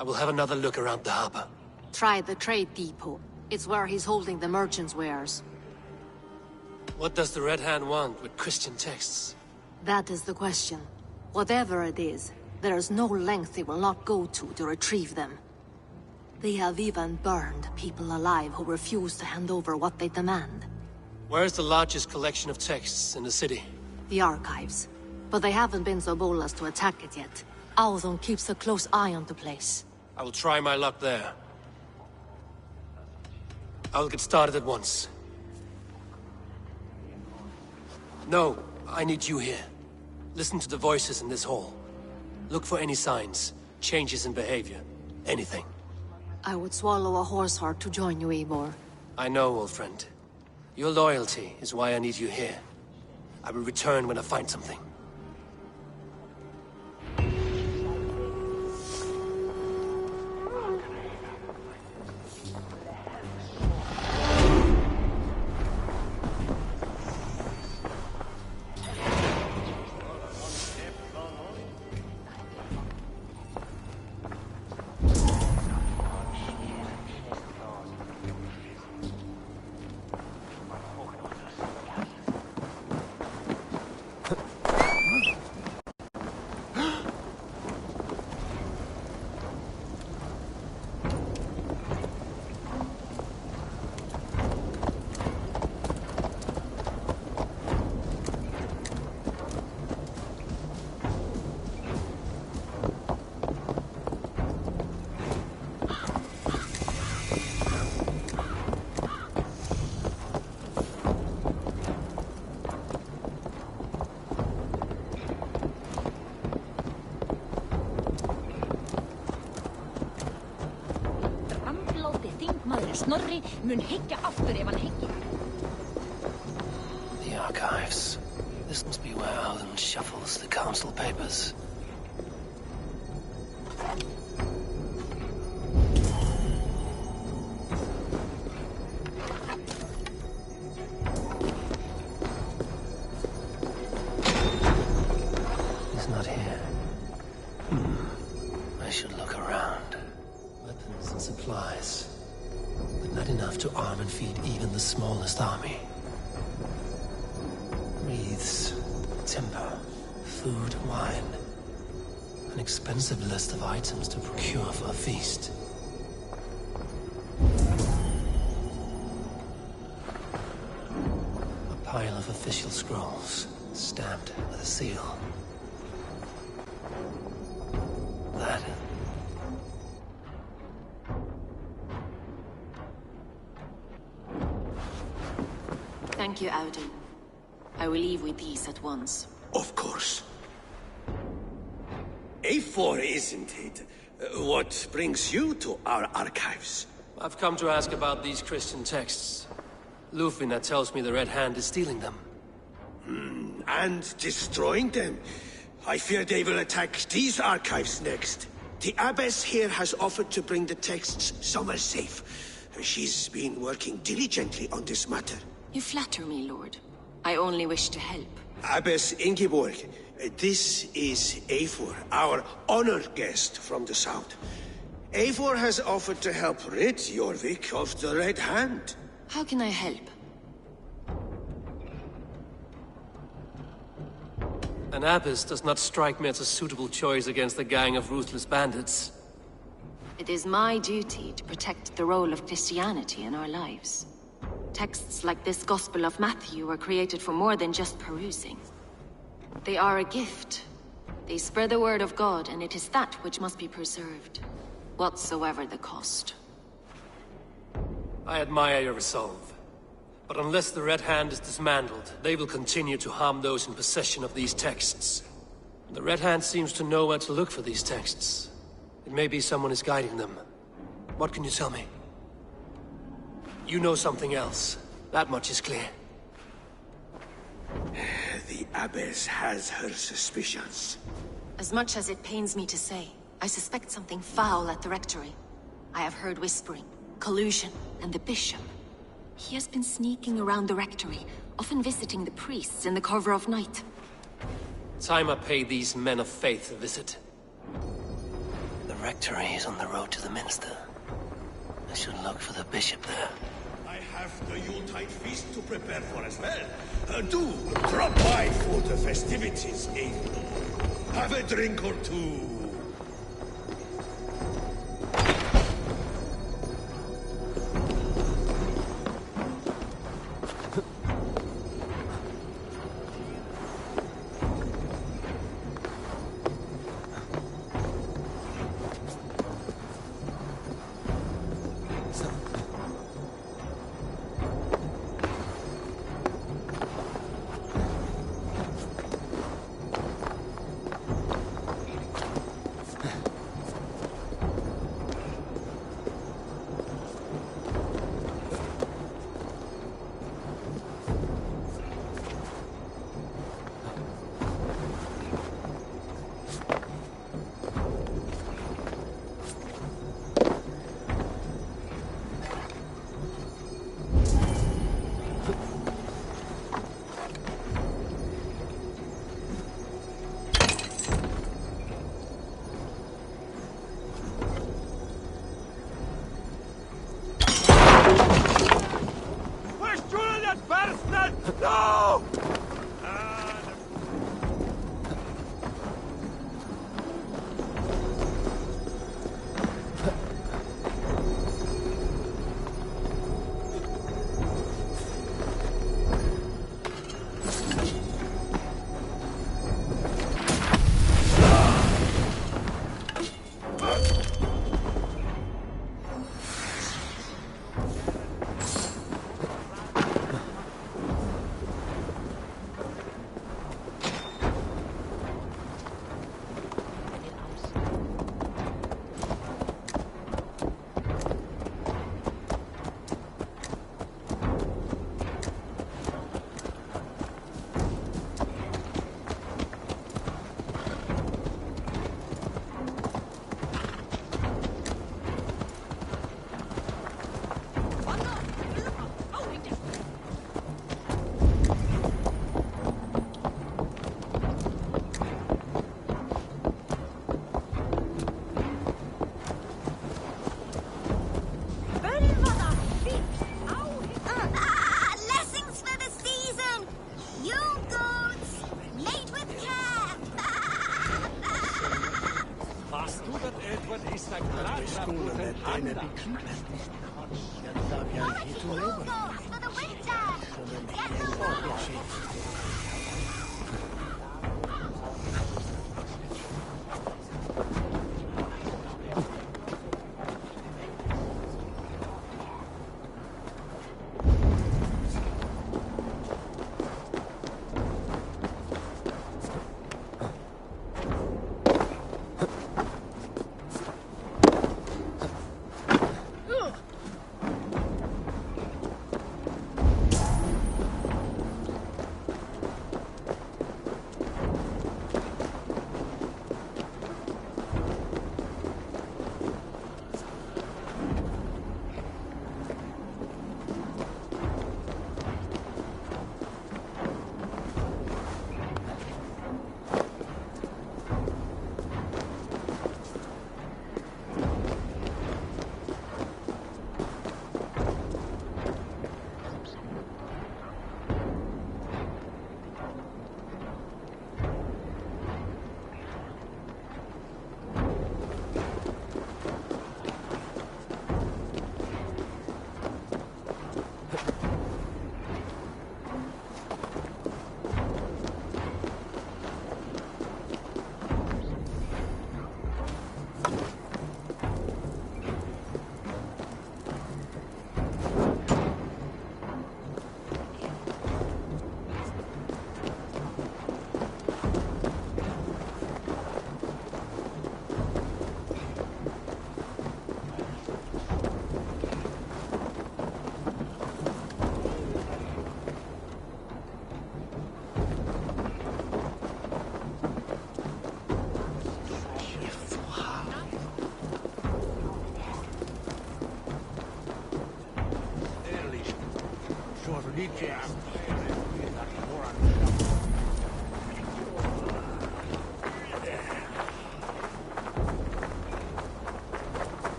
I will have another look around the harbor. Try the trade depot. It's where he's holding the merchants' wares. What does the Red Hand want with Christian texts? That is the question. Whatever it is, there is no length they will not go to retrieve them. They have even burned people alive who refuse to hand over what they demand. Where is the largest collection of texts in the city? The archives. But they haven't been so bold as to attack it yet. Althon keeps a close eye on the place. I will try my luck there. I will get started at once. No, I need you here. Listen to the voices in this hall. Look for any signs, changes in behavior, anything. I would swallow a horse heart to join you, Eivor. I know, old friend. Your loyalty is why I need you here. I will return when I find something. Snorri mun hyggja aftur ef hann hyggir. The archives. This must be where Alan shuffles the council papers. He's not here. I should look around. Weapons and supplies. But not enough to arm and feed even the smallest army. Wreaths, timber, food, wine. An expensive list of items to procure for a feast. A pile of official scrolls, stamped with a seal. That. Thank you, Audun. I will leave with these at once. Of course. A4, isn't it? What brings you to our archives? I've come to ask about these Christian texts. Lufvina tells me the Red Hand is stealing them. And destroying them. I fear they will attack these archives next. The abbess here has offered to bring the texts somewhere safe. She's been working diligently on this matter. You flatter me, Lord. I only wish to help. Abbess Ingeborg, this is Eivor, our honored guest from the south. Eivor has offered to help rid Jorvik of the Red Hand. How can I help? An abbess does not strike me as a suitable choice against a gang of ruthless bandits. It is my duty to protect the role of Christianity in our lives. Texts like this Gospel of Matthew were created for more than just perusing. They are a gift. They spread the word of God, and it is that which must be preserved, whatsoever the cost. I admire your resolve. But unless the Red Hand is dismantled, they will continue to harm those in possession of these texts. The Red Hand seems to know where to look for these texts. It may be someone is guiding them. What can you tell me? You know something else. That much is clear. The abbess has her suspicions. As much as it pains me to say, I suspect something foul at the rectory. I have heard whispering, collusion, and the bishop. He has been sneaking around the rectory, often visiting the priests in the cover of night. Time I pay these men of faith a visit. The rectory is on the road to the minster. I should look for the bishop there. I have the Yuletide feast to prepare for as well. Do drop by for the festivities, Eivor. Have a drink or two. No!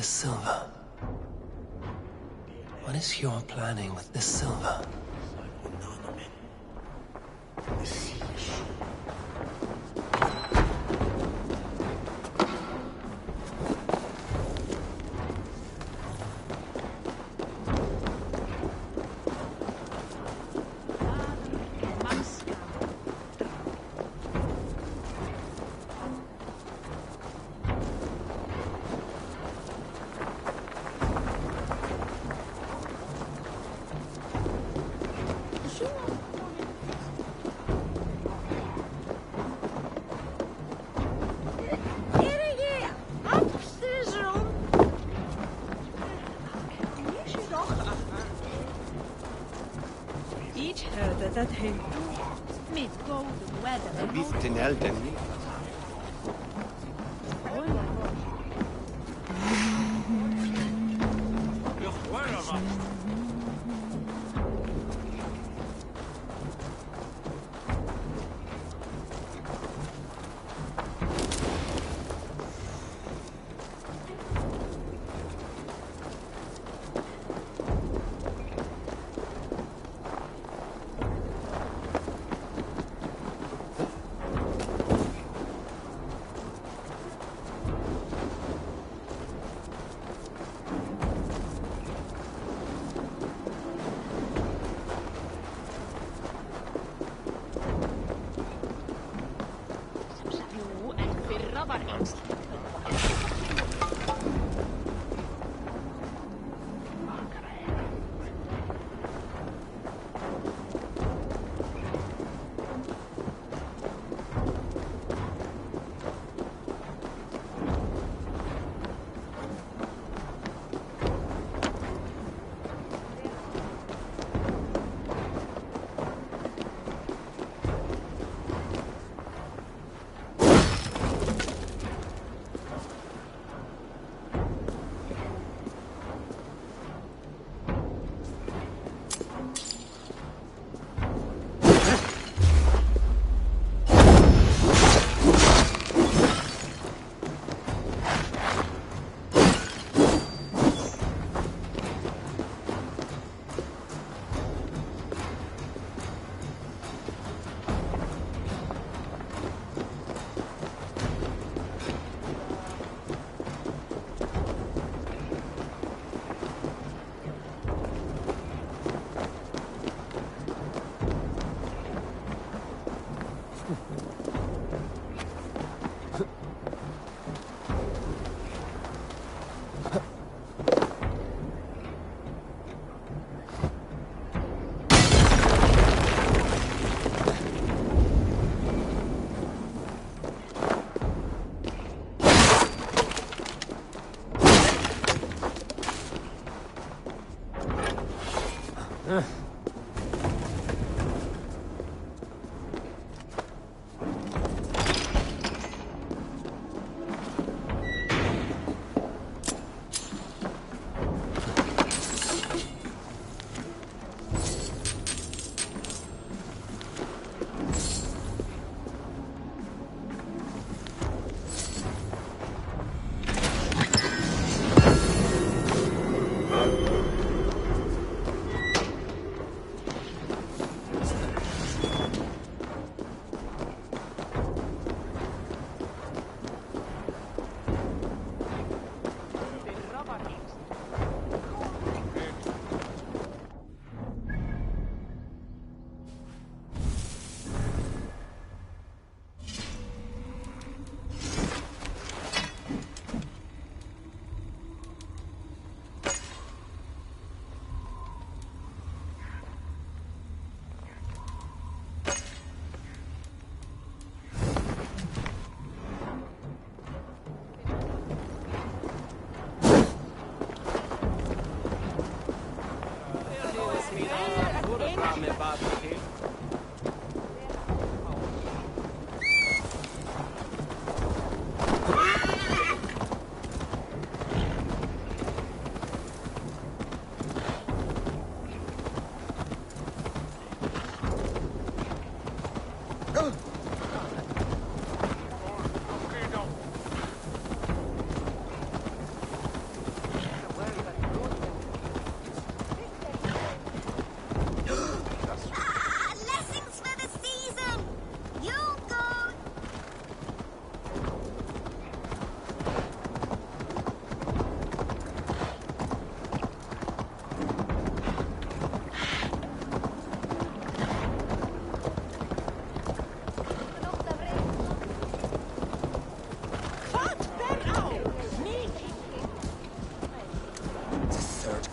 Silver? What is your planning with this silver? that him. Mid golden weather. Visst in elden.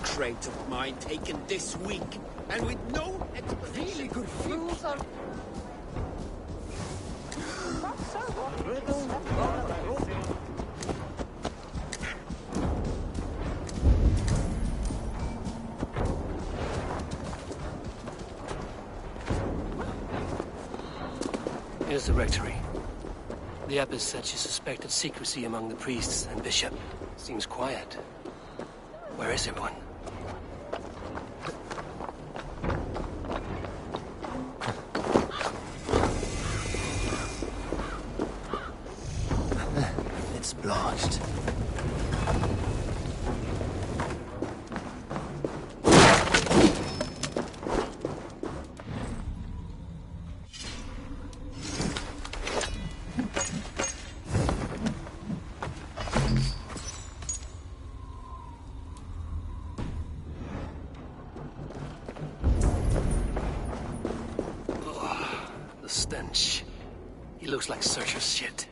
Crate of mine taken this week, and with no explanation. Really good food. Here's the rectory. The abbess said she suspected secrecy among the priests and bishop. Seems quiet. Where is everyone? It's blocked. The stench. He looks like Searcher's shit.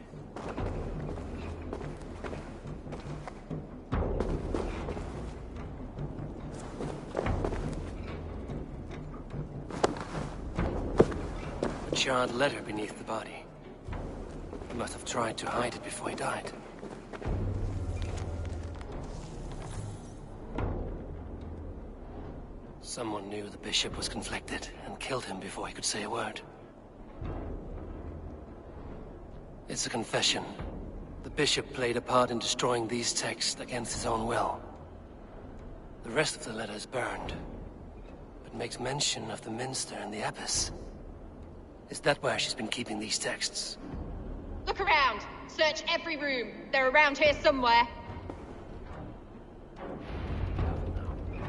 A charred letter beneath the body. He must have tried to hide it before he died. Someone knew the bishop was conflicted and killed him before he could say a word. It's a confession. The bishop played a part in destroying these texts against his own will. The rest of the letter is burned, but makes mention of the minster and the abbess. Is that where she's been keeping these texts? Look around! Search every room! They're around here somewhere!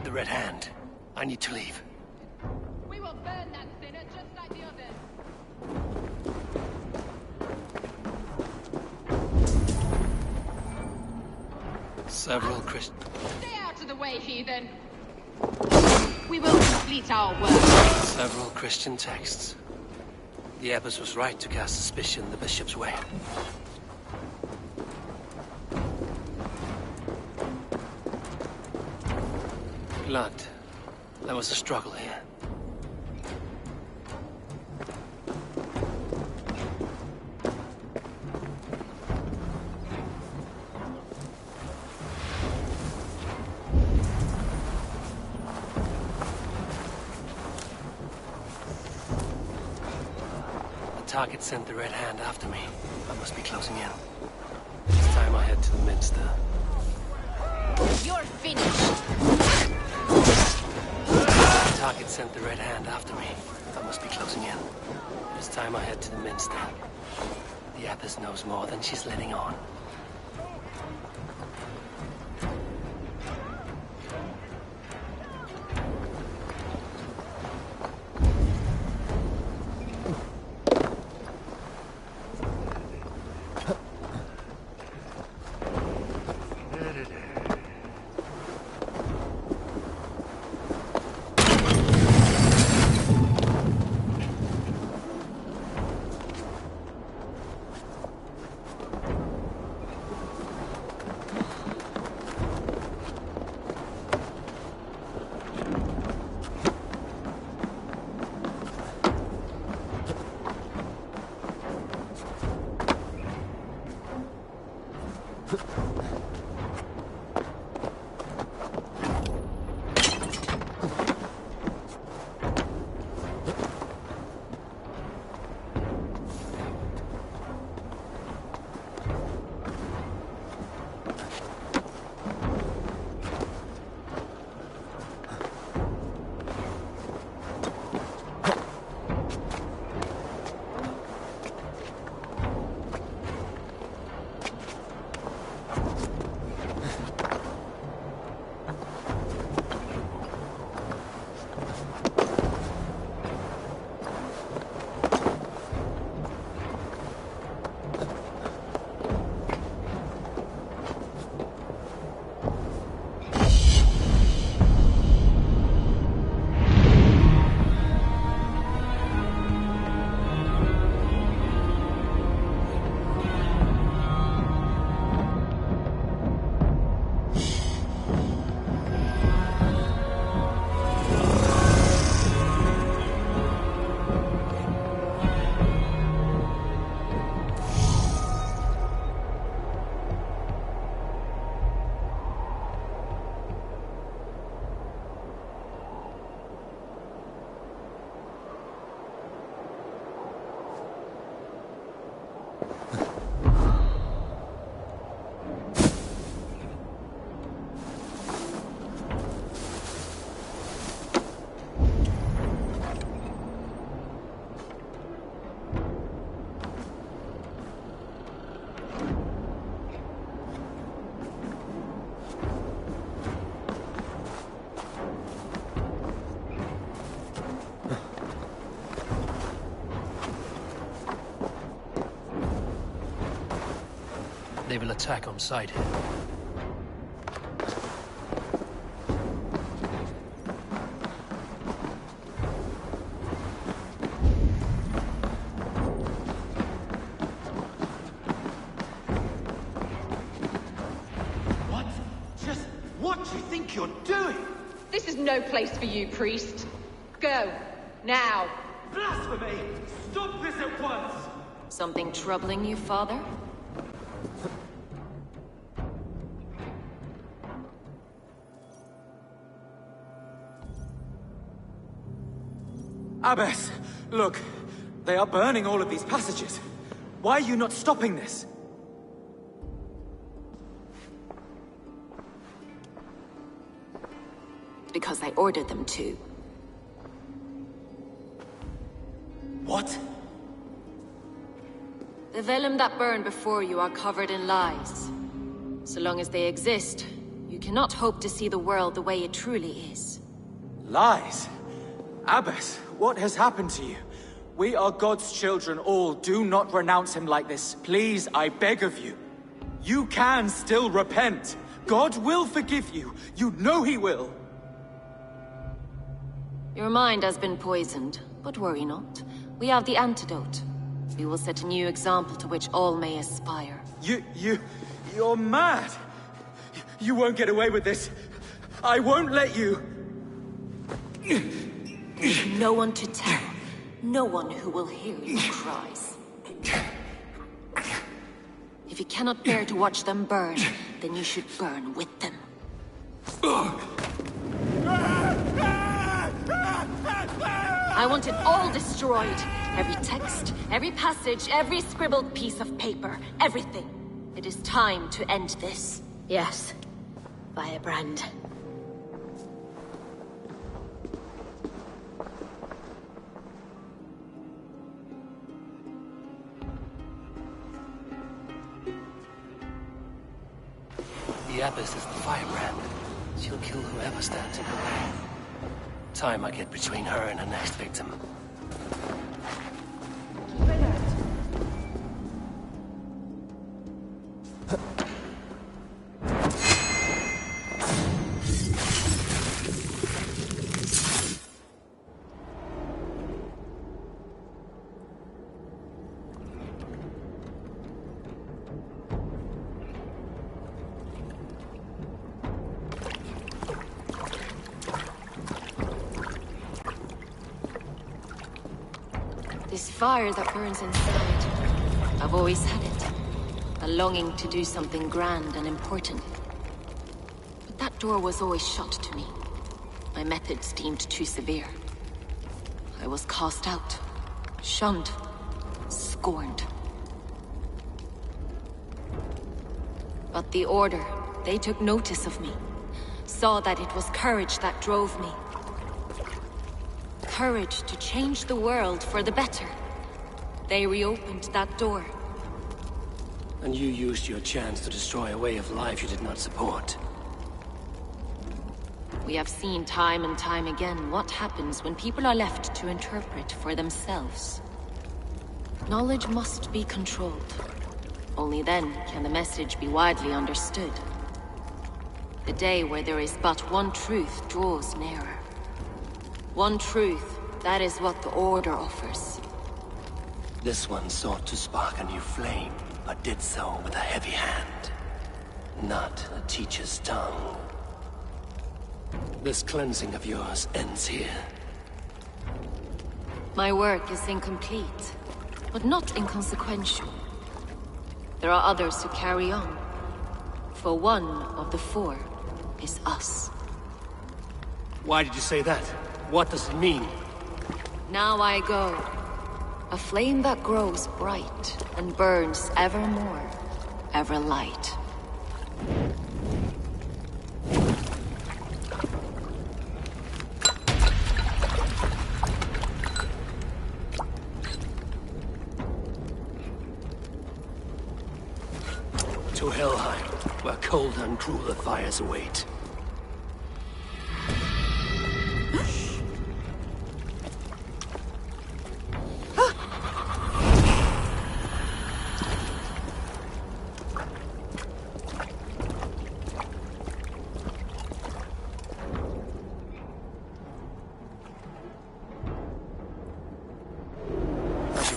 The Red Hand. I need to leave. We will burn that sinner just like the others! Several Christian... Stay out of the way, heathen! We will complete our work. Several Christian texts. The abbess was right to cast suspicion the bishop's way. Blood. There was a struggle here. target sent the Red Hand after me. I must be closing in. It's time I head to the Minster. You're finished. The target sent the Red Hand after me. I must be closing in. It's time I head to the Minster. The Abbess knows more than she's letting on. They will attack on sight here. What? Just what do you think you're doing? This is no place for you, priest. Go. Now. Blasphemy! Stop this at once! Something troubling you, father? Abbess, look. They are burning all of these passages. Why are you not stopping this? Because I ordered them to. What? The vellum that burn before you are covered in lies. So long as they exist, you cannot hope to see the world the way it truly is. Lies? Abbess, what has happened to you? We are God's children all. Do not renounce him like this. Please, I beg of you. You can still repent. God will forgive you. You know he will. Your mind has been poisoned, but worry not. We have the antidote. We will set a new example to which all may aspire. You're mad. You won't get away with this. I won't let you. There's no one to tell. No one who will hear your cries. If you cannot bear to watch them burn, then you should burn with them. I want it all destroyed. Every text, every passage, every scribbled piece of paper, everything. It is time to end this. Yes, Firebrand. The Abbess is the Firebrand. She'll kill whoever stands in her way. Time I get between her and her next victim. This fire that burns inside, I've always had it. A longing to do something grand and important. But that door was always shut to me. My methods deemed too severe. I was cast out, shunned, scorned. But the Order, they took notice of me. Saw that it was courage that drove me. Courage to change the world for the better. They reopened that door. And you used your chance to destroy a way of life you did not support. We have seen time and time again what happens when people are left to interpret for themselves. Knowledge must be controlled. Only then can the message be widely understood. The day where there is but one truth draws nearer. One truth, that is what the Order offers. This one sought to spark a new flame, but did so with a heavy hand. Not a teacher's tongue. This cleansing of yours ends here. My work is incomplete, but not inconsequential. There are others who carry on. For one of the four is us. Why did you say that? What does it mean? Now I go. A flame that grows bright and burns ever more, ever light. To Helheim, where cold and crueler fires await.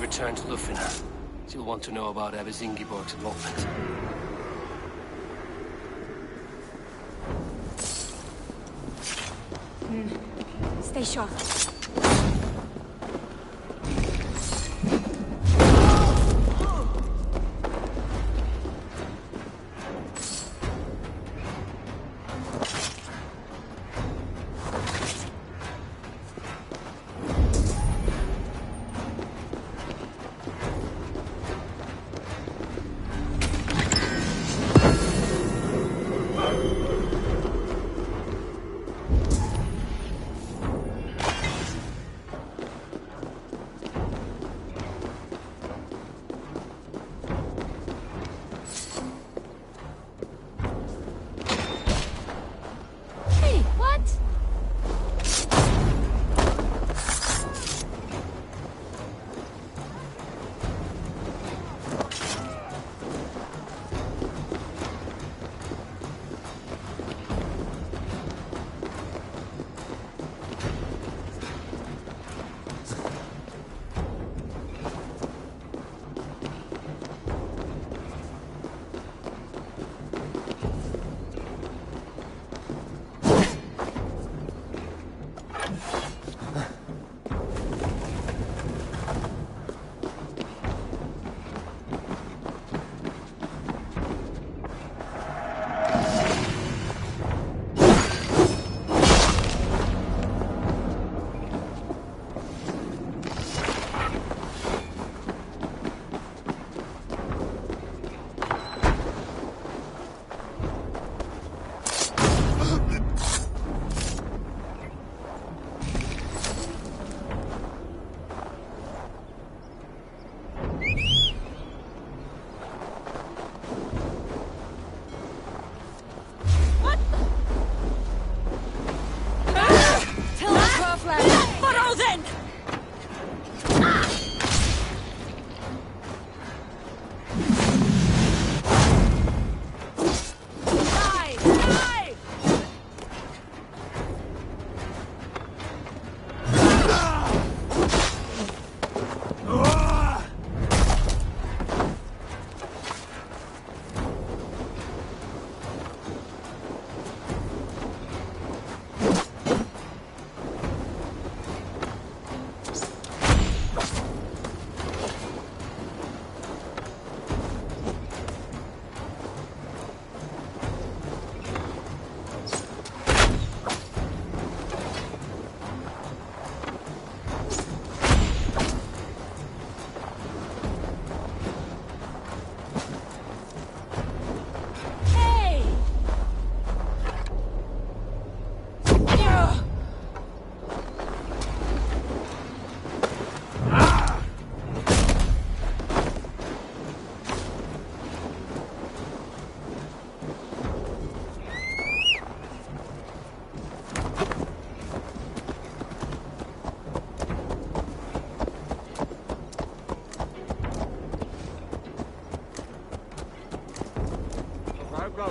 Return to Lufina. She'll want to know about Abbess Ingeborg's involvement. Stay sharp.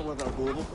with our bubble.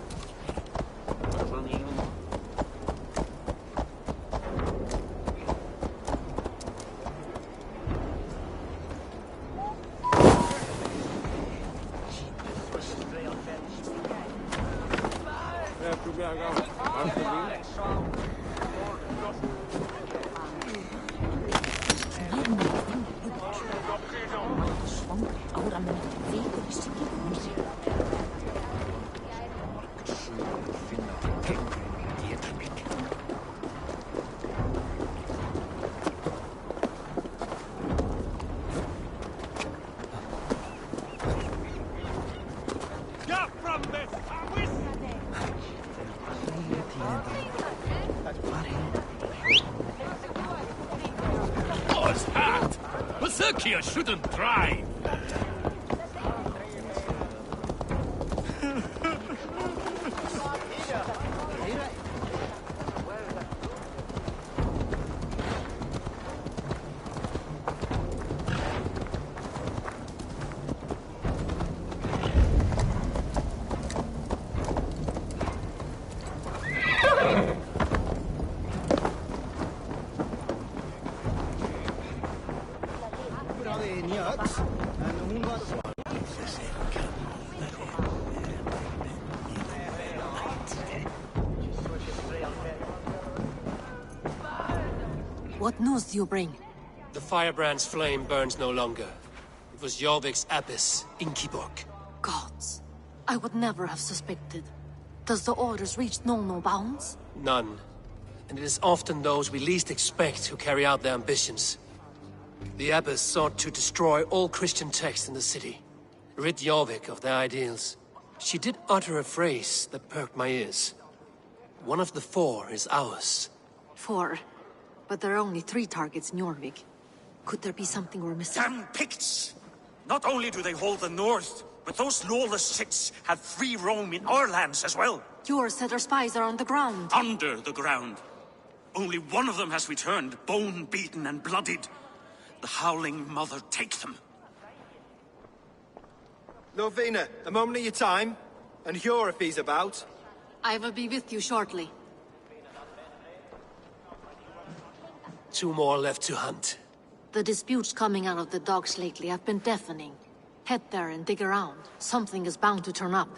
What's that? Berserkia shouldn't drive. What news do you bring? The firebrand's flame burns no longer. It was Jorvik's abbess, Inkiborg. Gods. I would never have suspected. Does the orders reach no bounds? None. And it is often those we least expect who carry out their ambitions. The abbess sought to destroy all Christian texts in the city, rid Jorvik of their ideals. She did utter a phrase that perked my ears. One of the 4 is ours. 4? But there are only 3 targets in Jorvik. Could there be something we're missing? Damn Picts! Not only do they hold the north, but those lawless shits have free roam in our lands as well. Yours said our spies are on the ground. Under the ground. Only one of them has returned, bone-beaten and bloodied. The Howling Mother take them. Lovina, a moment of your time. And Hjor if he's about. I will be with you shortly. 2 more left to hunt. The disputes coming out of the docks lately have been deafening. Head there and dig around. Something is bound to turn up.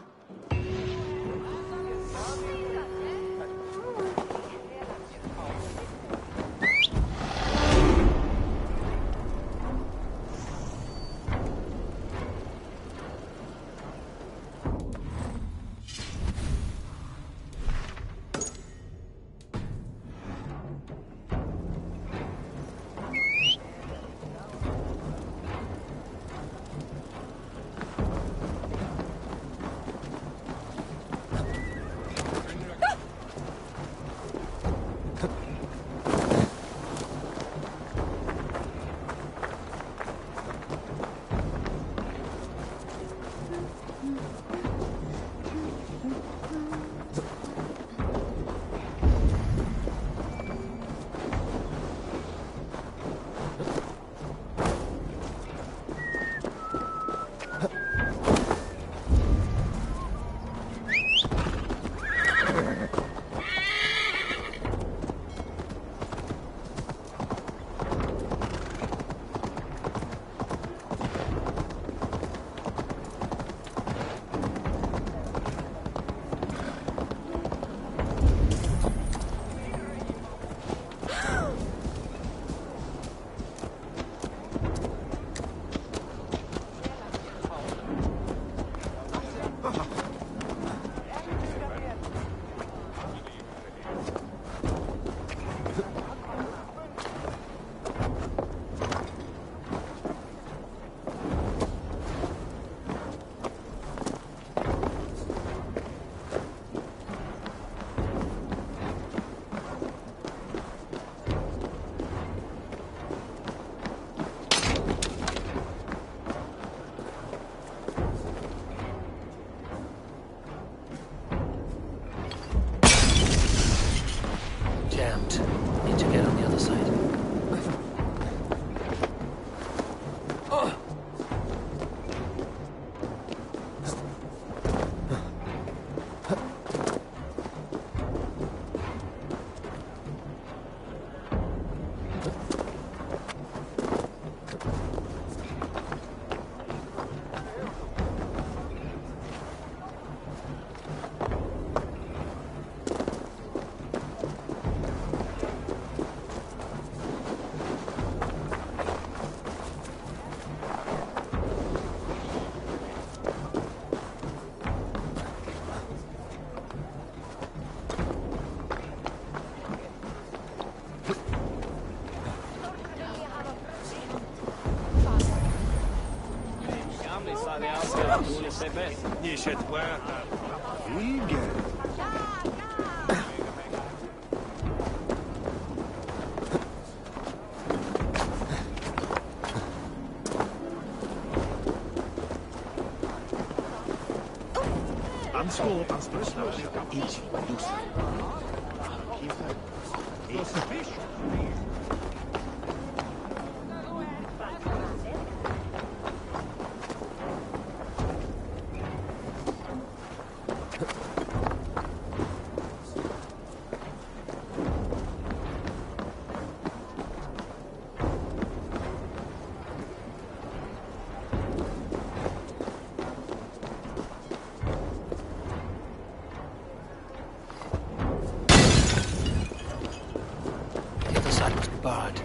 Barred.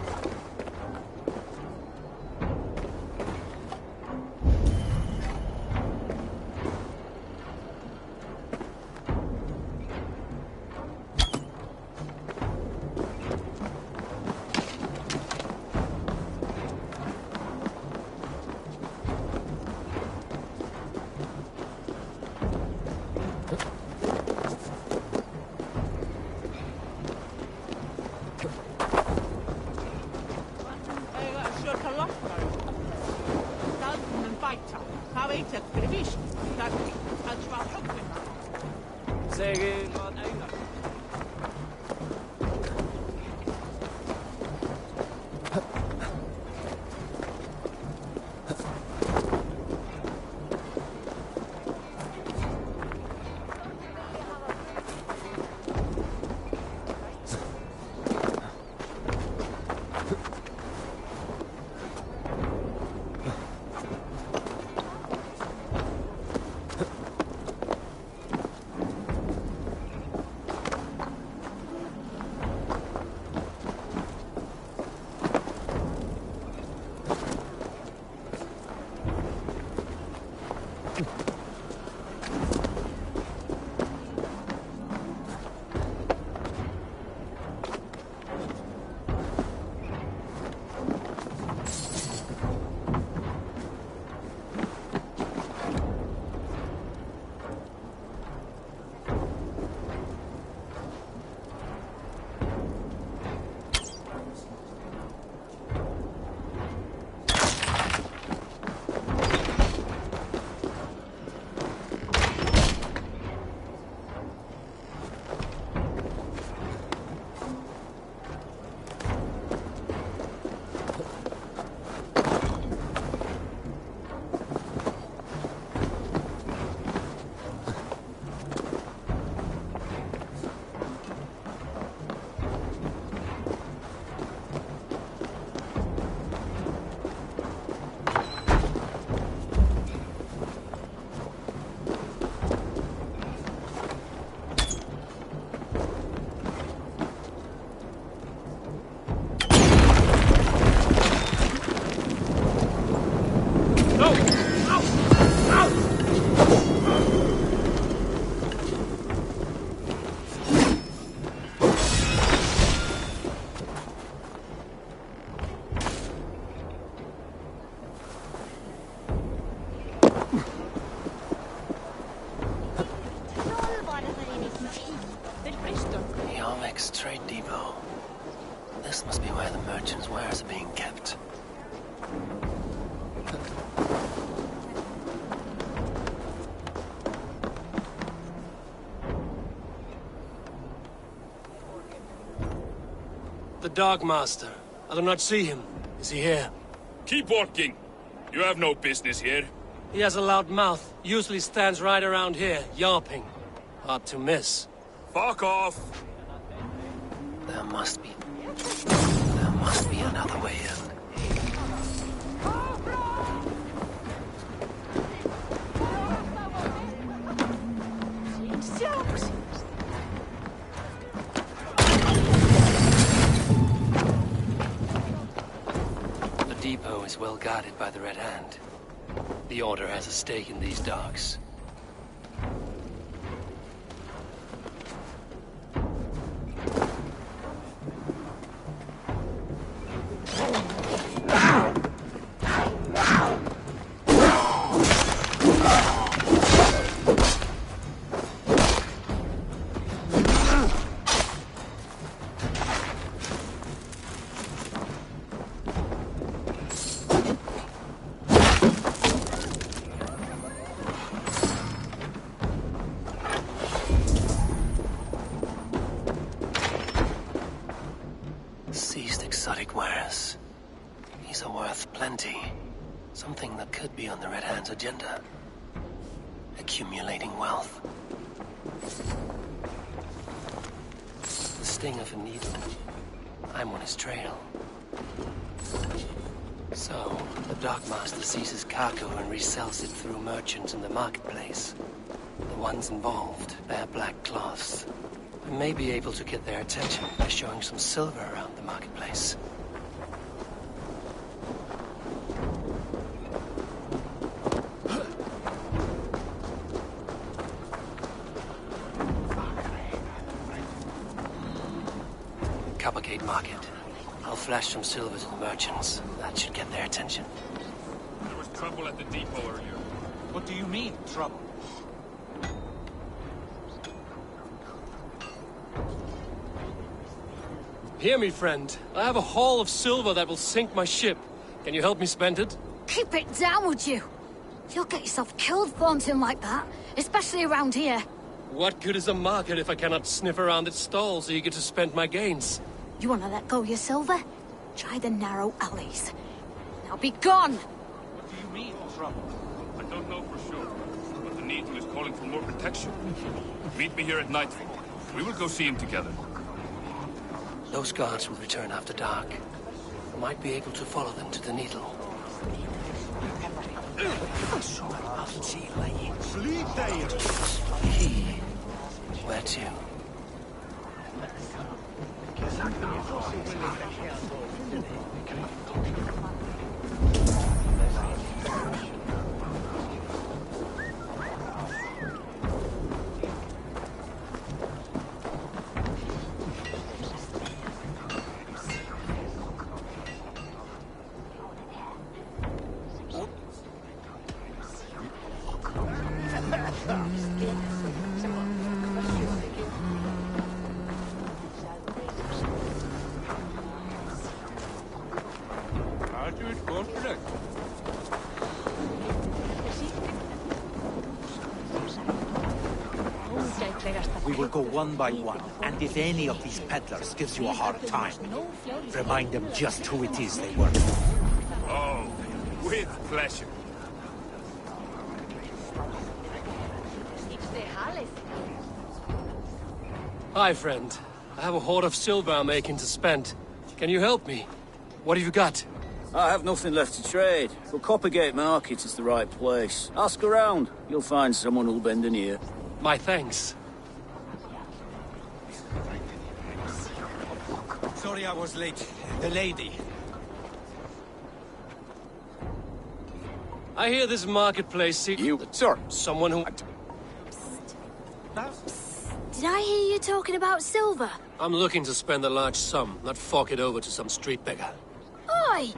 Trade depot. This must be where the merchants' wares are being kept. The Dark Master. I do not see him. Is he here? Keep walking. You have no business here. He has a loud mouth. Usually stands right around here, yarping. Hard to miss. Fuck off! There must be depot is well guarded by the Red Hand. The Order has a stake in these docks. Seized exotic wares. These are worth plenty. Something that could be on the Red Hand's agenda. Accumulating wealth. The sting of a needle. I'm on his trail. So, the dockmaster seizes cargo and resells it through merchants in the marketplace. The ones involved bear black cloths. I may be able to get their attention by showing some silver around the marketplace. Coppergate Market. I'll flash some silver to the merchants. That should get their attention. There was trouble at the depot earlier. What do you mean, trouble? Hear me, friend. I have a haul of silver that will sink my ship. Can you help me spend it? Keep it down, would you? You'll get yourself killed flaunting like that, especially around here. What good is a market if I cannot sniff around its stalls eager to spend my gains? You want to let go of your silver? Try the narrow alleys. Now be gone! What do you mean, trouble? I don't know for sure, but the Needle is calling for more protection. Meet me here at nightfall. We will go see him together. Those guards will return after dark. I might be able to follow them to the Needle. He. Where to? We will go one by one, and if any of these peddlers gives you a hard time, remind them just who it is they work for. Oh, with pleasure. Hi, friend. I have a hoard of silver I'm making to spend. Can you help me? What have you got? I have nothing left to trade, but Coppergate Market is the right place. Ask around. You'll find someone who'll bend an ear. My thanks. Sorry I was late. The lady. I hear this marketplace You, sir. Someone who... Did I hear you talking about silver? I'm looking to spend a large sum, not fork it over to some street beggar. Oi!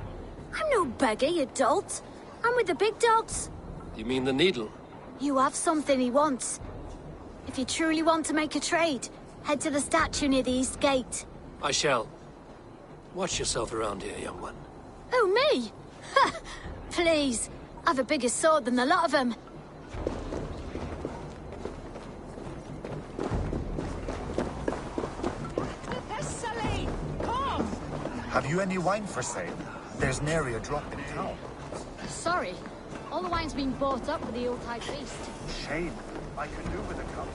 I'm no beggar, you dolt. I'm with the big dogs. You mean the Needle? You have something he wants. If you truly want to make a trade, head to the statue near the East Gate. I shall. Watch yourself around here, young one. Oh, me? Ha! Please. I've a bigger sword than the lot of them. Have you any wine for sale? There's nary a drop in town. Sorry. All the wine's been bought up for the Yuletide feast. Shame. I could do with a cup.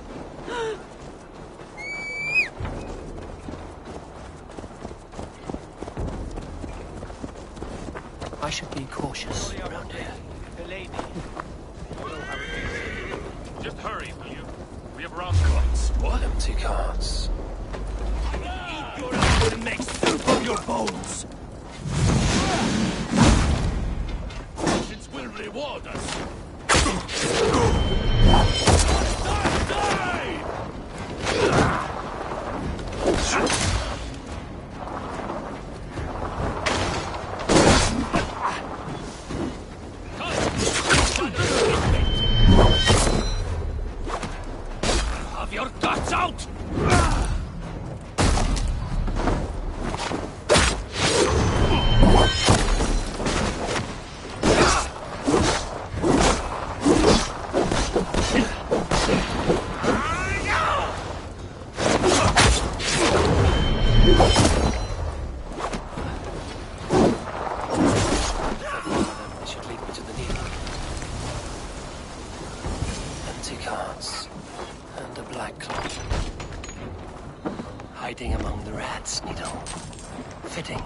I should be cautious around here. The lady. Just hurry, will you? We have round carts. What empty carts? Eat your ass and make soup of your bones! reward us! Have your guts out! Hiding among the rats, Needle. Fitting.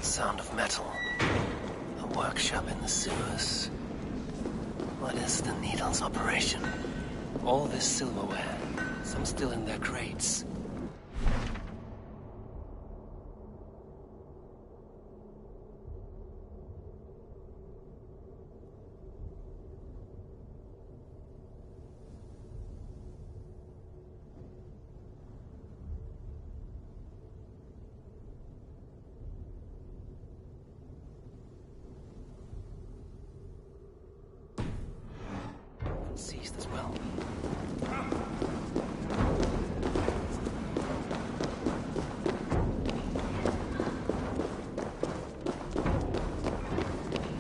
Sound of metal. A workshop in the sewers. What is the Needle's operation? All this silverware, some still in their crates. Seized as well.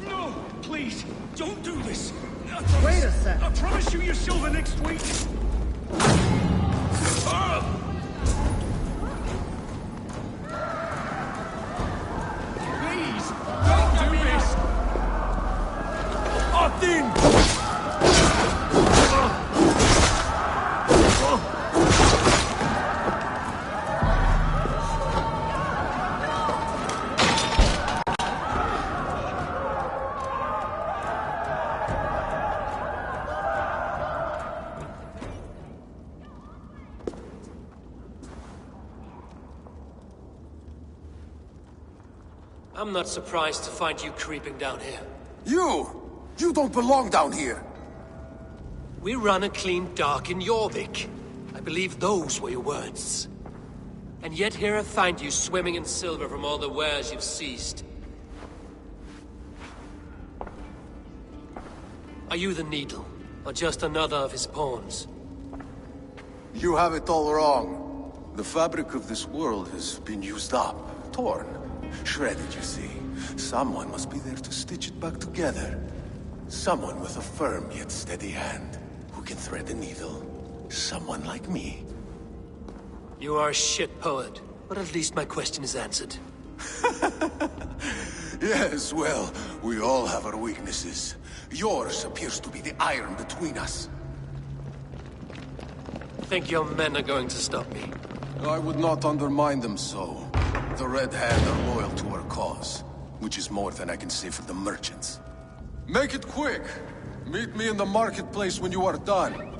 No! Please, don't do this! Wait a sec. I promise you your silver next week! Please, don't do this! Odin! I'm not surprised to find you creeping down here. You don't belong down here! We run a clean dock in Jorvik. I believe those were your words. And yet here I find you swimming in silver from all the wares you've seized. Are you the Needle, or just another of his pawns? You have it all wrong. The fabric of this world has been used up, torn, shredded, you see. Someone must be there to stitch it back together. Someone with a firm yet steady hand, who can thread the needle. Someone like me. You are a shit poet, but at least my question is answered. Yes, well, we all have our weaknesses. Yours appears to be the iron between us. Think your men are going to stop me? I would not undermine them so. The Red Hand are loyal to our cause, which is more than I can say for the merchants. Make it quick! Meet me in the marketplace when you are done.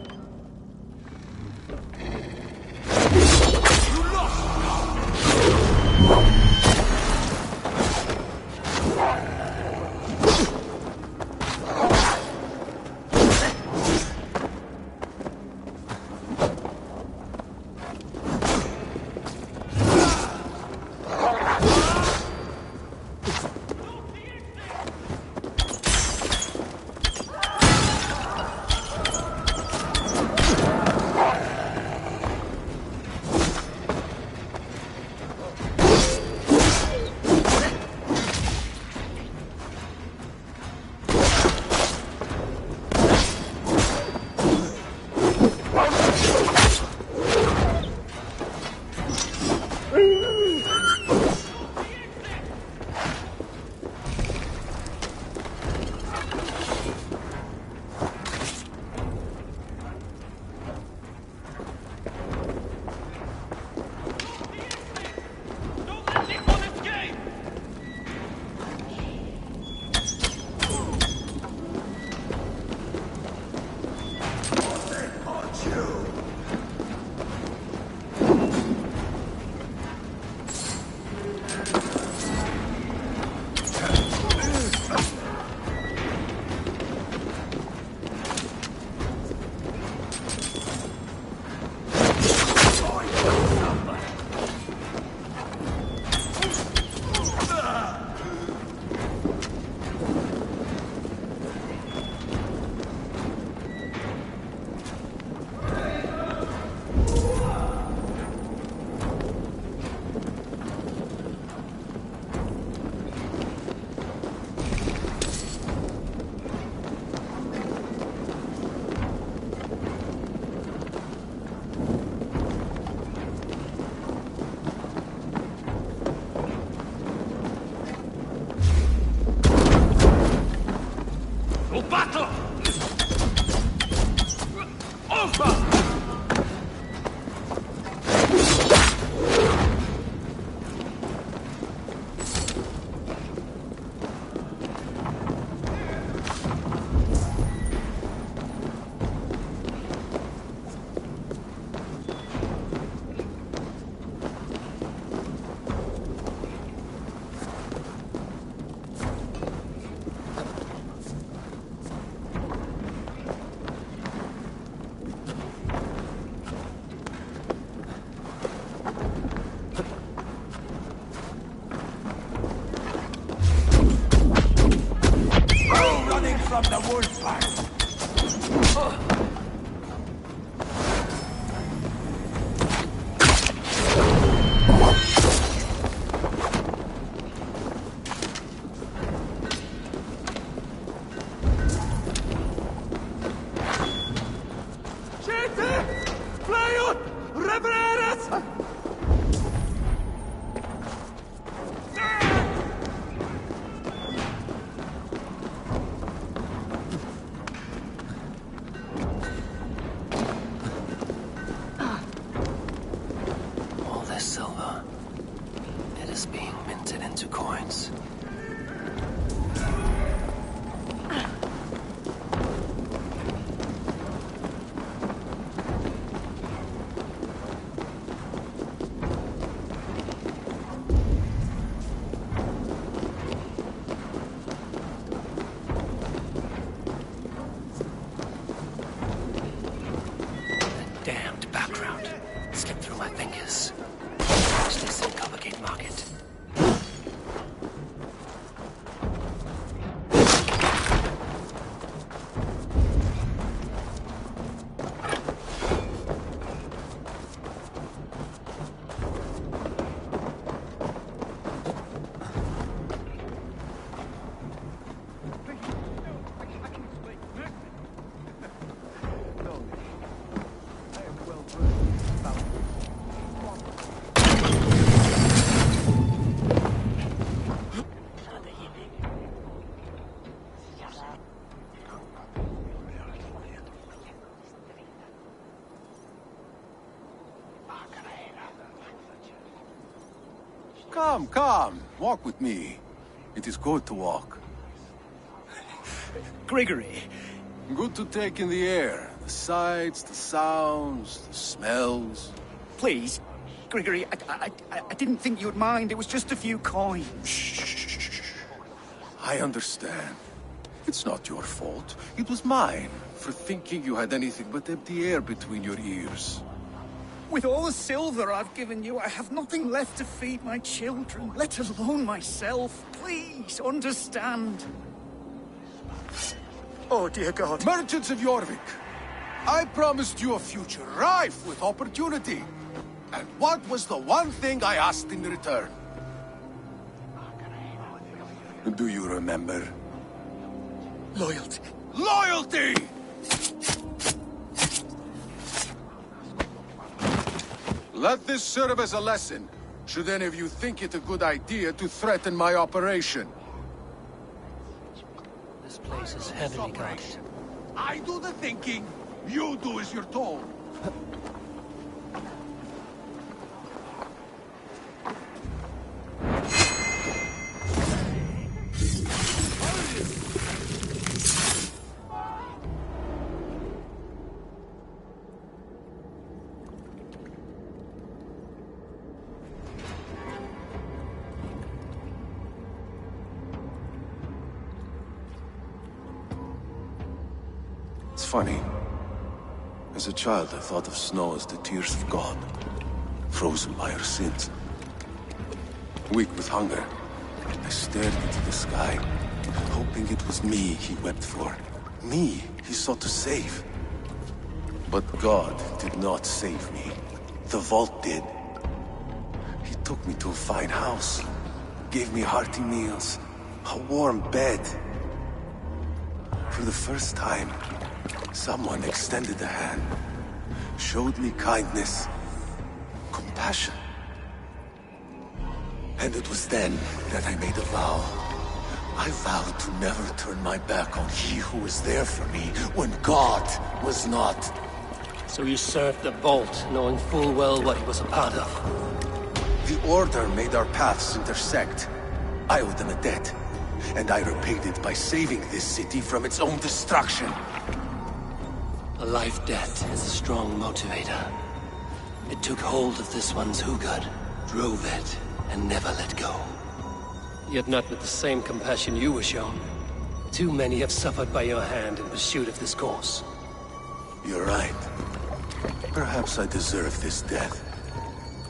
All this silver, it is being minted into coins. Damned background. Slipped through my fingers. Watch this in Coppergate Market. Come, come. Walk with me. It is good to walk. Grigory. Good to take in the air. The sights, the sounds, the smells. Please, Grigory, I didn't think you'd mind. It was just a few coins. Shh. I understand. It's not your fault. It was mine, for thinking you had anything but empty air between your ears. With all the silver I've given you, I have nothing left to feed my children, let alone myself. Please, understand. Oh, dear God. Merchants of Jorvik, I promised you a future rife with opportunity. And what was the one thing I asked in return? Do you remember? Loyalty. Loyalty! Let this serve as a lesson, should any of you think it a good idea to threaten my operation. This place is heavily guarded. I do the thinking, you do as you're told. It's funny. As a child, I thought of snow as the tears of God, frozen by our sins. Weak with hunger, I stared into the sky, hoping it was me he wept for. Me he sought to save. But God did not save me. The vault did. He took me to a fine house, gave me hearty meals, a warm bed. For the first time, someone extended a hand, showed me kindness, compassion. And it was then that I made a vow. I vowed to never turn my back on he who was there for me when God was not. So you served the Vault, knowing full well what he was a part of. The Order made our paths intersect. I owed them a debt, and I repaid it by saving this city from its own destruction. A life debt is a strong motivator. It took hold of this one's Hugad, drove it, and never let go. Yet not with the same compassion you were shown. Too many have suffered by your hand in pursuit of this course. You're right. Perhaps I deserve this death.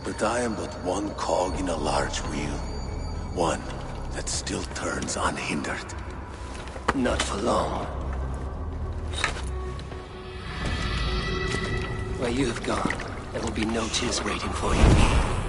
But I am but one cog in a large wheel. One that still turns unhindered. Not for long. Where you have gone, there will be no tears waiting for you.